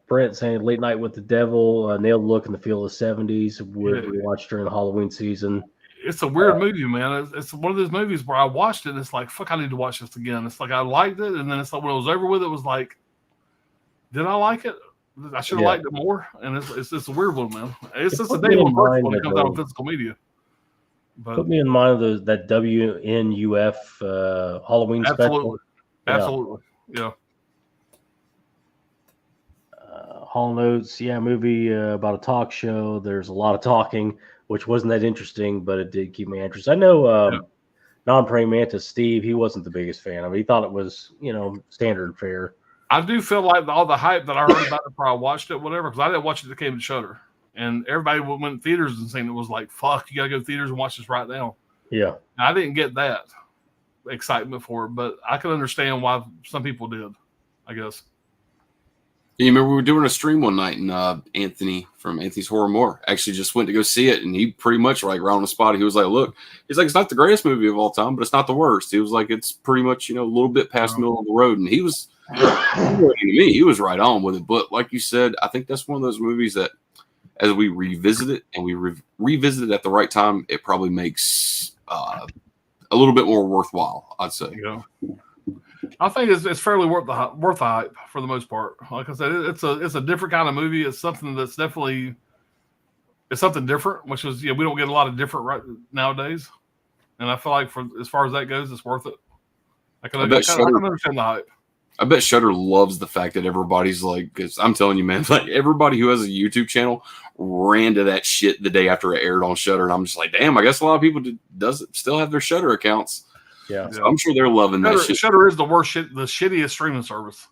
Speaker 2: Brent saying Late Night with the Devil, nailed look and the feel of the 70s. We watched during the Halloween season.
Speaker 1: It's a weird movie, man. It's one of those movies where I watched it and it's like, fuck, I need to watch this again. It's like I liked it, and then it's like when it was over with, it was like, did I like it? I should have liked it more. And it's a weird one, man. It's just a day one when it comes out on physical media. But
Speaker 2: put me in mind of that WNUF Halloween special.
Speaker 1: Absolutely. Yeah.
Speaker 2: Hall Notes, movie about a talk show. There's a lot of talking, which wasn't that interesting, but it did keep me interested. I know Non-Praying Mantis Steve, he wasn't the biggest fan of it. He thought it was, standard fare.
Speaker 1: I do feel like all the hype that I heard about it before I watched it, whatever, because I didn't watch it that came to Shudder. And everybody went to theaters and saying it was like, fuck, you got to go to theaters and watch this right now.
Speaker 2: Yeah.
Speaker 1: I didn't get that excitement for it, but I can understand why some people did, I guess.
Speaker 4: You remember we were doing a stream one night, and Anthony from Anthony's Horror More actually just went to go see it, and he pretty much right on the spot. He was like, "Look, he's like, it's not the greatest movie of all time, but it's not the worst." He was like, "It's pretty much a little bit past middle of the road," and he was he was right on with it. But like you said, I think that's one of those movies that, as we revisit it and we revisit it at the right time, it probably makes a little bit more worthwhile, I'd say.
Speaker 1: Yeah. I think it's fairly worth the hype for the most part. Like I said, it's a different kind of movie. It's something that's definitely something different, which is we don't get a lot of different right nowadays. And I feel like for as far as that goes, it's worth it. I can understand the hype.
Speaker 4: I bet Shudder loves the fact that everybody's like, because I'm telling you, man, like everybody who has a YouTube channel ran to that shit the day after it aired on Shudder, and I'm just like, damn, I guess a lot of people still have their Shudder accounts.
Speaker 2: Yeah,
Speaker 4: so I'm sure they're loving that shit.
Speaker 1: Shudder is the worst shit, the shittiest streaming service.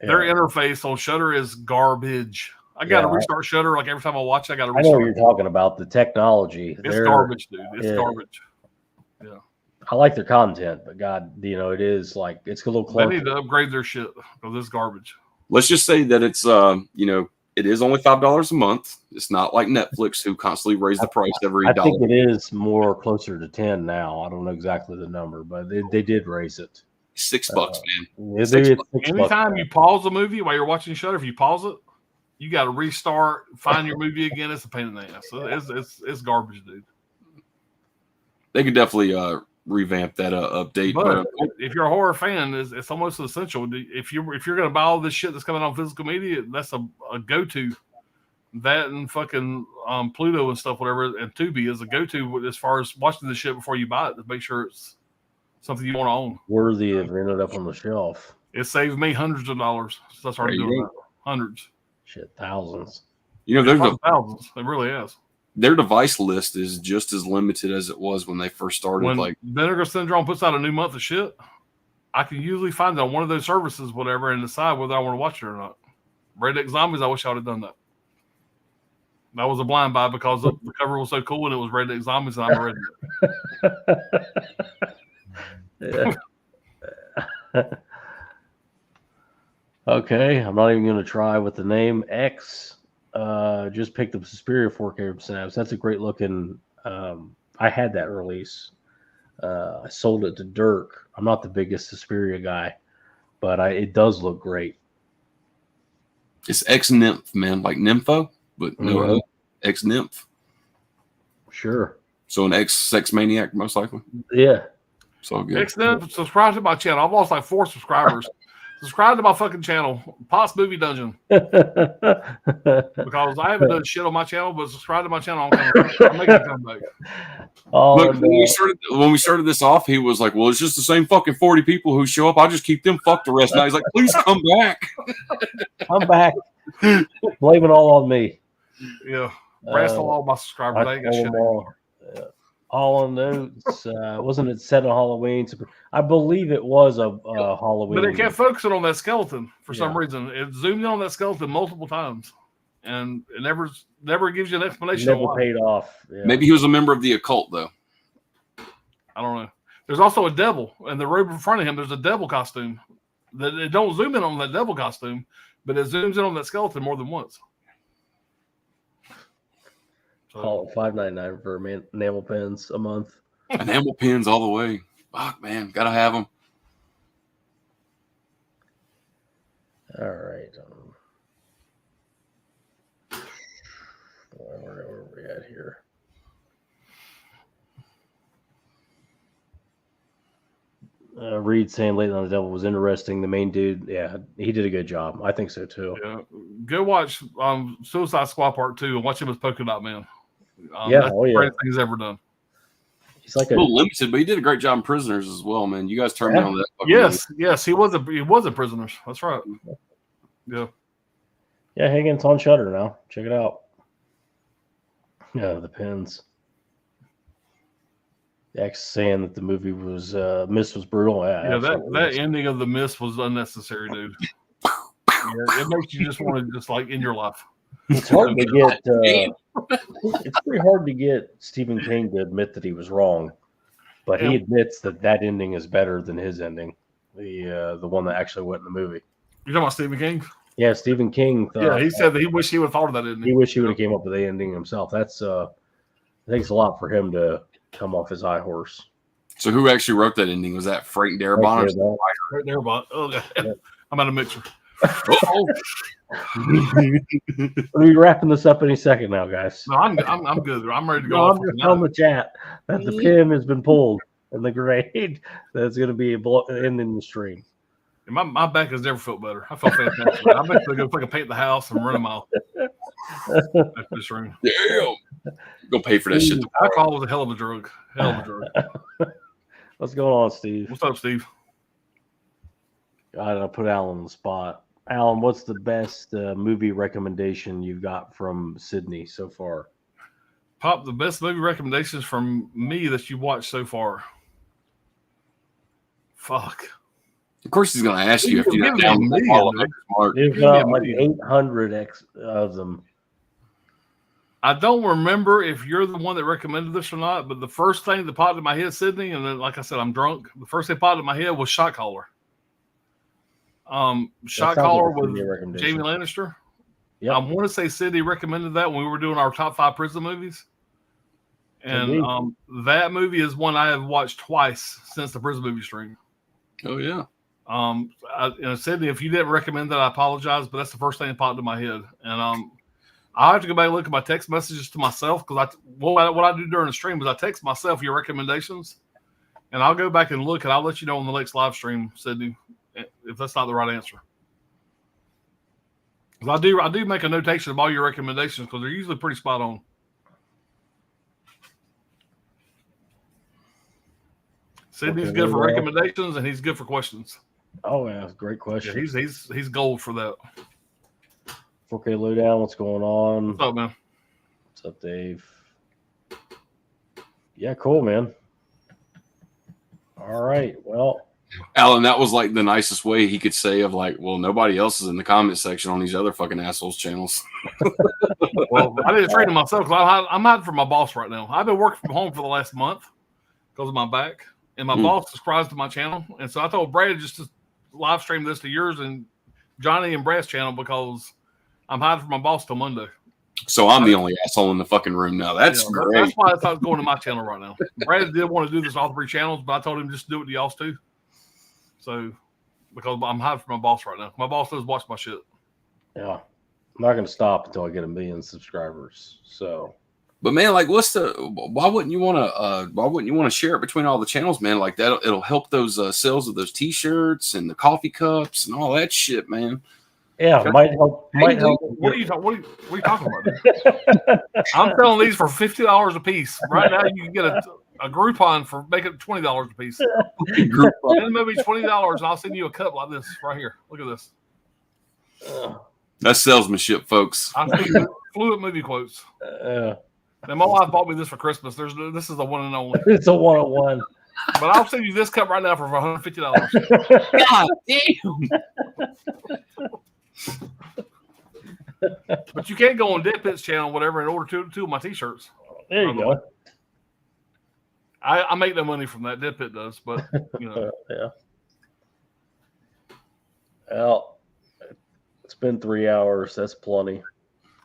Speaker 1: Yeah. Their interface on Shudder is garbage. I got to restart Shudder like every time I watch it. I got to restart.
Speaker 2: I know what you're talking about. The technology.
Speaker 1: It's garbage, dude. It's garbage. Yeah.
Speaker 2: I like their content, but God, it is like it's a little clunky.
Speaker 1: They need to upgrade their shit because it's garbage.
Speaker 4: Let's just say that it's it is only $5 a month. It's not like Netflix, who constantly raise the price every dollar.
Speaker 2: I think it is more closer to 10 now. I don't know exactly the number, but they did raise it.
Speaker 4: $6, man.
Speaker 1: Anytime you pause a movie while you're watching Shudder, if you pause it, you got to restart, find your movie again. It's a pain in the ass. So it's garbage, dude.
Speaker 4: They could definitely revamp that update.
Speaker 1: But if you're a horror fan, it's almost essential. If you're going to buy all this shit that's coming on physical media, that's a go-to. That and fucking Pluto and stuff, whatever, and Tubi is a go-to as far as watching the shit before you buy it to make sure it's something you want to own.
Speaker 2: Worthy of ended up on the shelf.
Speaker 1: It saved me hundreds of dollars. So I started doing that. Hundreds.
Speaker 2: Shit, thousands.
Speaker 4: There's
Speaker 1: thousands. It really is.
Speaker 4: Their device list is just as limited as it was when they first started.
Speaker 1: When Vinegar Syndrome puts out a new month of shit, I can usually find it on one of those services, whatever, and decide whether I want to watch it or not. Redneck Zombies, I wish I would have done that. That was a blind buy because the cover was so cool and it was Redneck Zombies, and I'm a redneck.
Speaker 2: Okay, I'm not even going to try with the name X. Just picked up Suspiria 4K snaps. That's a great looking. I had that release. I sold it to Dirk. I'm not the biggest Suspiria guy, but it does look great.
Speaker 4: It's X Nymph, man, like Nympho, but no X Nymph.
Speaker 2: Sure.
Speaker 4: So an X sex maniac, most likely.
Speaker 2: Yeah.
Speaker 4: So good.
Speaker 1: Next up, subscribe to my channel. I've lost like 4 subscribers. Subscribe to my fucking channel, Potts Movie Dungeon, because I haven't done shit on my channel. But subscribe to my channel. I'm making a comeback.
Speaker 4: Look, when we started this off, he was like, "Well, it's just the same fucking 40 people who show up. I'll just keep them fucked the rest." And he's like, "Please come back."
Speaker 2: I'm back. Blame it all on me.
Speaker 1: Yeah, rest on all my subscribers. I ain't got shit anymore.
Speaker 2: All on notes. Wasn't it set on Halloween? I believe it was a Halloween.
Speaker 1: But it kept focusing on that skeleton for some reason. It zoomed in on that skeleton multiple times, and it never gives you an explanation.
Speaker 2: Never paid off. Yeah.
Speaker 4: Maybe he was a member of the occult, though.
Speaker 1: I don't know. There's also a devil in the room in front of him. There's a devil costume. That it don't zoom in on that devil costume, but it zooms in on that skeleton more than once.
Speaker 2: Call it $5.99 for enamel pens a month.
Speaker 4: Enamel pens all the way. Fuck, man, gotta have them.
Speaker 2: All right. Where are we at here? Reed saying Late on the Devil was interesting. The main dude, yeah, he did a good job. I think so too.
Speaker 1: Yeah, go watch Suicide Squad Part 2 and watch him as Polka Dot Man.
Speaker 2: That's
Speaker 1: the greatest thing he's ever done.
Speaker 2: He's like
Speaker 4: a little limited, but he did a great job in Prisoners as well, man. You guys turned me on that.
Speaker 1: Yes, he was a Prisoners. That's right. Yeah.
Speaker 2: Yeah, Higgins on Shudder now. Check it out. Yeah, the pins. X saying that the movie was Mist was brutal.
Speaker 1: Yeah, that ending of the Mist was unnecessary, dude. It makes you just want to just like end your life.
Speaker 2: It's hard to get. It's pretty hard to get Stephen King to admit that he was wrong, but he admits that ending is better than his ending, the one that actually went in the movie.
Speaker 1: You're talking about Stephen King?
Speaker 2: Yeah, Stephen King.
Speaker 1: He said that he wished he would have thought of that ending.
Speaker 2: He wished he would have came up with the ending himself. That's it takes a lot for him to come off his high horse.
Speaker 4: So who actually wrote that ending? Was that Frank Darabont?
Speaker 1: Frank Darabont. Oh, God. Yeah. I'm out of mixer.
Speaker 2: We're wrapping this up any second now, guys.
Speaker 1: No, I'm good. I'm ready to go.
Speaker 2: I'm just telling the chat that the pin has been pulled and the grade that's going to be ending the stream.
Speaker 1: My back has never felt better. I felt fantastic. I'm going to go fucking paint the house and run a mile. That's this room.
Speaker 4: Damn. Go pay for that shit.
Speaker 1: Alcohol was a hell of a drug.
Speaker 2: What's going on, Steve?
Speaker 1: What's up, Steve?
Speaker 2: I put Alan on the spot. Alan, what's the best movie recommendation you've got from Sydney so far?
Speaker 1: Pop, the best movie recommendations from me that you watched so far. Fuck.
Speaker 4: Of course, he's going to ask you if you have down
Speaker 2: There's like 800 of them.
Speaker 1: I don't remember if you're the one that recommended this or not, but the first thing that popped in my head, Sydney, and then, like I said, I'm drunk. The first thing that popped in my head was Shot Caller. Shot Caller with Jamie Lannister. Yep. I want to say Sydney recommended that when we were doing our top 5 prison movies. And that movie is one I have watched twice since the prison movie stream.
Speaker 4: Oh, yeah.
Speaker 1: Sydney, if you didn't recommend that, I apologize, but that's the first thing that popped in my head. And I have to go back and look at my text messages to myself because what I do during the stream is I text myself your recommendations, and I'll go back and look, and I'll let you know on the next live stream, Sydney, if that's not the right answer. Because I do make a notation of all your recommendations because they're usually pretty spot on. Sydney's good for recommendations, and he's good for questions.
Speaker 2: Oh yeah, great question.
Speaker 1: Yeah, he's gold for that.
Speaker 2: 4K Lowdown, what's going on?
Speaker 1: What's up, man?
Speaker 2: What's up, Dave? Yeah, cool, man. All right. Well,
Speaker 4: Alan, that was like the nicest way he could say of like, well, nobody else is in the comment section on these other fucking assholes channels.
Speaker 1: Well, I did a training myself because I'm hiding from my boss right now. I've been working from home for the last month because of my back, and my boss subscribes to my channel, and so I told Brad just to live stream this to yours and Johnny and Brad's channel because I'm hiding from my boss till Monday.
Speaker 4: So I'm the only asshole in the fucking room now. That's great.
Speaker 1: That's why I thought going to my channel right now. Brad did want to do this all 3 channels, but I told him just do it to y'all's too. So, because I'm hiding from my boss right now. My boss does watch my shit.
Speaker 2: Yeah. I'm not going to stop until I get 1 million subscribers. So,
Speaker 4: but man, like, why wouldn't you want to share it between all the channels, man? Like that, it'll help those sales of those t-shirts and the coffee cups and all that shit, man.
Speaker 2: Yeah, might help. Might help.
Speaker 1: What are you talking about? I'm selling these for $50 a piece. Right now, you can get a Groupon for making it $20 a piece. Then maybe $20, and I'll send you a cup like this right here. Look at this.
Speaker 4: That's salesmanship, folks.
Speaker 1: I see Fluent Movie Quotes. And my wife bought me this for Christmas. This is the one and only.
Speaker 2: It's a 101.
Speaker 1: But I'll send you this cup right now for $150.
Speaker 4: God damn.
Speaker 1: But you can't go on Dead Pit's channel, whatever, and order two of my t-shirts.
Speaker 2: There you go.
Speaker 1: I make no money from that. Dead Pit does, but you know.
Speaker 2: Yeah. Well, it's been 3 hours. That's plenty.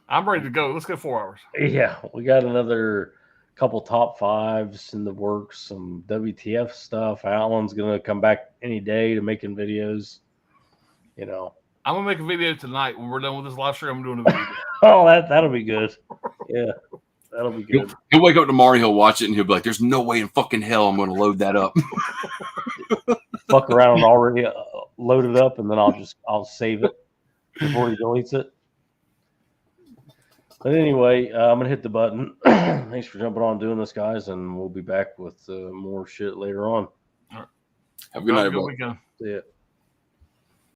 Speaker 1: I'm ready to go. Let's go 4 hours.
Speaker 2: Yeah, we got another couple top 5s in the works. Some WTF stuff. Alan's gonna come back any day to making videos. You know.
Speaker 1: I'm gonna make a video tonight when we're done with this live stream. I'm doing a video.
Speaker 2: Oh, that'll be good. Yeah, that'll be good.
Speaker 4: He'll wake up tomorrow, he'll watch it, and he'll be like, "There's no way in fucking hell I'm going to load that up."
Speaker 2: Fuck around and already load it up, and then I'll save it before he deletes it. But anyway, I'm gonna hit the button. Thanks for jumping on doing this, guys, and we'll be back with more shit later on.
Speaker 1: All right.
Speaker 4: Have a good night, everyone.
Speaker 1: Weekend.
Speaker 2: See ya.